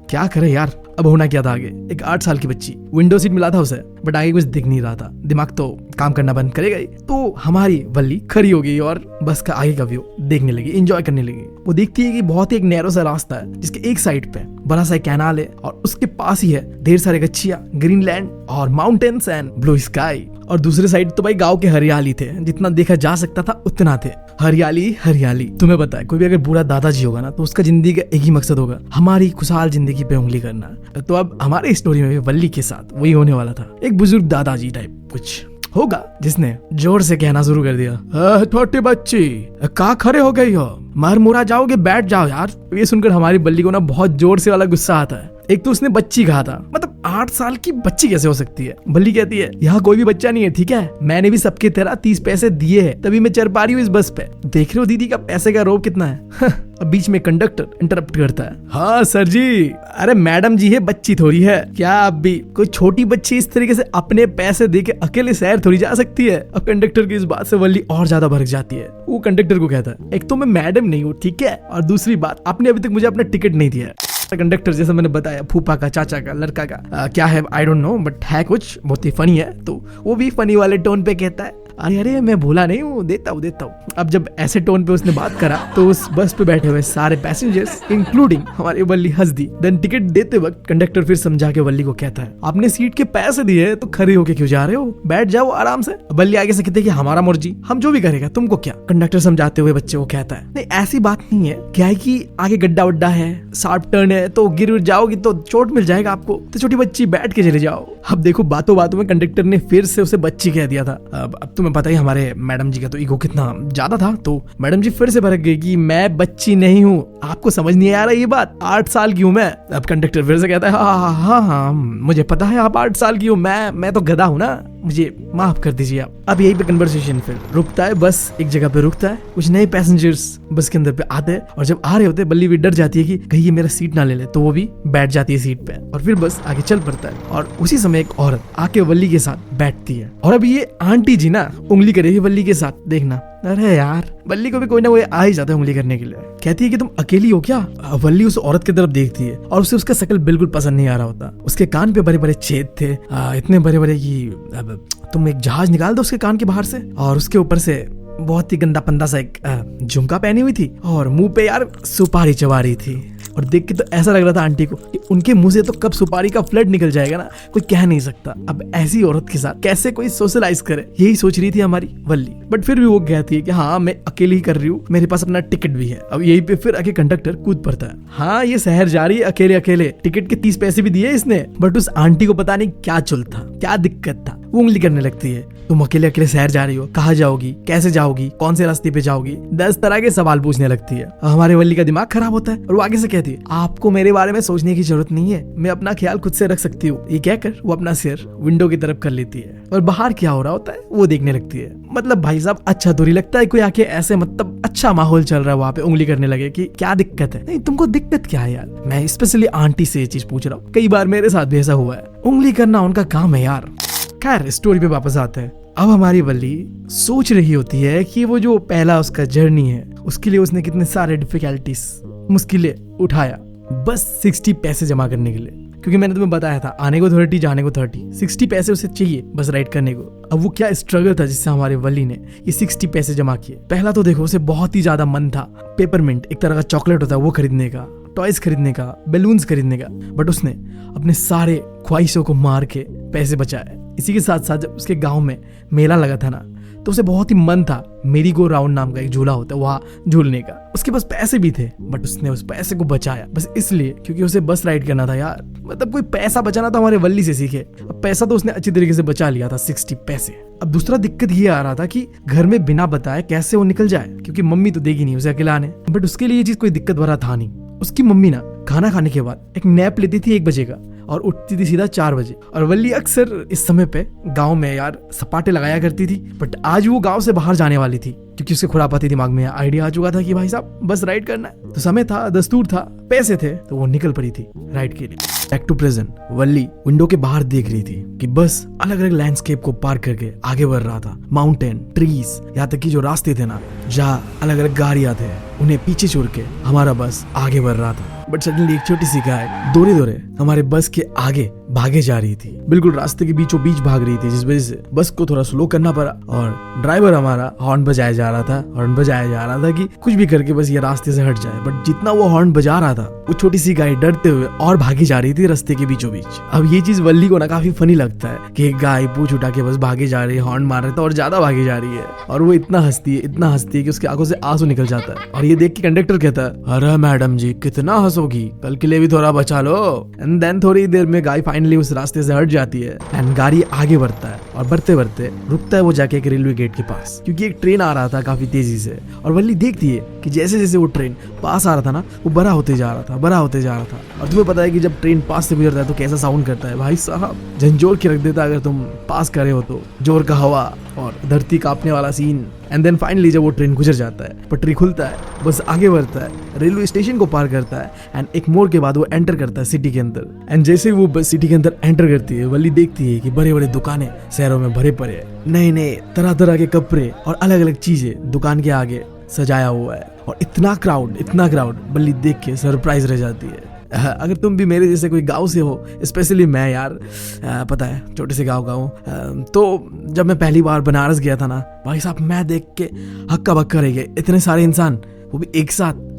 क्या करे यार, अब होना क्या था आगे। एक 8 साल की बच्ची, विंडो सीट मिला था उसे, बट आगे कुछ दिख नहीं रहा था, दिमाग तो काम करना बंद करेगा ही। तो हमारी वल्ली खड़ी हो गई और बस का आगे का व्यू देखने लगी, एंजॉय करने लगी। वो देखती है कि बहुत ही एक नैरो सा रास्ता है, जिसके एक साइड पे बड़ा सा कैनाल है और उसके पास ही है ढेर सारे गच्छियां, ग्रीन लैंड और माउंटेन्स एंड ब्लू स्काई। और दूसरे साइड तो भाई गांव के हरियाली थे, जितना देखा जा सकता था उतना थे, हरियाली हरियाली। तुम्हें पता है, कोई भी अगर बूढ़ा दादाजी होगा ना, तो उसका जिंदगी का एक ही मकसद होगा, हमारी खुशहाल जिंदगी पे उंगली करना। तो अब हमारे स्टोरी में भी वल्ली के साथ वही होने वाला था। एक बुजुर्ग दादाजी टाइप कुछ होगा, जिसने जोर से कहना शुरू कर दिया, छोटी बच्ची का खड़े हो गई हो, मर मुरा जाओगे, बैठ जाओ यार। ये सुनकर हमारी बल्ली को ना बहुत जोर से वाला गुस्सा आता है। एक तो उसने बच्ची कहा था, मतलब 8 साल की बच्ची कैसे हो सकती है। बल्ली कहती है, यहाँ कोई भी बच्चा नहीं है, ठीक है, मैंने भी सबके तरह 30 पैसे दिए हैं, तभी मैं चढ़ पा रही हूँ इस बस पे। देख रहे हो दीदी का पैसे का रोब कितना है। अब बीच में कंडक्टर इंटरप्ट करता है, हाँ सर जी, अरे मैडम जी है, बच्ची थोड़ी है क्या। अब भी कोई छोटी बच्ची इस तरीके से अपने पैसे दे के अकेले शहर थोड़ी जा सकती है। अब कंडक्टर की इस बात से वल्ली और ज्यादा भड़क जाती है। वो कंडक्टर को कहता है, एक तो मैं मैडम नहीं हूँ, ठीक है, और दूसरी बात, आपने अभी तक मुझे अपना टिकट नहीं दिया है। कंडक्टर जैसा मैंने बताया, फूफा का, चाचा का, लड़का का, क्या है आई डोंट नो, बट है कुछ बहुत ही फनी है। तो वो भी फनी वाले टोन पे कहता है, अरे अरे मैं भूला नहीं हूँ, देता हूँ। अब जब ऐसे टोन पे उसने बात करा, तो उस बस पे बैठे हुए सारे पैसेंजर्स इंक्लूडिंग हमारी वल्ली हंस दी। देन टिकट देते वक्त कंडक्टर फिर समझा के वल्ली को कहता है, आपने सीट के पैसे दिए तो खड़े होके क्यों जा रहे हो, बैठ जाओ आराम से। वल्ली आगे से कहते कि हमारा मर्जी, हम जो भी करेगा, तुमको क्या। कंडक्टर समझाते हुए बच्चे को कहता है, नहीं ऐसी बात नहीं है, क्या है कि आगे गड्ढा वड्ढा है, शार्प टर्न है, तो गिर जाओगी तो चोट मिल जाएगा आपको, तो छोटी बच्ची बैठ के चले जाओ। अब देखो बातों बातों में कंडक्टर ने फिर से उसे बच्ची कह दिया था। अब तुम्हें पता ही हमारे मैडम जी का तो ईगो कितना ज्यादा था, तो मैडम जी फिर से भड़क गई कि मैं बच्ची नहीं हूँ, आपको समझ नहीं आ रहा ये बात, 8 साल की हूँ मैं। अब कंडक्टर फिर से कहता है, हाँ मुझे पता है आप 8 साल की हो, मैं तो गधा हूँ ना, मुझे माफ कर दीजिए आप। अब यही पे कन्वर्सेशन फिर रुकता है, बस एक जगह पे रुकता है, कुछ नए पैसेंजर्स बस के अंदर पे आते हैं, और जब आ रहे होते बल्ली भी डर जाती है कि कहीं ये मेरा सीट ना ले ले, तो वो भी बैठ जाती है सीट पे, और फिर बस आगे चल पड़ता है। और उसी समय एक औरत आके वल्ली के साथ बैठती है, और अब ये आंटी जी ना उंगली करेगी वल्ली के साथ, देखना। अरे यार, वल्ली को भी कोई ना कोई आ ही जाता है उंगली करने के लिए। कहती है कि तुम अकेली हो क्या। वल्ली उस औरत की तरफ देखती है और उसे उसका शक्ल बिल्कुल पसंद नहीं आ रहा होता। उसके कान पे बड़े बड़े छेद थे, इतने बड़े बड़े कि अब तुम एक जहाज निकाल दो उसके कान के बाहर से, और उसके ऊपर से बहुत ही गंदा पंदा सा एक झुमका पहनी हुई थी, और मुंह पे यार सुपारी चबा रही थी। और देख के तो ऐसा लग रहा था आंटी को कि उनके मुंह से तो कब सुपारी का फ्लड निकल जाएगा ना, कोई कह नहीं सकता। अब ऐसी औरत के साथ कैसे कोई सोशलाइज करे, यही सोच रही थी हमारी वल्ली। बट फिर भी वो कहती है कि हाँ मैं अकेली ही कर रही हूँ, मेरे पास अपना टिकट भी है। अब यही पे फिर आके कंडक्टर कूद पड़ता है, हाँ ये शहर जा रही है अकेले अकेले, टिकट के 30 पैसे भी दिए इसने। बट उस आंटी को पता नहीं क्या चुल था, क्या दिक्कत था, वो उंगली करने लगती है, तुम अकेले अकेले शहर जा रही हो, कहाँ जाओगी, कैसे जाओगी, कौन से रास्ते पे जाओगी, 10 तरह के सवाल पूछने लगती है। हमारे वल्ली का दिमाग खराब होता है और वो आगे से कहती है, आपको मेरे बारे में सोचने की जरूरत नहीं है, मैं अपना ख्याल खुद से रख सकती हूँ। ये कहकर वो अपना सिर विंडो की तरफ कर लेती है और बाहर क्या हो रहा होता है वो देखने लगती है। मतलब भाई साहब अच्छा तो नहीं लगता है कोई आके ऐसे, मतलब अच्छा माहौल चल रहा है वहाँ पे, उंगली करने लगे कि क्या दिक्कत है। नहीं तुमको दिक्कत क्या है यार, मैं स्पेशली आंटी से ये चीज पूछ रहा हूँ, कई बार मेरे साथ भी ऐसा हुआ है, उंगली करना उनका काम है यार। खैर स्टोरी पे वापस आते हैं। अब हमारी वल्ली सोच रही होती है कि वो जो पहला उसका जर्नी है उसके लिए उसने कितने सारे डिफिकल्टीज, मुश्किलें उठाया बस 60 पैसे जमा करने के लिए, क्योंकि मैंने तुम्हें बताया था आने को 30 जाने को 30, 60 पैसे उसे चाहिए बस राइड करने को। अब वो क्या स्ट्रगल था जिससे हमारे वल्ली ने ये 60 पैसे जमा किए। पहला तो देखो उसे बहुत ही ज्यादा मन था पेपरमिंट, एक तरह का चॉकलेट होता है वो खरीदने का, टॉयज खरीदने का, बैलून्स खरीदने का, बट उसने अपने सारे ख्वाहिशों को मार के पैसे बचाए। इसी के साथ साथ जब उसके गांव में मेला लगा था ना, तो उसे बहुत ही मन था मेरी गो राउंड नाम का एक झूला होता है वहाँ झूलने का। उसके पास पैसे भी थे बट उसने उस पैसे को बचाया बस इसलिए क्योंकि उसे बस राइड करना था यार। मतलब कोई पैसा बचाना तो हमारे वल्ली से सीखे। अब पैसा तो उसने अच्छी तरीके से बचा लिया था, 60 पैसे। अब दूसरा दिक्कत ये आ रहा था कि घर में बिना बताए कैसे वो निकल जाए, क्योंकि मम्मी तो देगी नहीं उसे अकेला आने। बट उसके लिए ये चीज कोई दिक्कत भरा था नहीं। उसकी मम्मी ना खाना खाने के बाद एक नैप लेती थी 1 बजे का और उठती थी सीधा 4 बजे। और वल्ली अक्सर इस समय पे गांव में यार सपाटे लगाया करती थी, बट आज वो गांव से बाहर जाने वाली थी क्योंकि उसके खुरापाती दिमाग में आइडिया आ चुका था कि भाई साहब बस राइड करना है। तो समय था, दस्तूर था, पैसे थे, तो वो निकल पड़ी थी राइड के लिए। Back to present, Valli window के बाहर देख रही थी कि बस अलग अलग लैंडस्केप को पार करके आगे बढ़ रहा था। माउंटेन, ट्रीज, यहाँ तक कि जो रास्ते थे ना जहाँ अलग अलग गाड़ियां थे उन्हें पीछे छोड़ के हमारा बस आगे बढ़ रहा था। बट सडनली एक छोटी सी गाय दौड़े दौड़े हमारे बस के आगे भागे जा रही थी, बिल्कुल रास्ते के बीचों बीच भाग रही थी, जिस वजह से बस को थोड़ा स्लो करना पड़ा। और ड्राइवर हमारा हॉर्न बजाया जा रहा था कि कुछ भी करके बस ये रास्ते से हट जाए। बट जितना वो हॉर्न बजा रहा था वो छोटी सी गाय डरते हुए और भागी जा रही थी रास्ते के बीचों बीच। अब ये चीज वल्ली को ना काफी फनी लगता है कि एक गाय पूंछ उठा के बस भागे जा रही है, हॉर्न मार रहे थे और ज्यादा भागी जा रही है। और वो इतना हंसती है कि उसकी आंखों से आंसू निकल जाता है। और ये देख के कंडक्टर कहता है, अरे मैडम जी कितना हंसोगी, कल के लिए भी थोड़ा बचा लो। एंड देन थोड़ी देर में गाय फाइनली उस रास्ते से हट जाती है एंड गाड़ी आगे बढ़ता है। और बढ़ते बढ़ते रुकता है वो जाके एक रेलवे गेट के पास, क्योंकि एक ट्रेन आ रहा था काफी तेजी से। और वल्ली देखती है कि जैसे जैसे वो ट्रेन पास आ रहा था ना वो बड़ा होते जा रहा था। और तुम्हें पता है कि जब ट्रेन पास से गुजरता है तो कैसा साउंड करता है भाई साहब, झंझोर के रख देता अगर तुम पास करे हो तो। जोर का हवा और धरती कांपने वाला सीन। एंड देन फाइनली जब वो ट्रेन गुजर जाता है, पटरी खुलता है, बस आगे बढ़ता है, रेलवे स्टेशन को पार करता है एंड एक मोड़ के बाद वो एंटर करता है सिटी के अंदर। एंड जैसे वो बस सिटी के अंदर एंटर करती है, वल्ली देखती है कि बड़े बड़े दुकानें शहरों में भरे पड़े हैं, नए नए तरह तरह के कपड़े और अलग अलग चीजें दुकान के आगे सजाया हुआ है। और इतना क्राउड वल्ली देख के सरप्राइज रह जाती है। अगर तुम भी मेरे जैसे कोई गांव से हो, स्पेशली मैं यार, पता है छोटे से गांव का हूँ, तो जब मैं पहली बार बनारस गया था ना भाई साहब, मैं देख के हक्का बक्का रह गया। इतने सारे इंसान, वो भी एक साथ।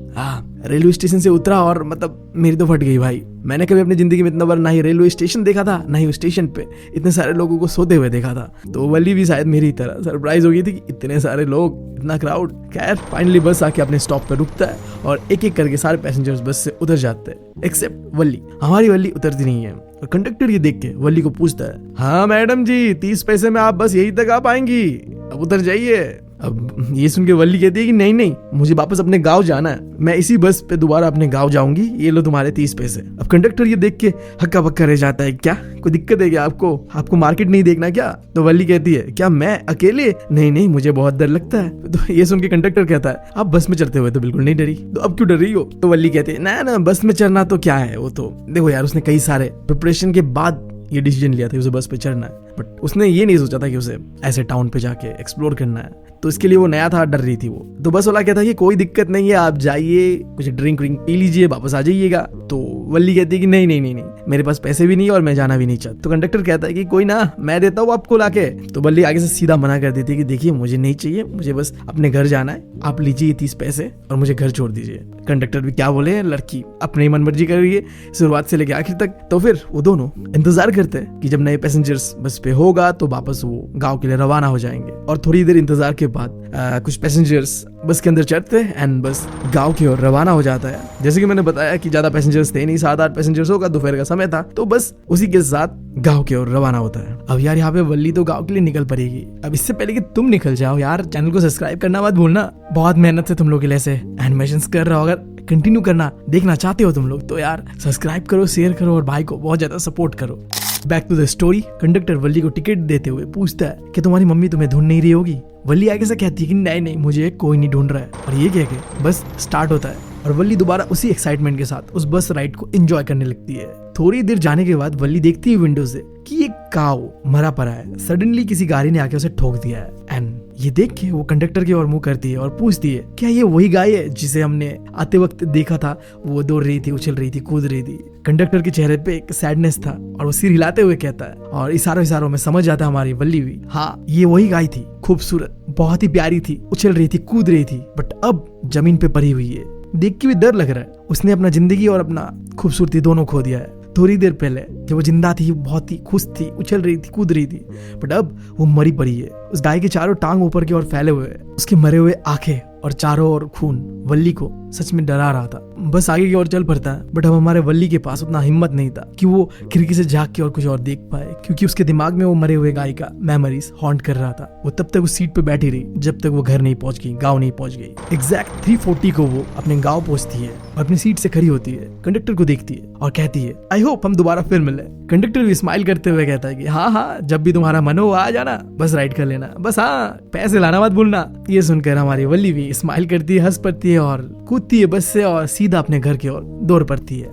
रेलवे स्टेशन से उतरा और मतलब मेरी तो फट गई भाई। मैंने कभी अपनी जिंदगी में इतना बार ना ही रेलवे स्टेशन देखा था, ना ही स्टेशन पे इतने सारे लोगों को सोते हुए देखा था। तो वल्ली भी शायद मेरी तरह सरप्राइज हो गई थी कि इतने सारे लोग, इतना क्राउड। खैर फाइनली बस आके अपने स्टॉप पे रुकता है और एक एक करके सारे पैसेंजर्स बस से उतर जाते हैं एक्सेप्ट वल्ली। हमारी वल्ली उतरती नहीं है और कंडक्टर ये देख के वल्ली को पूछता है, हाँ मैडम जी 30 पैसे में आप बस यही तक आ पाएंगी, अब उतर जाइए। अब ये सुन के वल्ली कहती है कि नहीं मुझे वापस अपने गांव जाना है, मैं इसी बस पे दोबारा अपने गांव जाऊंगी, ये लो तुम्हारे 30 पैसे। अब कंडक्टर ये देख के हक्का बक्का रह जाता है, क्या कोई दिक्कत है क्या आपको मार्केट नहीं देखना क्या? तो वल्ली कहती है, क्या मैं अकेले? नहीं मुझे बहुत डर लगता है। तो ये सुन के कंडक्टर कहता है, आप बस में चढ़ते हुए तो बिल्कुल नहीं डरी, तो अब क्यों डर रही हो? तो वल्ली कहती है, ना बस में चढ़ना तो क्या है, वो तो देखो यार उसने कई सारे प्रिपरेशन के बाद ये डिसीजन लिया था उसे बस पे चढ़ना है, बट उसने ये नहीं सोचा था कि उसे ऐसे टाउन पे जाके एक्सप्लोर करना है। तो इसके लिए वो नया था, डर रही थी वो। तो बस वाला कहता है कि कोई दिक्कत नहीं है, आप जाइए, कुछ ड्रिंक पी लीजिए, वापस आ जाइएगा। तो वल्ली कहती है कि नहीं मेरे पास पैसे भी नहीं और मैं जाना भी नहीं चाहता। तो कंडक्टर कहता है कि कोई ना, मैं देता हूँ आपको लाके। तो वल्ली आगे से सीधा मना कर देती है कि देखिए मुझे नहीं चाहिए, मुझे बस अपने घर जाना है, आप लीजिए 30 पैसे और मुझे घर छोड़ दीजिए। कंडक्टर भी क्या बोले, लड़की अपनी मन मर्जी कर रही है शुरुआत से लेकर आखिर तक। तो फिर वो दोनों इंतजार करते हैं कि जब नए पैसेंजर्स बस पे होगा तो वापस वो गांव के लिए रवाना हो जाएंगे। और थोड़ी देर इंतजार के बाद कुछ पैसेंजर्स बस के अंदर चढ़ते हैं एंड बस गांव की ओर रवाना हो जाता है। जैसे कि मैंने बताया कि ज्यादा पैसेंजर्स थे नहीं, 7-8 पैसेंजर्स होगा, दोपहर का समय था, तो बस उसी के साथ गांव की ओर रवाना होता है। अब यार यहाँ पे वल्ली तो गांव के लिए निकल पड़ेगी। अब इससे पहले कि तुम निकल जाओ यार, चैनल को सब्सक्राइब करना मत भूलना। बहुत मेहनत से तुम लोग के लिए ऐसे एनिमेशंस कर रहा हो, अगर कंटिन्यू करना देखना चाहते हो तुम लोग तो यार सब्सक्राइब करो, शेयर करो और भाई को बहुत ज्यादा सपोर्ट करो। Back to the story. Conductor Valli को टिकट देते हुए पूछता है कि तुम्हारी मम्मी तुम्हें ढूंढ नहीं रही होगी? वल्ली आगे से कहती है कि नहीं मुझे कोई नहीं ढूंढ रहा है। और ये कह के बस स्टार्ट होता है और वल्ली दोबारा उसी एक्साइटमेंट के साथ उस बस राइड को एंजॉय करने लगती है। थोड़ी देर जाने के बाद वल्ली देखती है विंडो से कि एक काऊ मरा पड़ा है, सडनली किसी गाड़ी ने आके उसे ठोक दिया है। एंड ये देख के वो कंडक्टर की ओर मुंह करती है और पूछती है, क्या ये वही गाय है जिसे हमने आते वक्त देखा था? वो दौड़ रही थी, उछल रही थी, कूद रही थी। कंडक्टर के चेहरे पे एक सैडनेस था और वो सिर हिलाते हुए कहता है, और इशारों में समझ जाता है हमारी वल्ली भी, हाँ ये वही गाय थी, खूबसूरत, बहुत ही प्यारी थी, उछल रही थी, कूद रही थी, बट अब जमीन पे पड़ी हुई है। देख के भी डर लग रहा है, उसने अपना जिंदगी और अपना खूबसूरती दोनों खो दिया है। थोड़ी देर पहले जब वो जिंदा थी बहुत ही खुश थी, उछल रही थी, कूद रही थी, बट अब वो मरी पड़ी है। उस गाय के चारों टांग ऊपर की ओर फैले हुए, उसके मरे हुए आंखें और चारों ओर खून वल्ली को सच में डरा रहा था। बस आगे की ओर चल पड़ता है, बट अब हमारे वल्ली के पास उतना हिम्मत नहीं था कि वो खिड़की से झांक के और कुछ और देख पाए, क्योंकि उसके दिमाग में वो मरे हुए गाय का मेमोरीज हॉन्ट कर रहा था। वो तब तक उस सीट पे बैठी रही जब तक वो घर नहीं पहुंच गई, गाँव नहीं पहुंच गई। एग्जैक्ट 3:40 को वो अपने गाँव पहुंचती है और अपनी सीट से खड़ी होती है, कंडक्टर को देखती है और कहती है, आई होप हम दोबारा फिर मिले। कंडक्टर भी स्माइल करते हुए कहता है कि हाँ हाँ, जब भी तुम्हारा मन हो आ जाना, बस राइड कर लेना, बस हाँ पैसे लाना मत भूलना। ये सुनकर हमारी वल्ली भी स्माइल करती है, हंस पड़ती है और कूदती है बस से और सीधा अपने घर की ओर दौड़ पड़ती है।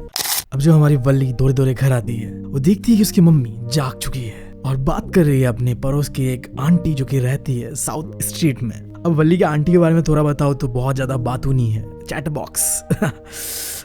अब जो हमारी वल्ली दौड़े दौड़े घर आती है, वो देखती है कि उसकी मम्मी जाग चुकी है और बात कर रही है अपने पड़ोस की एक आंटी जो कि रहती है साउथ स्ट्रीट में। अब वल्ली के आंटी के बारे में थोड़ा बताओ तो बहुत ज्यादा बातूनी है, चैट बॉक्स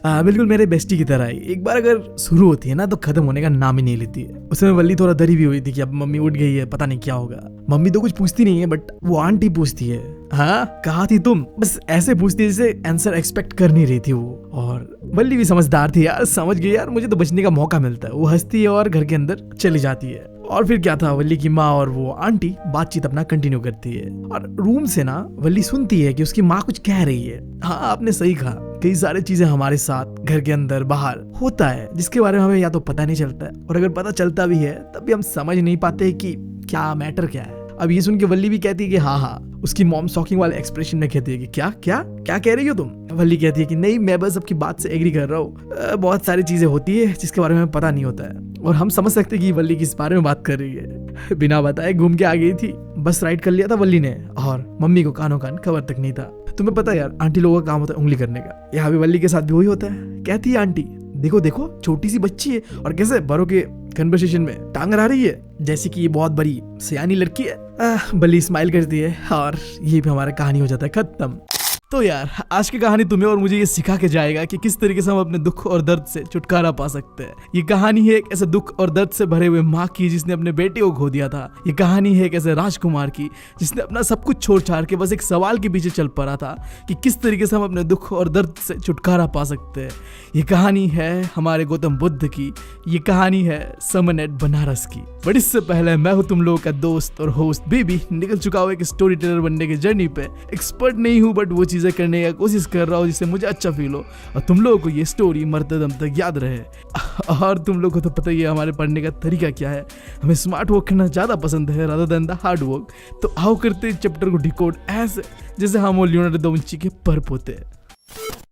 बिल्कुल मेरे बेस्टी की तरह ही। एक बार अगर शुरू होती है ना तो खत्म होने का नाम ही नहीं लेती है। उस समय वल्ली थोड़ा डरी भी हुई थी कि अब मम्मी उठ गई है, पता नहीं क्या होगा। मम्मी तो कुछ पूछती नहीं है, बट वो आंटी पूछती है, हाँ कहाँ थी तुम, बस ऐसे पूछती है जैसे आंसर एक्सपेक्ट कर नहीं रही थी वो। और वल्ली भी समझदार थी यार, समझ गई यार मुझे तो बचने का मौका मिलता है। वो हंसती है और घर के अंदर चली जाती है। और फिर क्या था, वल्ली की माँ और वो आंटी बातचीत अपना कंटिन्यू करती है और रूम से ना वल्ली सुनती है कि उसकी माँ कुछ कह रही है। हाँ आपने सही कहा, कई सारी चीजें हमारे साथ घर के अंदर बाहर होता है जिसके बारे में हमें या तो पता नहीं चलता है, और अगर पता चलता भी है तब भी हम समझ नहीं पाते कि क्या मैटर क्या है। अब ये सुन के वल्ली भी कहती है कि हाँ हाँ। उसकी मॉम शॉकिंग वाले एक्सप्रेशन में कहती है कि क्या क्या क्या कह रही हो तुम। वल्ली कहती है कि नहीं, मैं बस आपकी बात से एग्री कर रहा हूँ, बहुत सारी चीजें होती है जिसके बारे में पता नहीं होता है, और हम समझ सकते कि वल्ली किस बारे में बात कर रही है। बिना बताए घूम के आ गई थी, बस राइड कर लिया था वल्ली ने, और मम्मी को कानों कान खबर तक नहीं था। तुम्हें पता है यार, आंटी लोगों का काम होता है उंगली करने का, यहाँ भी वल्ली के साथ भी वही होता है। कहती है आंटी, देखो देखो छोटी सी बच्ची है और कैसे बड़ों के कन्वर्सेशन में टांग अड़ा रही है जैसे कि ये बहुत बड़ी सयानी लड़की है। वल्ली स्माइल करती है और ये भी हमारा कहानी हो जाता है खत्म। तो यार आज की कहानी तुम्हें और मुझे ये सिखा के जाएगा कि किस तरीके से हम अपने दुख और दर्द से छुटकारा पा सकते हैं। ये कहानी है एक ऐसे दुख और दर्द से भरे हुए माँ की जिसने अपने बेटे को खो दिया था। ये कहानी है एक ऐसे राजकुमार की जिसने अपना सब कुछ छोड़ छाड़ के बस एक सवाल के पीछे चल पड़ा था कि किस तरीके से हम अपने दुख और दर्द से छुटकारा पा सकते हैं। ये कहानी है हमारे गौतम बुद्ध की, ये कहानी है समनेट बनारस की। बट इससे पहले मैं हूँ तुम लोगों का दोस्त और होस्ट बेबी, निकल चुका हूँ एक स्टोरी टेलर बनने की जर्नी पे। एक्सपर्ट नहीं हूँ बट वो चीजें करने की कोशिश कर रहा हूँ जिससे मुझे अच्छा फील हो और तुम लोगों को ये स्टोरी मरते दम तक याद रहे। और तुम लोगों को तो पता ही है हमारे पढ़ने का तरीका क्या है, हमें स्मार्ट वर्क करना ज्यादा पसंद है rather than the hard work. तो आओ करते चैप्टर को डिकोड ऐसे जैसे हम लियोनार्डो दा विंची के पर पोते।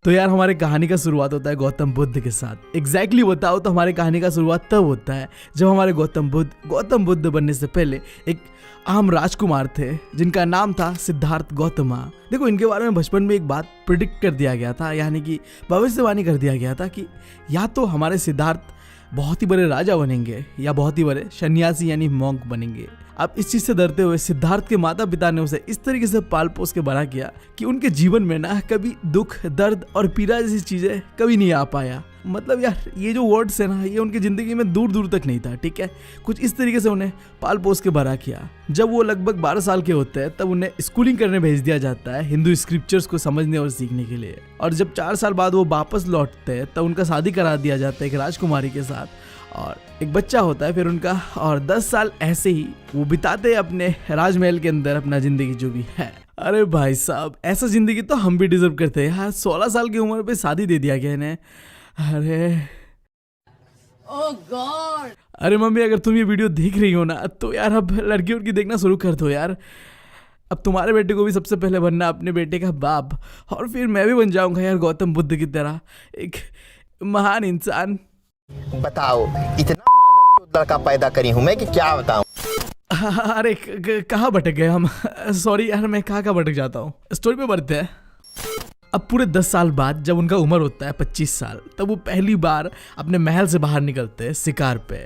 तो यार हमारे कहानी का शुरुआत होता है गौतम बुद्ध के साथ। एग्जैक्टली बताओ तो हमारे कहानी का शुरुआत तब होता है जब हमारे गौतम बुद्ध बनने से पहले एक आम राजकुमार थे जिनका नाम था सिद्धार्थ गौतमा। देखो इनके बारे में बचपन में एक बात प्रिडिक्ट कर दिया गया था, यानी कि भविष्यवाणी कर दिया गया था कि या तो हमारे सिद्धार्थ बहुत ही बड़े राजा बनेंगे या बहुत ही बड़े सन्यासी यानी मॉन्क बनेंगे। अब इस चीज से डरते हुए सिद्धार्थ के माता पिता ने उसे इस तरीके से पाल पोस के बड़ा किया कि उनके जीवन में ना कभी दुख दर्द और पीड़ा जैसी चीजें कभी नहीं आ पाया। मतलब यार ये जो वर्ड्स है ना, ये उनकी जिंदगी में दूर दूर तक नहीं था, ठीक है। कुछ इस तरीके से उन्हें पाल पोस के बड़ा किया। जब वो लगभग 12 साल के होते हैं तब उन्हें स्कूलिंग करने भेज दिया जाता है हिंदू स्क्रिप्चर्स को समझने और सीखने के लिए। और जब 4 साल बाद वो वापस लौटते हैं तब उनका शादी करा दिया जाता है एक राजकुमारी के साथ और एक बच्चा होता है फिर उनका। और 10 साल ऐसे ही वो बिताते हैं अपने राजमहल के अंदर अपना जिंदगी जो भी है। अरे भाई साहब, ऐसा जिंदगी तो हम भी डिजर्व करते हैं यार। 16 साल की उम्र पे शादी दे दिया गया इन्हें। अरे ओह गॉड। अरे मम्मी, अगर तुम ये वीडियो देख रही हो ना तो यार अब लड़की उड़की देखना शुरू कर दो यार। अब तुम्हारे बेटे को भी सबसे पहले बनना अपने बेटे का बाप, और फिर मैं भी बन जाऊंगा यार गौतम बुद्ध की तरह एक महान इंसान। बताओ, इतना मादरचोद लड़का पैदा करी हूं मैं कि क्या बताऊं। अरे कहाँ भटक गए हम। सॉरी यार, मैं कहाँ भटक जाता हूँ। स्टोरी पे बढ़ते हैं। अब पूरे 10 साल बाद जब उनका उम्र होता है 25 साल, तब वो पहली बार अपने महल से बाहर निकलते हैं शिकार पे।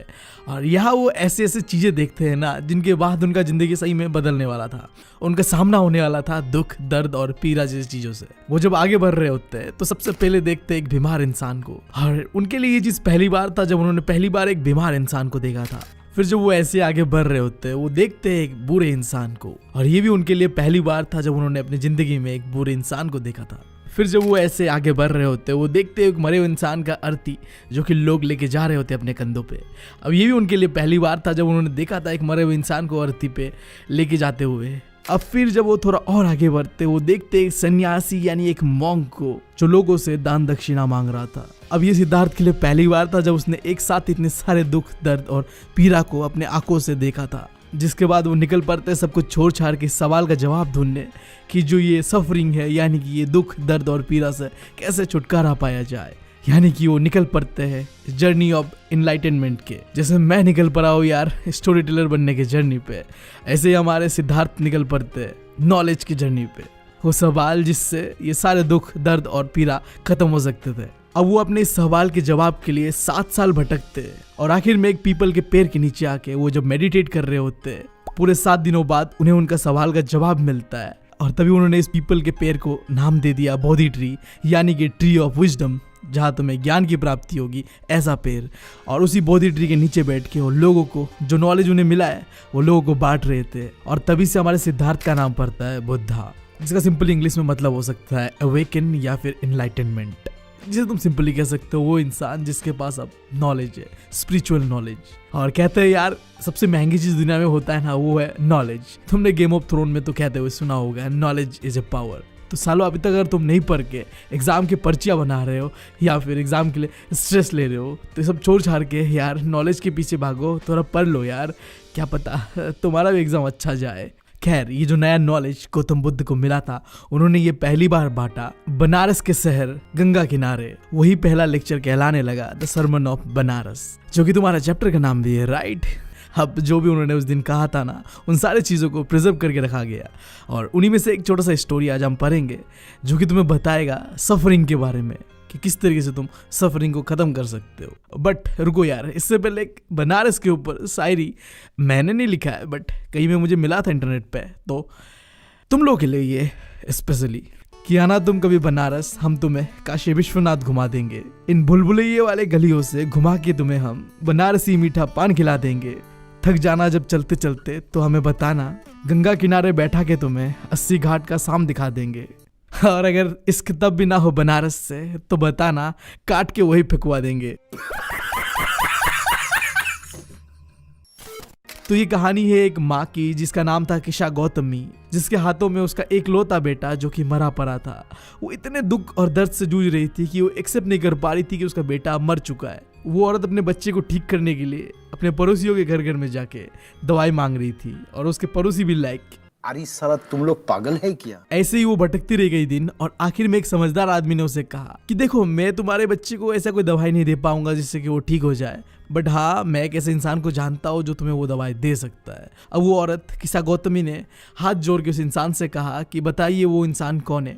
और यहाँ वो ऐसे ऐसे चीजें देखते हैं ना जिनके बाद उनका जिंदगी सही में बदलने वाला था। उनका सामना होने वाला था दुख दर्द और पीड़ा जैसी चीजों से। वो जब आगे बढ़ रहे होते हैं तो सबसे पहले देखते हैं एक बीमार इंसान को, और उनके लिए ये चीज पहली बार था जब उन्होंने पहली बार एक बीमार इंसान को देखा था। फिर जब वो ऐसे आगे बढ़ रहे होते हैं वो देखते हैं एक बुरे इंसान को, और ये भी उनके लिए पहली बार था जब उन्होंने अपनी जिंदगी में एक बुरे इंसान को देखा था। फिर जब वो ऐसे आगे बढ़ रहे होते हैं वो देखते हैं एक मरे हुए इंसान का अर्थी जो कि लोग लेके जा रहे होते हैं अपने कंधों पे। अब ये भी उनके लिए पहली बार था जब उन्होंने देखा था एक मरे हुए इंसान को अर्थी पे लेके जाते हुए। अब फिर जब वो थोड़ा और आगे बढ़ते वो देखते एक सन्यासी यानी एक मॉन्क को जो लोगों से दान दक्षिणा मांग रहा था। अब ये सिद्धार्थ के लिए पहली बार था जब उसने एक साथ इतने सारे दुख, दर्द और पीड़ा को अपने आंखों से देखा था। जिसके बाद वो निकल पड़ते सब कुछ छोड़ छाड़ के सवाल का जवाब ढूंढने कि जो ये सफरिंग है यानी कि ये दुख, दर्द और पीड़ा से कैसे छुटकारा पाया जाए। यानी कि वो निकल पड़ते हैं जर्नी ऑफ इनलाइटनमेंट के, जैसे मैं निकल पड़ा हूँ यार स्टोरी टेलर बनने के जर्नी पे, ऐसे ही हमारे सिद्धार्थ निकल पड़ते हैं नॉलेज की जर्नी पे। वो सवाल जिससे ये सारे दुख, दर्द और पीड़ा खत्म हो सकते थे। अब वो अपने इस सवाल के जवाब के लिए 7 साल भटकते और आखिर में एक पीपल के पेड़ के नीचे आके वो जब मेडिटेट कर रहे होते पूरे 7 दिनों बाद उन्हें उनका सवाल का जवाब मिलता है। और तभी उन्होंने इस पीपल के पेड़ को नाम दे दिया बोधि ट्री, यानी कि ट्री ऑफ विजडम, जहाँ तुम्हें ज्ञान की प्राप्ति होगी ऐसा पेड़। और उसी बोधि ट्री के नीचे बैठ के वो लोगों को जो नॉलेज उन्हें मिला है वो लोगों को बांट रहे थे। और तभी से हमारे सिद्धार्थ का नाम पड़ता है बुद्धा, जिसका सिंपल इंग्लिश में मतलब हो सकता है अवेकन या फिर इनलाइटनमेंट, जिसे तुम सिंपली कह सकते हो वो इंसान जिसके पास अब नॉलेज है, स्पिरिचुअल नॉलेज। और कहते हैं यार सबसे महंगी चीज दुनिया में होता है ना, वो है नॉलेज। तुमने गेम ऑफ थ्रोन में तो कहते हुए सुना होगा नॉलेज इज ए पावर। तो सालों अभी तक अगर तुम नहीं पढ़ के एग्जाम की पर्चियां बना रहे हो या फिर एग्जाम के लिए स्ट्रेस ले रहे हो तो सब छोड़ छाड़ के यार नॉलेज के पीछे भागो, थोड़ा पढ़ लो यार, क्या पता तुम्हारा भी एग्जाम अच्छा जाए। खैर ये जो नया नॉलेज गौतम बुद्ध को मिला था उन्होंने ये पहली बार बांटा बनारस के शहर गंगा किनारे। वही पहला लेक्चर कहलाने लगा द सरमन ऑफ बनारस, जो कि तुम्हारा चैप्टर का नाम भी है, राइट। अब जो भी उन्होंने उस दिन कहा था ना उन सारी चीज़ों को प्रिजर्व करके रखा गया और उन्हीं में से एक छोटा सा स्टोरी आज हम पढ़ेंगे जो कि तुम्हें बताएगा सफरिंग के बारे में कि किस तरीके से तुम सफरिंग को ख़त्म कर सकते हो। बट रुको यार, इससे पहले एक बनारस के ऊपर शायरी मैंने नहीं लिखा है बट कहीं में मुझे मिला था इंटरनेट पे, तो तुम लोगों के लिए ये स्पेशली कि आना तुम कभी बनारस, हम तुम्हें काशी विश्वनाथ घुमा देंगे। इन भुलभुलैये वाले गलियों से घुमा के तुम्हें हम बनारसी मीठा पान खिला देंगे। थक जाना जब चलते चलते तो हमें बताना, गंगा किनारे बैठा के तुम्हें 80 घाट का शाम दिखा देंगे। और अगर इश्क तब भी ना हो बनारस से तो बताना, काट के वही फेंकवा देंगे। तो ये कहानी है एक माँ की जिसका नाम था किशा गौतमी, जिसके हाथों में उसका एकलौता बेटा जो कि मरा पड़ा था। वो इतने दुख और दर्द से जूझ रही थी कि वो एक्सेप्ट नहीं कर पा रही थी कि उसका बेटा मर चुका है। वो औरत अपने बच्चे को ठीक करने के लिए अपने पड़ोसियों के घर घर में जाके दवाई मांग रही थी और उसके पड़ोसी भी लाइक, अरे साला तुम लोग पागल है क्या? ऐसे ही वो भटकती रह गई दिन और आखिर में एक समझदार आदमी ने उसे कहा कि देखो मैं तुम्हारे बच्चे को ऐसा कोई दवाई नहीं दे पाऊंगा जिससे कि वो ठीक हो जाए, बट हाँ मैं एक ऐसे इंसान को जानता हूँ जो तुम्हें वो दवाई दे सकता है। अब वो औरत किशा गौतमी ने हाथ जोड़ के उस इंसान से कहा कि बताइए वो इंसान कौन है,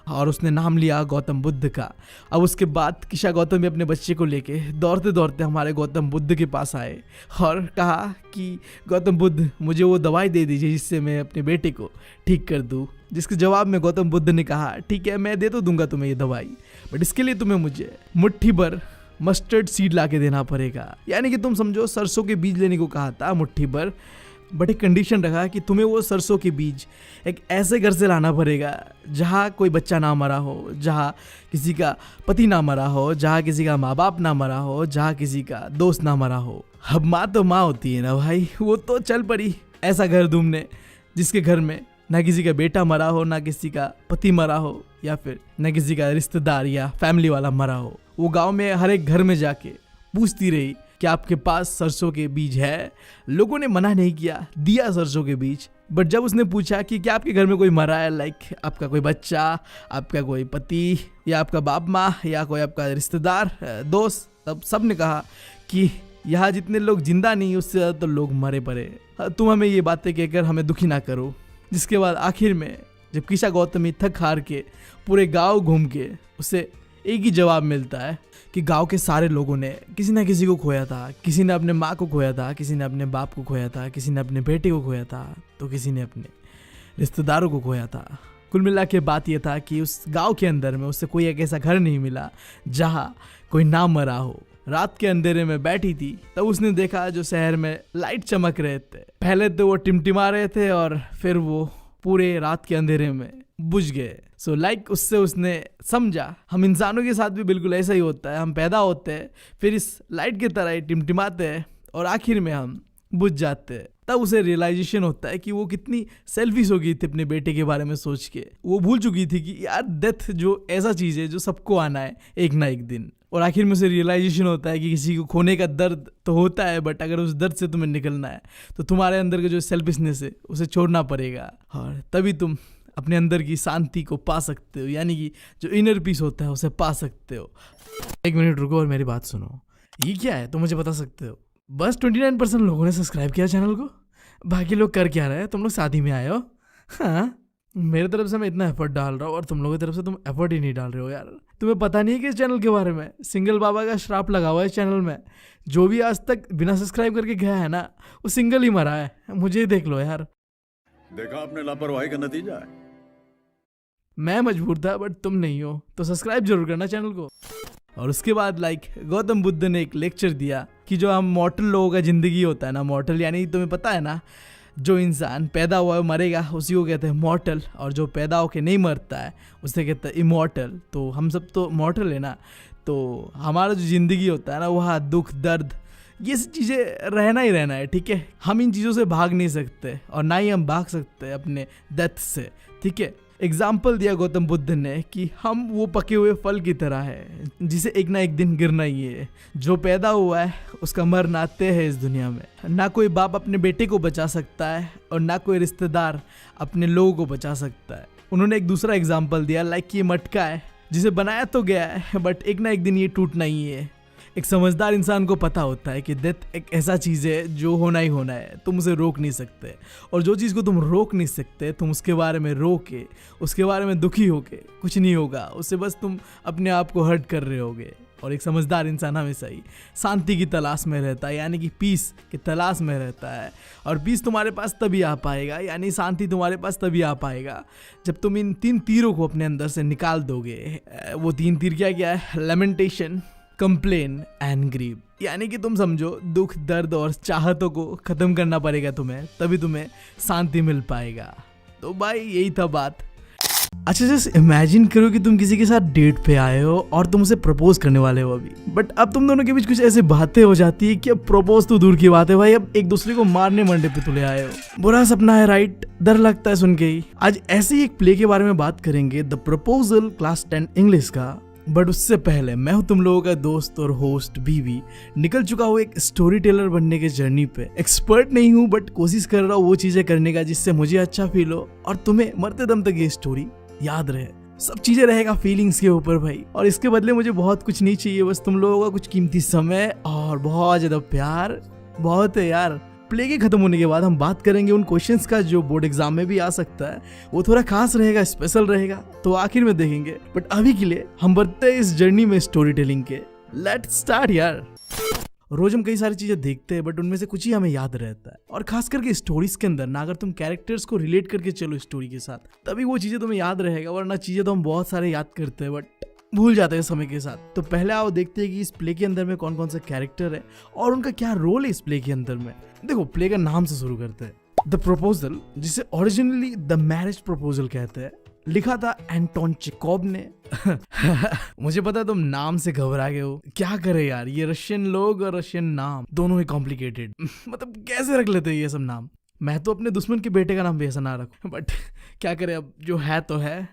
और उसने नाम लिया गौतम बुद्ध का। अब उसके बाद किशा गौतमी अपने बच्चे को लेके दौड़ते दौड़ते हमारे गौतम बुद्ध के पास आए और कहा कि गौतम बुद्ध मुझे वो दवाई दे दीजिए जिससे मैं अपने बेटे को ठीक कर दूँ। जिसके जवाब में गौतम बुद्ध ने कहा ठीक है मैं दे तो दूंगा तुम्हें ये दवाई, बट इसके लिए तुम्हें मुझे मुट्ठी भर मस्टर्ड सीड ला के देना पड़ेगा। यानी कि तुम समझो सरसों के बीज लेने को कहा था मुट्ठी भर, बट एक कंडीशन रखा कि तुम्हें वो सरसों के बीज एक ऐसे घर से लाना पड़ेगा जहाँ कोई बच्चा ना मरा हो, जहाँ किसी का पति ना मरा हो, जहाँ किसी का माँ बाप ना मरा हो, जहाँ किसी का दोस्त ना मरा हो। अब माँ तो माँ होती है ना भाई, वो तो चल पड़ी ऐसा घर ढूंढने जिसके घर में ना किसी का बेटा मरा हो, ना किसी का पति मरा हो, या फिर ना किसी का रिश्तेदार या फैमिली वाला मरा हो। वो गाँव में हर एक घर में जाके पूछती रही कि आपके पास सरसों के बीज है। लोगों ने मना नहीं किया, दिया सरसों के बीज। बट जब उसने पूछा कि क्या आपके घर में कोई मरा है, लाइक आपका कोई बच्चा, आपका कोई पति, या आपका बाप माँ, या कोई आपका रिश्तेदार दोस्त, तब सब ने कहा कि यहाँ जितने लोग जिंदा नहीं उससे ज़्यादा तो लोग मरे पड़े। तुम हमें ये बातें कहकर हमें दुखी ना करो। जिसके बाद आखिर में जब किशा गौतमी थक हार के पूरे गाँव घूम के उसे एक ही जवाब मिलता है कि गांव के सारे लोगों ने किसी न किसी को खोया था। किसी ने अपने माँ को खोया था, किसी ने अपने बाप को खोया था, किसी ने अपने बेटे को खोया था, तो किसी ने अपने रिश्तेदारों को खोया था। कुल मिला के बात यह था कि उस गांव के अंदर में उससे कोई एक ऐसा घर नहीं मिला जहाँ कोई ना मरा हो। रात के अंधेरे में बैठी थी तब उसने देखा जो शहर में लाइट चमक रहे थे, पहले तो वो टिमटिमा रहे थे और फिर वो पूरे रात के अंधेरे में बुझ गए। सो लाइक उससे उसने समझा हम इंसानों के साथ भी बिल्कुल ऐसा ही होता है। हम पैदा होते हैं, फिर इस लाइट की तरह ही टिमटिमाते हैं और आखिर में हम बुझ जाते हैं। तब उसे रियलाइजेशन होता है कि वो कितनी सेल्फिश हो गई थी अपने बेटे के बारे में सोच के। वो भूल चुकी थी कि यार डेथ जो ऐसा चीज़ है जो सबको आना है एक ना एक दिन। और आखिर में उसे रियलाइजेशन होता है कि किसी को खोने का दर्द तो होता है, बट अगर उस दर्द से तुम्हें निकलना है तो तुम्हारे अंदर का जो सेल्फिशनेस है उसे छोड़ना पड़ेगा, और तभी तुम अपने अंदर की शांति को पा सकते हो, यानी कि जो इनर पीस होता है उसे पा सकते हो। एक मिनट रुको और मेरी बात सुनो। ये क्या है तुम मुझे बता सकते हो? बस 29% लोगों ने सब्सक्राइब किया चैनल को। बाकी लोग कर क्या रहे हैं? तुम लोग शादी में आए हो? हाँ, मेरे तरफ से मैं इतना एफर्ट डाल रहा हूँ और तुम लोगों की तरफ से तुम एफर्ट ही नहीं डाल रहे हो यार। तुम्हें पता नहीं है कि इस चैनल के बारे में सिंगल बाबा का श्राप लगा हुआ है इस चैनल में। जो भी आज तक बिना सब्सक्राइब करके गया है ना, वो सिंगल ही मरा है। मुझे ही देख लो यार। देखा आपने लापरवाही का नतीजा है। मैं मजबूर था बट तुम नहीं हो, तो सब्सक्राइब जरूर करना चैनल को। और उसके बाद गौतम बुद्ध ने एक लेक्चर दिया कि जो हम मॉर्टल लोगों का ज़िंदगी होता है ना, मॉर्टल यानी तुम्हें पता है ना, जो इंसान पैदा हुआ है मरेगा उसी को कहते हैं मॉर्टल, और जो पैदा होकर नहीं मरता है उसे कहते हैं इमॉर्टल। तो हम सब तो मॉर्टल है ना, तो हमारा जो ज़िंदगी होता है ना, वहाँ दुख दर्द ये सब चीज़ें रहना ही रहना है, ठीक है। हम इन चीज़ों से भाग नहीं सकते और ना ही हम भाग सकते अपने डेथ से, ठीक है। एग्जाम्पल दिया गौतम बुद्ध ने कि हम वो पके हुए फल की तरह है जिसे एक ना एक दिन गिरना ही है। जो पैदा हुआ है उसका मरना तय है इस दुनिया में। ना कोई बाप अपने बेटे को बचा सकता है और ना कोई रिश्तेदार अपने लोगों को बचा सकता है। उन्होंने एक दूसरा एग्जाम्पल दिया ये मटका है जिसे बनाया तो गया है बट एक ना एक दिन ये टूटना ही है। एक समझदार इंसान को पता होता है कि डेथ एक ऐसा चीज़ है जो होना ही होना है, तुम उसे रोक नहीं सकते। और जो चीज़ को तुम रोक नहीं सकते, तुम उसके बारे में रो के, उसके बारे में दुखी होके कुछ नहीं होगा, उससे बस तुम अपने आप को हर्ट कर रहे होगे। और एक समझदार इंसान हमेशा ही शांति की तलाश में रहता है, यानी कि पीस की तलाश में रहता है। और पीस तुम्हारे पास तभी आ पाएगा, यानी शांति तुम्हारे पास तभी आ पाएगा जब तुम इन 3 तीरों को अपने अंदर से निकाल दोगे। वो 3 तीर क्या है? लेमेंटेशन, कंप्लेन एंड ग्रीव, यानी कि तुम समझो दुख दर्द और चाहतों को खत्म करना पड़ेगा तुम्हें, तभी तुम्हें शांति मिल पाएगा। तो भाई यही था बात। अच्छा, जस्ट इमेजिन करो कि तुम किसी के साथ डेट पे आए हो और तुम उसे प्रपोज करने वाले हो अभी, बट अब तुम दोनों के बीच कुछ ऐसी बातें हो जाती है कि अब प्रपोज तो दूर की बात है भाई, अब एक दूसरे को मारने मंडे पे तुले आए हो। बुरा सपना है राइट? डर लगता है सुन के ही। आज ऐसे ही एक प्ले के बारे में बात करेंगे, द प्रपोजल क्लास 10 इंग्लिश का। बट उससे पहले मैं हूं तुम लोगों का दोस्त और होस्ट बीवी, निकल चुका हूँ एक स्टोरी टेलर बनने के जर्नी पे। एक्सपर्ट नहीं हूँ बट कोशिश कर रहा हूँ वो चीजें करने का जिससे मुझे अच्छा फील हो और तुम्हें मरते दम तक ये स्टोरी याद रहे। सब चीजें रहेगा फीलिंग्स के ऊपर भाई, और इसके बदले मुझे बहुत कुछ नहीं चाहिए, बस तुम लोगों का कुछ कीमती समय और बहुत ज्यादा प्यार। बहुत है यार। प्ले के खत्म होने के बाद हम बात करेंगे उन क्वेश्चंस का जो बोर्ड एग्जाम में भी आ सकता है। वो थोड़ा खास रहेगा, स्पेशल रहेगा, तो आखिर में देखेंगे। बट अभी के लिए हम बढ़ते हैं इस जर्नी में स्टोरी टेलिंग के। लेट्स स्टार्ट यार। रोज हम कई सारी चीजें देखते हैं बट उनमें से कुछ ही हमें याद रहता है, और खास करके स्टोरीज के अंदर ना, अगर तुम कैरेक्टर्स को रिलेट करके चलो स्टोरी के साथ, तभी वो चीजें तुम्हें याद रहेगा। वरना चीजें तो हम बहुत सारे याद करते हैं बट भूल जाते हैं समय के साथ। तो पहले आओ देखते हैं कि इस प्ले के अंदर में कौन कौन से कैरेक्टर है और उनका क्या रोल है इस प्ले के अंदर में। देखो, प्ले का नाम से शुरू करते हैं। द प्रपोजल, जिसे ओरिजिनली द मैरिज प्रपोजल कहते हैं, लिखा था एंटोन चेकोव ने। मुझे पता है तुम नाम से घबरा गए हो, क्या करे यार, ये रशियन लोग और रशियन नाम दोनों ही कॉम्प्लिकेटेड। मतलब कैसे रख लेते हैं ये सब नाम। मैं तो अपने दुश्मन के बेटे का नाम भी ऐसा ना रखूं, बट क्या करे, अब जो है तो है।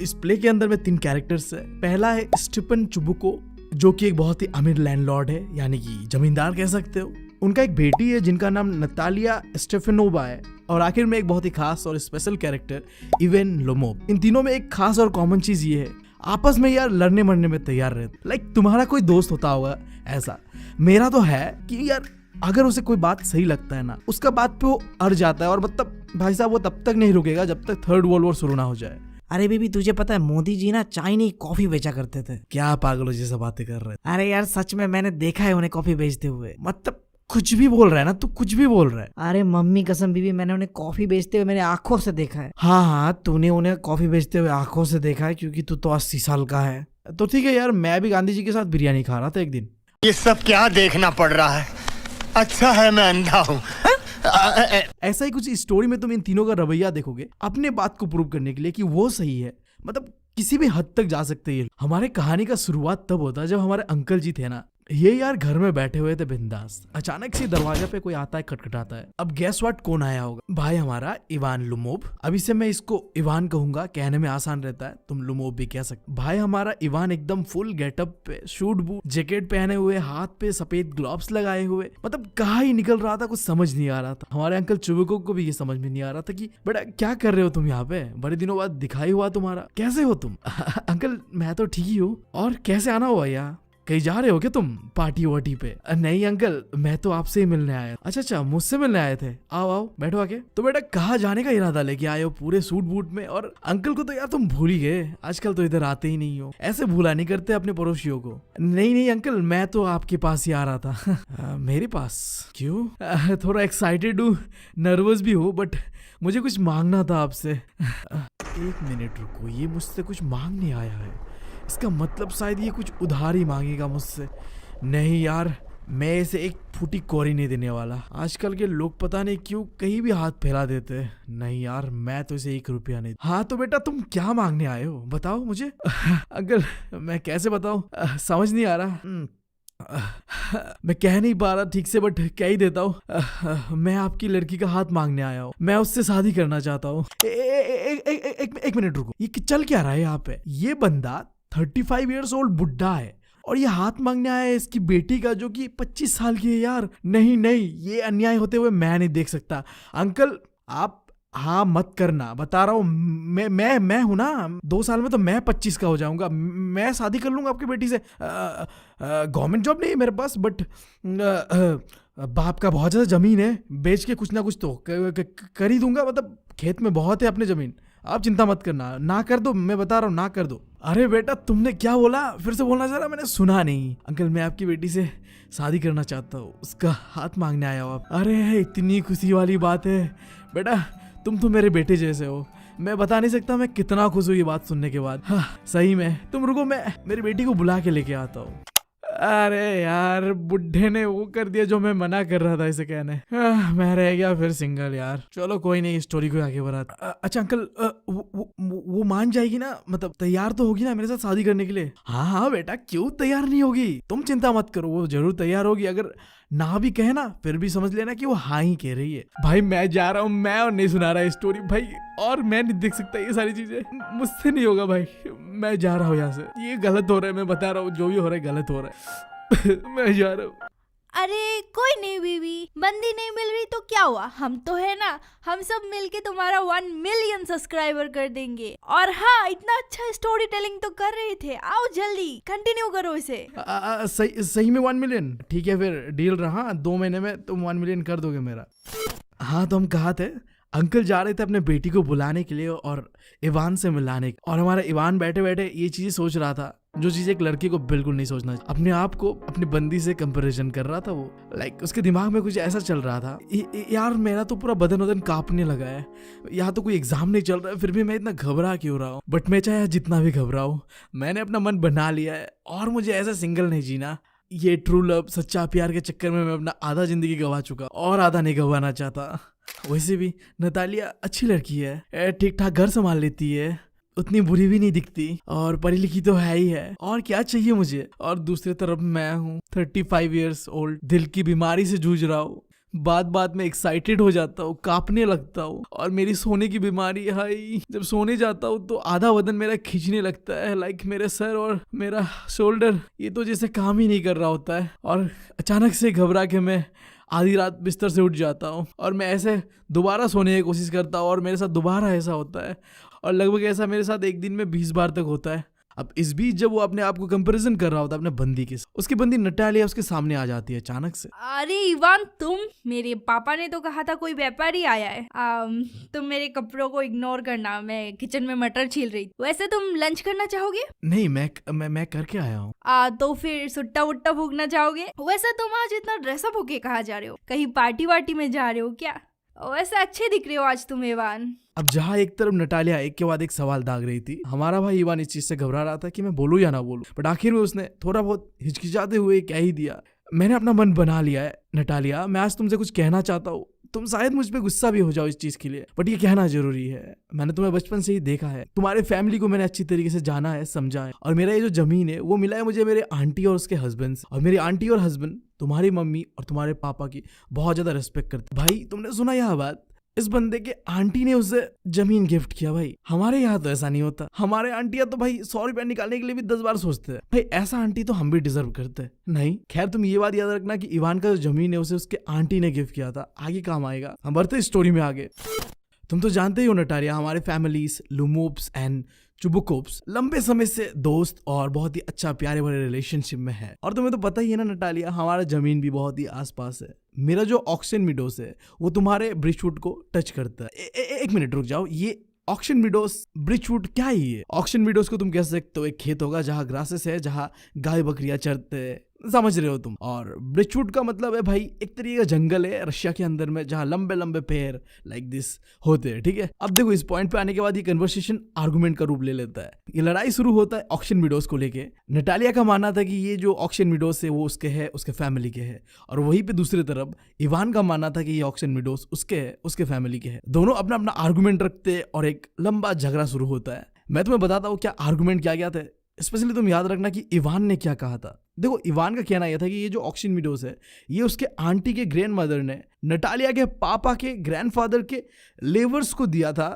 इस प्ले के अंदर में 3 कैरेक्टर्स है। पहला है स्टीफन चुबुको, जो कि एक बहुत ही अमीर लैंडलॉर्ड है, यानी कि जमींदार कह सकते हो। उनका एक बेटी है जिनका नाम नतालिया स्टेफेनोवा है। और आखिर में एक बहुत ही खास और स्पेशल कैरेक्टर इवेन लोमोव। इन तीनों में एक खास और कॉमन चीज ये है, आपस में यार लड़ने मरने में तैयार रहते। लाइक तुम्हारा कोई दोस्त होता होगा ऐसा, मेरा तो है कि यार अगर उसे कोई बात सही लगता है ना, उसका बात पे वो अड़ जाता है। और मतलब भाई साहब, वो तब तक नहीं रुकेगा जब तक 3rd वर्ल्ड वॉर शुरू ना हो जाए। अरे बेबी, तुझे पता है मोदी जी ना चाय नहीं कॉफी बेचा करते थे। क्या पागलों जैसा बातें कर रहे हैं। अरे यार सच में मैंने देखा है उन्हें कॉफी बेचते हुए। मतलब कुछ भी बोल रहा है ना तू, कुछ भी बोल रहा है। अरे मम्मी कसम बीबी, मैंने उन्हें कॉफी बेचते हुए मैंने आंखों से देखा है। हाँ, तूने उन्हें कॉफी बेचते हुए आंखों से देखा है क्योंकि तू तो 80 साल का है। तो ठीक है यार, मैं भी गांधी जी के साथ बिरयानी खा रहा था एक दिन। ये सब क्या देखना पड़ रहा है? अच्छा है मैं अंधा हूँ। ऐसा ही कुछ स्टोरी में तुम इन तीनों का रवैया देखोगे अपने बात को प्रूव करने के लिए कि वो सही है। मतलब किसी भी हद तक जा सकते हैं। हमारे कहानी का शुरुआत तब होता है जब हमारे अंकल जी थे ना, ये यार घर में बैठे हुए थे बिंदास, अचानक से दरवाजा पे कोई आता है, खटखटाता है। अब गेस व्हाट कौन आया होगा? भाई हमारा इवान लुमोव। अभी से मैं इसको इवान कहूंगा, कहने में आसान रहता है, तुम लुमोव भी कह सकते। भाई हमारा इवान एकदम फुल गेटअप पे, शूट बूट, जैकेट पहने हुए, हाथ पे सफेद ग्लव्स लगाए हुए, मतलब कहाँ ही निकल रहा था, कुछ समझ नहीं आ रहा था। हमारे अंकल चुबुको को भी ये समझ में नहीं आ रहा था कि बेटा क्या कर रहे हो तुम यहाँ पे, बड़े दिनों बाद दिखाई हुआ तुम्हारा, कैसे हो तुम? अंकल मैं तो ठीक ही हूँ। और कैसे आना हुआ यार, कहीं जा रहे हो क्या तुम पार्टी वार्टी पे? नहीं अंकल मैं तो आपसे ही मिलने आया। अच्छा मुझसे मिलने आए थे, आओ आओ बैठो आके। तो बेटा कहाँ जाने का इरादा लेके आए हो पूरे सूट बूट में? और अंकल को तो यार तुम भूल ही गए, आजकल तो इधर आते ही नहीं हो, ऐसे भूला नहीं करते अपने पड़ोसियों को। नहीं अंकल मैं तो आपके पास ही आ रहा था। मेरे पास क्यों? थोड़ा एक्साइटेड हूँ, नर्वस भी हूँ, बट मुझे कुछ मांगना था आपसे। एक मिनट रुको, ये मुझसे कुछ मांगने आया है, इसका मतलब शायद ये कुछ उधार ही मांगेगा मुझसे। नहीं यार मैं इसे एक फूटी कौड़ी नहीं देने वाला, आजकल के लोग पता नहीं क्यों कहीं भी हाथ फैला देते हैं। नहीं यार मैं तो इसे 1 रुपया नहीं। हाँ तो बेटा तुम क्या मांगने आए हो बताओ मुझे। अंकल मैं कैसे बताऊं, समझ नहीं आ रहा। मैं कह नहीं पा रहा ठीक से, बट कह ही देता हूँ। मैं आपकी लड़की का हाथ मांगने आया हूँ, मैं उससे शादी करना चाहता हूँ। एक मिनट रुको, ये चल क्या रहा है यहाँ पे? ये बंदा 35 ईयर्स ओल्ड बुड्ढा है और ये हाथ मांगने आया है इसकी बेटी का जो कि 25 साल की है। यार नहीं ये अन्याय होते हुए मैं नहीं देख सकता। अंकल आप हाँ मत करना, बता रहा हूँ, मैं हूं ना, 2 साल में तो मैं 25 का हो जाऊंगा, मैं शादी कर लूंगा आपकी बेटी से। गवर्नमेंट जॉब नहीं है मेरे पास, बट बाप का बहुत ज्यादा जमीन है, बेच के कुछ ना कुछ तो कर ही दूंगा, मतलब खेत में बहुत है अपने जमीन, आप चिंता मत करना। ना कर दो, मैं बता रहा हूँ ना कर दो। अरे बेटा तुमने क्या बोला, फिर से बोलना जरा, मैंने सुना नहीं। अंकल मैं आपकी बेटी से शादी करना चाहता हूँ, उसका हाथ मांगने आया हो आप। अरे इतनी खुशी वाली बात है बेटा, तुम तो मेरे बेटे जैसे हो, मैं बता नहीं सकता मैं कितना खुश हूँ ये बात सुनने के बाद। हाँ सही में, तुम रुको मैं मेरी बेटी को बुला के लेके आता हूँ। अरे यार बुड्ढे ने वो कर दिया जो मैं मना कर रहा था इसे कहने। मैं रह गया फिर सिंगल यार। चलो कोई नहीं, स्टोरी को आगे बढ़ा। अच्छा अंकल वो मान जाएगी ना, मतलब तैयार तो होगी ना मेरे साथ शादी करने के लिए? हाँ बेटा क्यों तैयार नहीं होगी, तुम चिंता मत करो, वो जरूर तैयार होगी। अगर ना भी कहे ना फिर भी समझ लेना कि वो हाँ ही कह रही है। भाई मैं जा रहा हूँ, मैं और नहीं सुना रहा स्टोरी भाई, और मैं नहीं देख सकता ये सारी चीजें, मुझसे नहीं होगा भाई, मैं जा रहा हूँ यहाँ से। ये गलत हो रहा है, मैं बता रहा हूँ, जो भी हो रहा है गलत हो रहा है। मैं जा रहा हूँ। अरे कोई नहीं बीवी, बंदी नहीं मिल रही तो क्या हुआ, हम तो है ना, हम सब मिलके तुम्हारा 1 मिलियन सब्सक्राइबर कर देंगे। और हाँ इतना अच्छा स्टोरी टेलिंग तो कर रहे थे, आओ जल्दी कंटिन्यू करो इसे। सही में 1 मिलियन? ठीक है फिर डील रहा, 2 महीने में तुम 1 मिलियन कर दोगे मेरा। हाँ तो हम कहा थे, अंकल जा रहे थे अपने बेटी को बुलाने के लिए और इवान से मिलाने, और हमारा इवान बैठे बैठे ये चीजें सोच रहा था जो चीज एक लड़की को बिल्कुल नहीं सोचना, अपने आप को अपनी बंदी से कंपैरिजन कर रहा था वो। लाइक उसके दिमाग में कुछ ऐसा चल रहा था, यार मेरा तो पूरा बदन कांपने लगा है, यहाँ तो कोई एग्जाम नहीं चल रहा है फिर भी मैं इतना घबरा क्यों रहा हूँ। बट मैं चाहे जितना भी घबराऊं, मैंने अपना मन बना लिया है और मुझे ऐसा सिंगल नहीं जीना। ये ट्रू लव सच्चा प्यार के चक्कर में मैं अपना आधा जिंदगी गवा चुका और आधा नहीं गवाना चाहता। वैसे भी नतालिया अच्छी लड़की है, ठीक ठाक घर संभाल लेती है, उतनी बुरी भी नहीं दिखती, और पढ़ी लिखी तो है ही है, और क्या चाहिए मुझे। और दूसरी तरफ मैं हूँ 35 ईयर्स ओल्ड, दिल की बीमारी से जूझ रहा हूँ, बात में एक्साइटेड हो जाता हूँ, कांपने लगता हूँ, और मेरी सोने की बीमारी है, जब सोने जाता हूँ तो आधा बदन मेरा खींचने लगता है, लाइक मेरे सर और मेरा शोल्डर ये तो जैसे काम ही नहीं कर रहा होता है, और अचानक से घबरा के मैं आधी रात बिस्तर से उठ जाता हूँ और मैं ऐसे दोबारा सोने की कोशिश करता हूँ और मेरे साथ दोबारा ऐसा होता है, और लगभग ऐसा मेरे साथ एक दिन में 20 बार तक होता है। अब इस बीच जब वो अपने आप को कंपैरिजन कर रहा होता है अपने बंदी के साथ, उसकी बंदी नटालिया उसके सामने आ जाती है अचानक से। अरे इवान तुम, मेरे पापा ने तो कहा था कोई व्यापारी आया है, तुम मेरे कपड़ों को इग्नोर करना, मैं किचन में मटर छील रही। वैसे तुम लंच करना चाहोगे? नहीं मैं करके आया हूँ। तो फिर सुट्टा वुट्टा फूकना चाहोगे? वैसे तुम आज इतना ड्रेसअप होके कहाँ जा रहे हो, कहीं पार्टी वार्टी में जा रहे हो क्या? वैसे अच्छे दिख रहे हो आज तुम इवान। अब जहाँ एक तरफ नटालिया एक के बाद एक सवाल दाग रही थी, हमारा भाई इवान इस चीज से घबरा रहा था कि मैं बोलूं या ना बोलूं, बट आखिर में उसने थोड़ा बहुत हिचकिचाते हुए कह ही दिया। मैंने अपना मन बना लिया है नटालिया, मैं आज तुमसे कुछ कहना चाहता हूँ, तुम शायद मुझ पे गुस्सा भी हो जाओ इस चीज के लिए, बट ये कहना जरूरी है। मैंने तुम्हें बचपन से ही देखा है, तुम्हारे फैमिली को मैंने अच्छी तरीके से जाना है, समझा है, और मेरा ये जो जमीन है वो मिला है मुझे मेरे आंटी और उसके हस्बैंड से। और मेरी आंटी और हस्बैंड तुम्हारी मम्मी और तुम्हारे पापा की बहुत ज्यादा रिस्पेक्ट करते। भाई तुमने सुना यह बात, इस बंदे के आंटी ने उसे जमीन गिफ्ट किया। भाई हमारे यहाँ तो ऐसा नहीं होता, हमारे आंटियां तो भाई 100 रुपया निकालने के लिए भी 10 बार सोचते हैं। भाई ऐसा आंटी तो हम भी डिजर्व करते हैं। नहीं खैर, तुम ये बात याद रखना कि इवान का जो जमीन है उसे उसके आंटी ने गिफ्ट किया था, आगे काम आएगा। हम बढ़ते स्टोरी में आगे। तुम तो जानते ही हो नटारिया, हमारे फैमिलीज लुमोब्स एंड चुबुकोब्स लंबे समय से दोस्त और बहुत ही अच्छा प्यारे भरे रिलेशनशिप में है। और तुम्हें तो पता ही है ना नटालिया, हमारा जमीन भी बहुत ही आसपास है। मेरा जो ऑक्शन मिडोस है वो तुम्हारे ब्रिजवुड को टच करता है। एक मिनट रुक जाओ, ये ऑक्शन मिडोस ब्रिजवुड क्या ही है? ऑक्शन मिडोस को तुम कह सकते हो एक खेत होगा जहाँ ग्रासेस है, जहाँ गाय बकरियां चरते हैं, समझ रहे हो तुम। और ब्रिजवुड का मतलब है भाई एक तरीके का जंगल है रशिया के अंदर में, जहाँ लंबे लंबे पेड़ लाइक दिस होते हैं, ठीक है। अब देखो इस पॉइंट पे आने के बाद ये कन्वर्सेशन आर्गुमेंट का रूप ले लेता है। ये लड़ाई शुरू होता है ऑक्शन मिडोस को लेके। नटालिया का मानना था कि ये जो ऑक्शन मिडोस है वो उसके है, उसके फैमिली के है, और वहीं पे दूसरी तरफ इवान का मानना था कि ये ऑक्शन मिडोस उसके है, उसके फैमिली के है। दोनों अपना अपना आर्गुमेंट रखते हैं और एक लंबा झगड़ा शुरू होता है। मैं तुम्हें बताता हूँ क्या आर्गुमेंट क्या थे। स्पेशली तुम याद रखना कि इवान ने क्या कहा था। देखो इवान का कहना यह था कि ये जो ऑक्शन मिडोस है ये उसके आंटी के ग्रैंड मदर ने नटालिया के पापा के ग्रैंडफादर के लेवर्स को दिया था,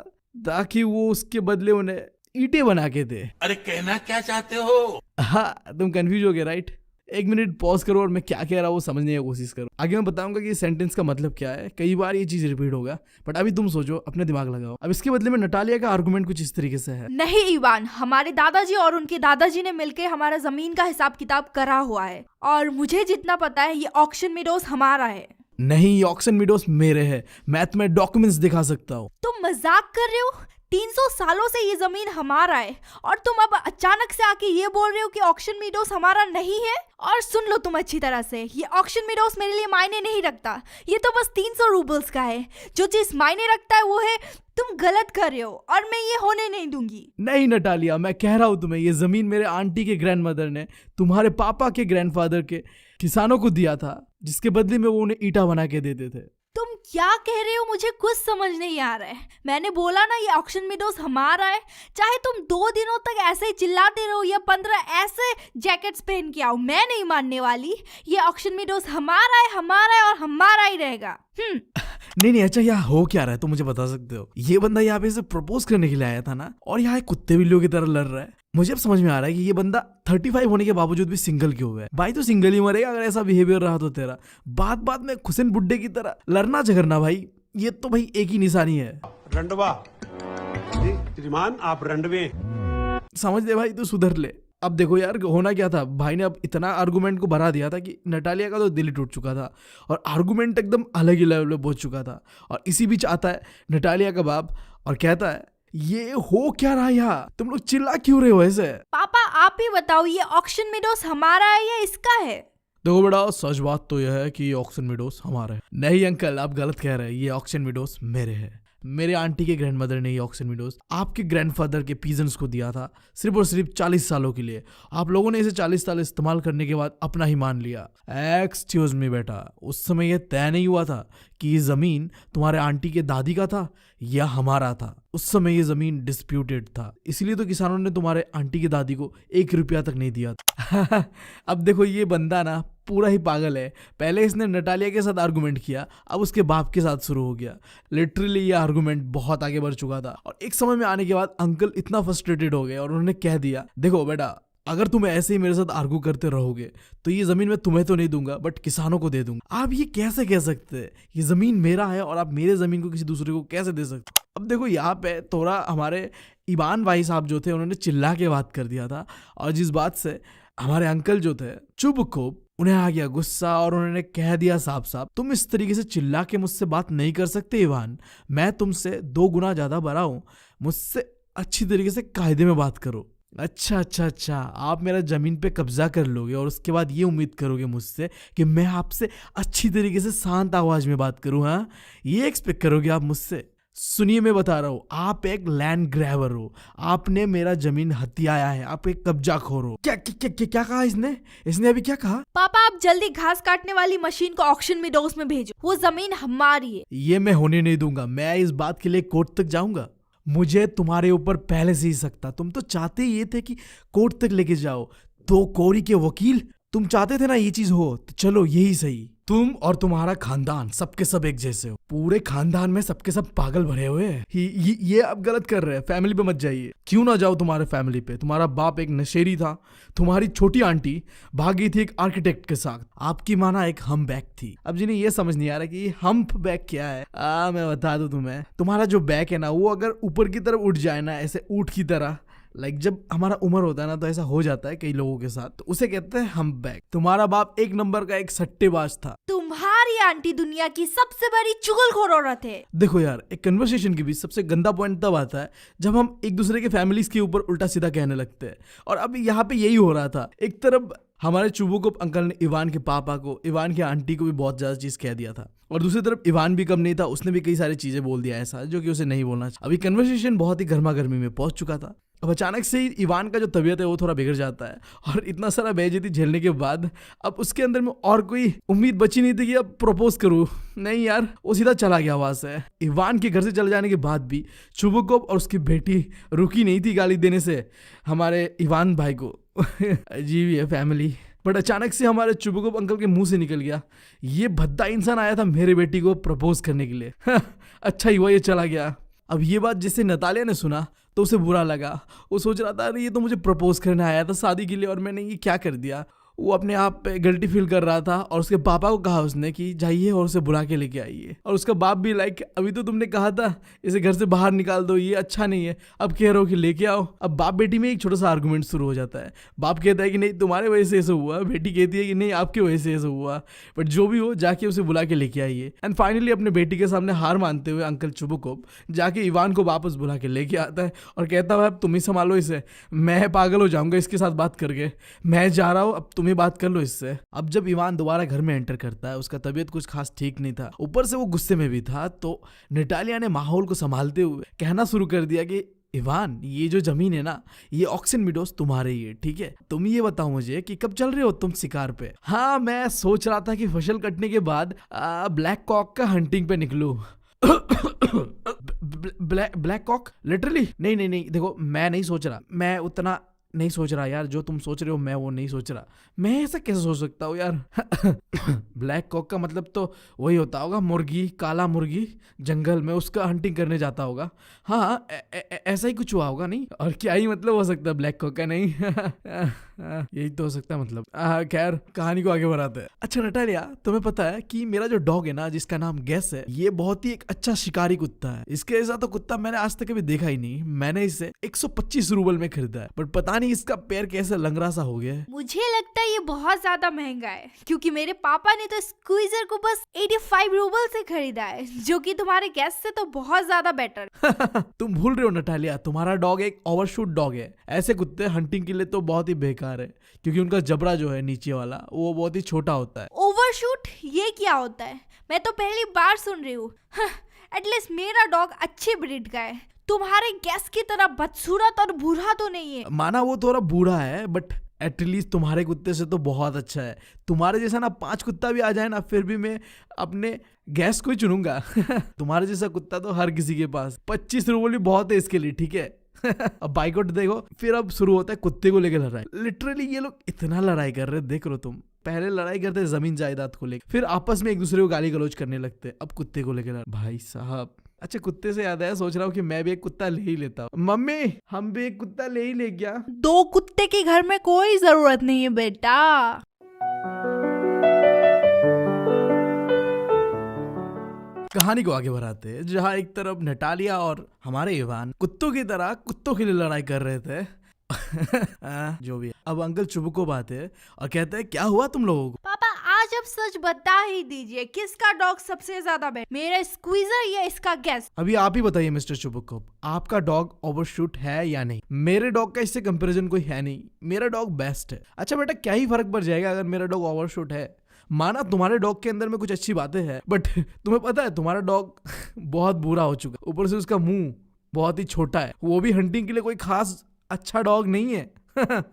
ताकि वो उसके बदले उन्हें ईंटें बना के दे। अरे कहना क्या चाहते हो? हाँ तुम कंफ्यूज हो गए राइट। एक मिनट पॉज करो और मैं क्या कह रहा हूँ वो समझने की कोशिश करो। आगे मैं बताऊंगा कि सेंटेंस का मतलब क्या है। कई बार ये चीज रिपीट होगा, बट अभी तुम सोचो, अपने दिमाग लगाओ। अब इसके बदले में नटालिया का आर्गुमेंट कुछ इस तरीके से है। नहीं इवान, हमारे दादाजी और उनके दादाजी ने मिलकर हमारा जमीन का हिसाब किताब करा हुआ है, और मुझे जितना पता है ये ऑक्शन मिडोस हमारा है। नहीं, ये ऑक्शन मिडोस मेरे है। मैं तुम्हें डॉक्यूमेंट्स दिखा सकता हूँ। तुम मजाक कर रहे हो? 300 सालों से ये जमीन हमारा है, और तुम अब अचानक से आके ये बोल रहे हो कि ऑक्शन मिडोस हमारा नहीं है? और सुन लो तुम अच्छी तरह से, ये ऑक्शन मिडोस मेरे लिए मायने नहीं रखता। ये तो बस 300 रूबल्स का है। जो चीज मायने रखता है वो है तुम गलत कर रहे हो, और मैं ये होने नहीं दूंगी। नहीं नटालिया, मैं कह रहा हूँ तुम्हें, ये जमीन मेरे आंटी के ग्रैंडमदर ने तुम्हारे पापा के ग्रैंडफादर के किसानों को दिया था, जिसके बदले में वो उन्हें ईंटा बना के देते थे। तुम क्या कह रहे हो? मुझे कुछ समझ नहीं आ रहा है। मैंने बोला ना ये ऑक्शन मिडोस हमारा है। चाहे तुम 2 दिनों तक ऐसे ही चिल्लाते रहो या 15 ऐसे जैकेट्स पहन के आओ, मैं नहीं मानने वाली। ये ऑक्शन मिडोस हमारा है और हमारा ही रहेगा। नहीं अच्छा, यहाँ हो क्या रहा है तो मुझे बता सकते हो? ये बंदा यहाँ पे इसे प्रपोज करने के लिए आया था ना, और यहाँ कुत्ते बिल्लियों की तरह लड़ रहा है। मुझे अब समझ में आ रहा है कि ये बंदा 35 होने के बावजूद भी सिंगल क्यों हुआ है। भाई तो सिंगल ही मरेगा अगर ऐसा बिहेवियर रहा तो तेरा। बात में खुसेन बुड्ढे की तरह लड़ना झगड़ना, भाई ये तो भाई एक ही निशानी है। रंडवा श्रीमान, आप रंडवे समझ ले भाई, तू सुधर ले। अब देखो यार होना क्या था, भाई ने अब इतना आर्गुमेंट को बढ़ा दिया था कि नटालिया का तो दिल ही टूट चुका था और आर्गुमेंट एकदम अलग ही लेवल पे पहुंच चुका था। और इसी बीच आता है नटालिया का बाप और कहता है ये हो क्या रहा यहाँ, तुम लोग चिल्ला क्यों रहे हो ऐसे? पापा आप ही बताओ, ये ऑक्शन मिडोस हमारा है या इसका है? देखो बेटा, सच बात तो यह है कि ये ऑक्शन मिडोस हमारा है। नहीं अंकल, आप गलत कह रहे हैं, ये ऑक्शन मिडोस मेरे है। मेरे आंटी के ग्रैंडमदर ने ये ऑक्शन मिडोस आपके ग्रैंडफादर के पीजन्स को दिया था, सिर्फ और सिर्फ 40 सालों के लिए। आप लोगों ने इसे 40 साल इस्तेमाल करने के बाद अपना ही मान लिया। एक्सक्यूज मी बेटा, उस समय यह तय नहीं हुआ था कि ये जमीन तुम्हारे आंटी के दादी का था या हमारा था। उस समय ये जमीन डिस्प्यूटेड था, इसलिए तो किसानों ने तुम्हारे आंटी की दादी को 1 रुपया तक नहीं दिया था। अब देखो ये बंदा ना पूरा ही पागल है। पहले इसने नटालिया के साथ आर्गुमेंट किया, अब उसके बाप के साथ शुरू हो गया। लिटरली ये आर्गुमेंट बहुत आगे बढ़ चुका था और एक समय में आने के बाद अंकल इतना फ्रस्ट्रेटेड हो गए और उन्होंने कह दिया, देखो बेटा अगर तुम ऐसे ही मेरे साथ आर्गू करते रहोगे तो ये जमीन मैं तुम्हें तो नहीं दूंगा बट किसानों को दे दूंगा। आप ये कैसे कह सकते हैं? ये जमीन मेरा है और आप मेरे जमीन को किसी दूसरे को कैसे दे सकते? अब देखो यहाँ पे थोड़ा हमारे ईमान भाई साहब जो थे उन्होंने चिल्ला के बात कर दिया था, और जिस बात से हमारे अंकल जो थे चुबकोब, उन्हें आ गया गुस्सा और उन्होंने कह दिया साफ साफ, तुम इस तरीके से चिल्ला के मुझसे बात नहीं कर सकते इवान, मैं तुमसे 2 गुना ज्यादा बड़ा हूं, मुझसे अच्छी तरीके से कायदे में बात करो। अच्छा, आप मेरा जमीन पे कब्जा कर लोगे और उसके बाद ये उम्मीद करोगे मुझसे कि मैं आपसे अच्छी तरीके से शांत आवाज में बात करूं? हाँ, ये एक्सपेक्ट करोगे आप मुझसे? सुनिए, मैं बता रहा हूँ, आप एक लैंड ग्रैबर हो, आपने मेरा जमीन हथियाया है, आप एक कब्जाखोर हो। क्या क्या क्या, क्या कहा इसने अभी क्या कहा? पापा आप जल्दी घास काटने वाली मशीन को ऑक्शन में में भेजो, वो जमीन हमारी है। ये मैं होने नहीं दूंगा। मैं इस बात के लिए कोर्ट तक जाऊंगा। मुझे तुम्हारे ऊपर पहले से ही सकता, तुम तो चाहते ये थे कि कोर्ट तक लेके जाओ। तो कोरी के वकील, तुम चाहते थे ना ये चीज हो, तो चलो यही सही। तुम और तुम्हारा खानदान सबके सब एक जैसे हो। पूरे खानदान में सबके सब पागल भरे हुए हैं। ये आप गलत कर रहे हैं। फैमिली पे मत जाइए। क्यों ना जाओ तुम्हारे फैमिली पे? तुम्हारा बाप एक नशेड़ी था, तुम्हारी छोटी आंटी भागी थी एक आर्किटेक्ट के साथ, आपकी माना एक हम्पबैक थी। अब जिन्हें ये समझ नहीं आ रहा कि हम्पबैक क्या है, मैं बता दूं तुम्हें। तुम्हारा जो बैक है ना, वो अगर ऊपर की तरफ उठ जाए ना, ऐसे ऊँट की तरह, लाइक जब हमारा उम्र होता है ना, तो ऐसा हो जाता है कई लोगों के साथ, तो उसे कहते हैं हम्पबैक। तुम्हारा बाप एक नंबर का एक सट्टेबाज था। तुम्हारी आंटी दुनिया की सबसे बड़ी चुगलखोर औरत है। देखो यार, एक कन्वर्सेशन के बीच सबसे गंदा पॉइंट तब आता है जब हम एक दूसरे के फैमिलीज के ऊपर उल्टा सीधा कहने लगते हैं। और अब यहाँ पे यही हो रहा था। एक तरफ हमारे चुबुकोप अंकल ने इवान के पापा को, इवान की आंटी को भी बहुत ज्यादा चीज कह दिया था, और दूसरी तरफ इवान भी कम नहीं था, उसने भी कई सारी चीजें बोल दिया ऐसा जो कि उसे नहीं बोलना चाहिए। अभी कन्वर्सेशन बहुत ही गर्मा गर्मी में पहुंच चुका था। अब अचानक से ही इवान का जो तबीयत है वो थोड़ा बिगड़ जाता है, और इतना सारा बेइज्जती झेलने के बाद अब उसके अंदर में और कोई उम्मीद बची नहीं थी कि अब प्रपोज करूं। नहीं यार, वो सीधा चला गया वहां से। इवान के घर से चले जाने के बाद भी चुबुकोप और उसकी बेटी रुकी नहीं थी गाली देने से हमारे इवान भाई को। अजीब है फैमिली। बट अचानक से हमारे चुबुकोप अंकल के मुंह से निकल गया, ये भद्दा इंसान आया था मेरे बेटी को प्रपोज करने के लिए। अच्छा ही हुआ ये चला गया। अब ये बात जिसे नतालिया ने सुना तो उसे बुरा लगा। वो सोच रहा था, अरे ये तो मुझे प्रपोज करने आया था शादी के लिए, और मैंने ये क्या कर दिया। वो अपने आप पे गिल्टी फील कर रहा था, और उसके पापा को कहा उसने कि जाइए और उसे बुला के लेके आइए। और उसका बाप भी लाइक, अभी तो तुमने कहा था इसे घर से बाहर निकाल दो, ये अच्छा नहीं है, अब कह रहे हो कि लेके आओ। अब बाप बेटी में एक छोटा सा आर्गुमेंट शुरू हो जाता है। बाप कहता है कि नहीं तुम्हारे वजह से ऐसा हुआ, बेटी कहती है कि नहीं आपकी वजह से ऐसा हुआ। बट जो भी हो, जाके उसे बुला के लेके आइए। एंड फाइनली अपने बेटी के सामने हार मानते हुए अंकल चुबुकोप जाके इवान को वापस बुला के लेके आता है और कहता है अब तुम ही संभालो इसे, मैं पागल हो जाऊंगा इसके साथ बात करके, मैं जा रहा हूँ, अब तुम ही बात कर लो इससे। अब जब इवान दोबारा घर में एंटर करता है, उसका तबीयत कुछ खास ठीक नहीं था, ऊपर से वो गुस्से में भी था। तो नटालिया ने माहौल को संभालते हुए कहना शुरू कर दिया कि इवान, ये जो जमीन है ना, ये ऑक्शन मिडोस तुम्हारे ही है, ठीक है? तुम ये बताओ मुझे कि कब चल रहे हो तुम शिकार पे? हाँ, मैं सोच रहा था कि फसल कटने के बाद ब्लैक कॉक का हंटिंग पे निकलूं। Black Kock? लिटरली? नहीं, देखो मैं नहीं सोच रहा, मैं उतना नहीं सोच रहा यार, जो तुम सोच रहे हो मैं वो नहीं सोच रहा। मैं ऐसा कैसे सोच सकता हूँ यार? ब्लैक कॉक का मतलब तो वही होता होगा, मुर्गी, काला मुर्गी, जंगल में उसका हंटिंग करने जाता होगा। हाँ, ऐसा ही कुछ हुआ होगा, नहीं? और क्या ही मतलब हो सकता है ब्लैक कॉक का? नहीं। यही तो हो सकता है मतलब। खैर, कहानी को आगे बढ़ाते हैं। अच्छा नटालिया, तुम्हें पता है कि मेरा जो डॉग है ना, जिसका नाम गैस है, ये बहुत ही एक अच्छा शिकारी कुत्ता है। इसके ऐसा तो कुत्ता मैंने आज तक कभी देखा ही नहीं। मैंने इसे 125 रूबल में खरीदा है, बट पता नहीं इसका पैर कैसे लंगड़ा सा हो गया है। मुझे लगता है ये बहुत ज्यादा महंगा है, क्योंकि मेरे पापा ने तो स्क्वीजर को बस 85 रूबल से खरीदा है, जो कि तुम्हारे गैस से तो बहुत ज्यादा बेटर। तुम भूल रहे हो नटालिया, तुम्हारा डॉग एक ओवरशूट डॉग है। ऐसे कुत्ते हंटिंग के लिए तो बहुत ही बेकार है, क्योंकि उनका जबड़ा जो है नीचे वाला, वो बहुत ही छोटा होता है। ओवरशूट ये क्या होता है? मैं तो पहली बार सुन रही हूँ। एटलीस्ट मेरा डॉग अच्छी ब्रीड का है, तुम्हारे गैस की तरह बदसूरत और बूढ़ा तो नहीं है। माना वो थोड़ा बूढ़ा है, बट एटलीस्ट तुम्हारे कुत्ते से तो बहुत अच्छा है। तुम्हारे जैसा ना 5 कुत्ता भी आ जाए ना, फिर भी मैं अपने गैस को ही चुनूंगा। तुम्हारे जैसा कुत्ता तो हर किसी के पास। 25 रूबल भी बहुत है इसके लिए, ठीक है? अब बाइकआउट देखो, फिर अब शुरू होता है कुत्ते को लेकर लड़ाई। लिटरली ये लोग इतना लड़ाई कर रहे, देख लो तुम। पहले लड़ाई करते जमीन जायदाद को लेकर, फिर आपस में एक दूसरे को गाली गलौज करने लगते, अब कुत्ते को लेकर। भाई साहब, अच्छा कुत्ते से याद आया, सोच रहा हूँ कि मैं भी एक कुत्ता ले ही लेता हूँ। मम्मी, हम भी एक कुत्ता ले ही ले गया। 2 कुत्ते के घर में कोई जरूरत नहीं है बेटा। कहानी को आगे बढ़ाते हैं, जहाँ एक तरफ नटालिया और हमारे इवान कुत्तों की तरह कुत्तों के लिए लड़ाई कर रहे थे। जो भी है। अब अंकल चुबुकोप आते हैं और कहते हैं, क्या हुआ तुम लोगों को? पापा आज अब सच बता ही दीजिए, किसका डॉग सबसे ज्यादा बेटर, मेरा स्क्वीजर या इसका गैस? अभी आप ही बताइए मिस्टर चुबुकोप, आपका डॉग ओवरशूट है या नहीं? मेरे डॉग का इससे कंपैरिजन कोई है नहीं, मेरा डॉग बेस्ट है। अच्छा बेटा, क्या ही फर्क पड़ जाएगा अगर मेरा डॉग ओवरशूट है? माना तुम्हारे डॉग के अंदर में कुछ अच्छी बातें हैं, बट तुम्हें पता है तुम्हारा डॉग बहुत बुरा हो चुका है, ऊपर से उसका मुंह बहुत ही छोटा है, वो भी हंटिंग के लिए कोई खास अच्छा डॉग नहीं है।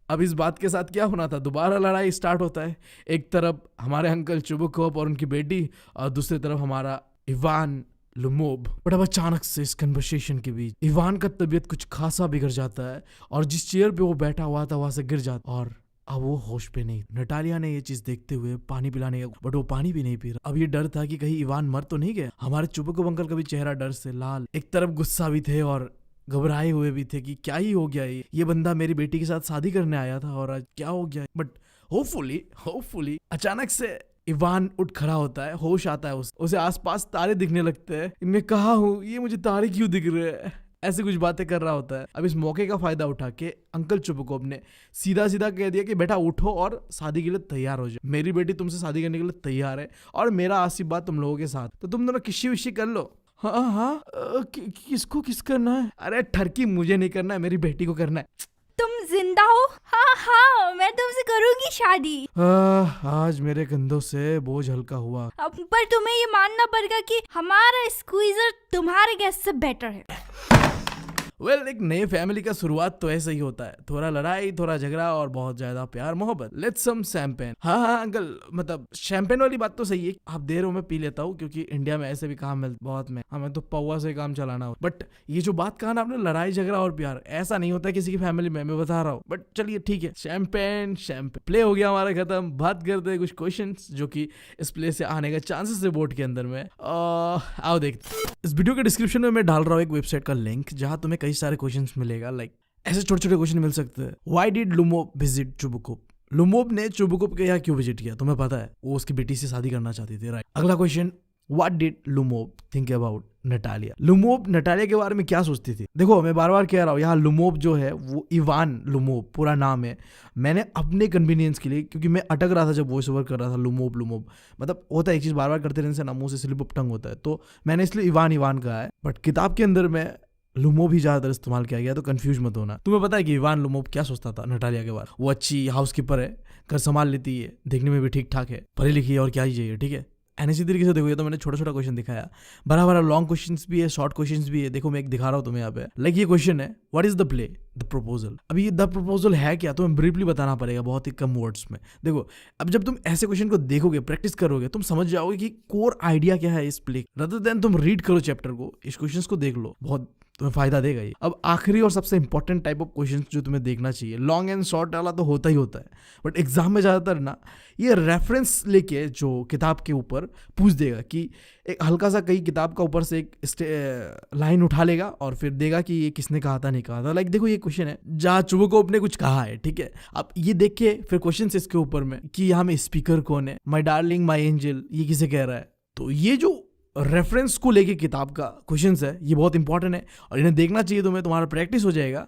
अब इस बात के साथ क्या होना था, दोबारा लड़ाई स्टार्ट होता है। एक तरफ हमारे अंकल चुबुकोव और उनकी बेटी, और दूसरी तरफ हमारा इवान लुमोब। बट अब अचानक से इस कन्वर्सेशन के बीच इवान का तबीयत कुछ खासा बिगड़ जाता है और जिस चेयर पे वो बैठा हुआ था वहां से गिर जाता, और अब वो होश पे नहीं। नटालिया ने ये चीज देखते हुए पानी पिलाने का, बट वो पानी भी नहीं पी रहा। अब ये डर था कि कहीं इवान मर तो नहीं गया। हमारे चुबुकोव अंकल का भी चेहरा डर से लाल, एक तरफ गुस्सा भी थे और घबराए हुए भी थे कि क्या ही हो गया ये बंदा मेरी बेटी के साथ शादी करने आया था और आज क्या हो गया। बट होपफुली अचानक से इवान उठ खड़ा होता है, होश आता है उसे आसपास तारे दिखने लगते हैं। मैं कहाँ हूँ, ये मुझे तारे क्यों दिख रहे हैं, ऐसी कुछ बातें कर रहा होता है। अब इस मौके का फायदा उठा के अंकल चुबुकोव ने सीधा कह दिया कि बेटा उठो और शादी के लिए तैयार हो जाओ, मेरी बेटी तुमसे शादी करने के लिए तैयार है और मेरा आशीर्वाद तुम लोगों के साथ, तो तुम दोनों किसी विशी कर लो। हाँ किसको किस करना है? अरे ठरकी मुझे नहीं करना है, मेरी बेटी को करना है। तुम जिंदा हो? हाँ मैं तुमसे करूंगी शादी। आज मेरे कंधों से बोझ हल्का हुआ। अब पर तुम्हें ये मानना पड़ेगा कि हमारा स्क्वीजर तुम्हारे गैस से बेटर है। वेल, एक नए फैमिली का शुरुआत तो ऐसा ही होता है, थोड़ा लड़ाई, थोड़ा झगड़ा और बहुत ज्यादा प्यार मोहब्बत। Let's some champagne. हाँ अंकल, मतलब शैंपेन वाली बात तो सही है, आप दे रहे हो मैं पी लेता हूँ, क्योंकि इंडिया में ऐसे भी काम मिलता बहुत में, हमें तो पौवा से काम चलाना हो। बट ये जो बात कहा ना आपने, लड़ाई झगड़ा और प्यार, ऐसा नहीं होता किसी की फैमिली में, मैं बता रहा हूँ। बट चलिए ठीक है, शैंपेन प्ले हो गया हमारा खत्म। बात करते हैं कुछ क्वेश्चन जो कि इस प्ले से आने का चांसेस है बोर्ड के अंदर में। आओ देखते। इस वीडियो के डिस्क्रिप्शन में मैं डाल रहा हूँ एक वेबसाइट का लिंक, जहां तुम्हें कई सारे क्वेश्चंस मिलेगा। लाइक ऐसे छोटे क्वेश्चन मिल सकते हैं। Why did Lomov visit Chubukov? Lomov ने चुबुकोव के यहाँ क्यों विजिट किया? तुम्हें पता है, वो उसकी बेटी से शादी करना चाहती थी, राइट। अगला question, what did Lomov think about Natalya? Lomov Natalya के बारे में क्या सोचती थी? देखो मैं बार बार कह रहा हूँ, यहाँ लुमोब जो है वो इवान लुमोब पूरा नाम है। मैंने अपने कन्वीनियंस के लिए, क्योंकि मैं अटक रहा था जब वॉइस ओवर कर रहा था, लुमोब मतलब होता है एक चीज बार बार करते रहने से ना मुंह से स्लिप अप टंग होता है, तो मैंने इसलिए इवान कहा है। बट किताब के अंदर में लुमोब ही ज्यादातर इस्तेमाल किया गया, तो कंफ्यूज मत होना। तुम्हें पता है कि इवान लुमोब क्या सोचता था नटालिया के बारे? वो अच्छी हाउसकीपर है, घर संभाल लेती है, देखने में भी ठीक ठाक है, पढ़ी लिखी है, और क्या ही चाहिए, ठीक है। एंड इसी तरीके से देखो, ये तो मैंने छोटा क्वेश्चन दिखाया, बड़ा लॉन्ग क्वेश्चंस भी है, शॉर्ट क्वेश्चंस भी है। देखो मैं एक दिखा रहा हूँ तुम्हें यहाँ पे। लाइक ये क्वेश्चन है, what is the play the proposal? अभी ये द प्रपोजल है क्या, तुम्हें ब्रीफली बताना पड़ेगा बहुत ही कम वर्ड्स में। देखो अब जब तुम ऐसे क्वेश्चन को देखोगे, प्रैक्टिस करोगे, तुम समझ जाओगे कि कोर आइडिया क्या है इस प्ले। रदर देन तुम रीड करो चैप्टर को, इस क्वेश्चन को देख लो, बहुत तुम्हें फायदा देगा ये। अब आखिरी और सबसे इंपॉर्टेंट टाइप ऑफ क्वेश्चन जो तुम्हें देखना चाहिए, लॉन्ग एंड शॉर्ट वाला तो होता ही होता है, बट एग्जाम में ज्यादातर ना ये रेफरेंस लेके जो किताब के ऊपर पूछ देगा कि एक हल्का सा कहीं किताब का ऊपर से एक लाइन उठा लेगा और फिर देगा कि ये किसने कहा था, नहीं कहा था। लाइक देखो ये क्वेश्चन है जहाँ चुबुकोव ने कुछ कहा है, ठीक है। अब ये देख के फिर क्वेश्चन से इसके ऊपर में कि यहाँ में स्पीकर कौन है, माई डार्लिंग माई एंजल, ये किसे कह रहा है। तो ये जो रेफरेंस को लेके किताब का क्वेश्चंस है, ये बहुत इंपॉर्टेंट है और इन्हें देखना चाहिए तुम्हें, तुम्हारा प्रैक्टिस हो जाएगा।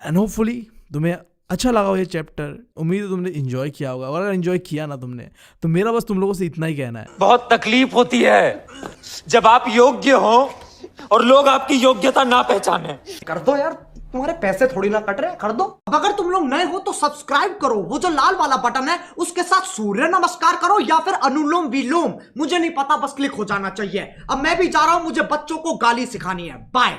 एंड होपफुली तुम्हें अच्छा लगा हो ये चैप्टर। उम्मीद है तुमने एंजॉय किया होगा, और अगर एंजॉय किया ना तुमने, तो मेरा बस तुम लोगों से इतना ही कहना है, बहुत तकलीफ होती है जब आप योग्य हो और लोग आपकी योग्यता ना पहचाने। कर दो यार, तुम्हारे पैसे थोड़ी ना कट रहे, कर दो। अब अगर तुम लोग नए हो तो सब्सक्राइब करो, वो जो लाल वाला बटन है उसके साथ सूर्य नमस्कार करो या फिर अनुलोम विलोम, मुझे नहीं पता, बस क्लिक हो जाना चाहिए। अब मैं भी जा रहा हूं, मुझे बच्चों को गाली सिखानी है। बाय।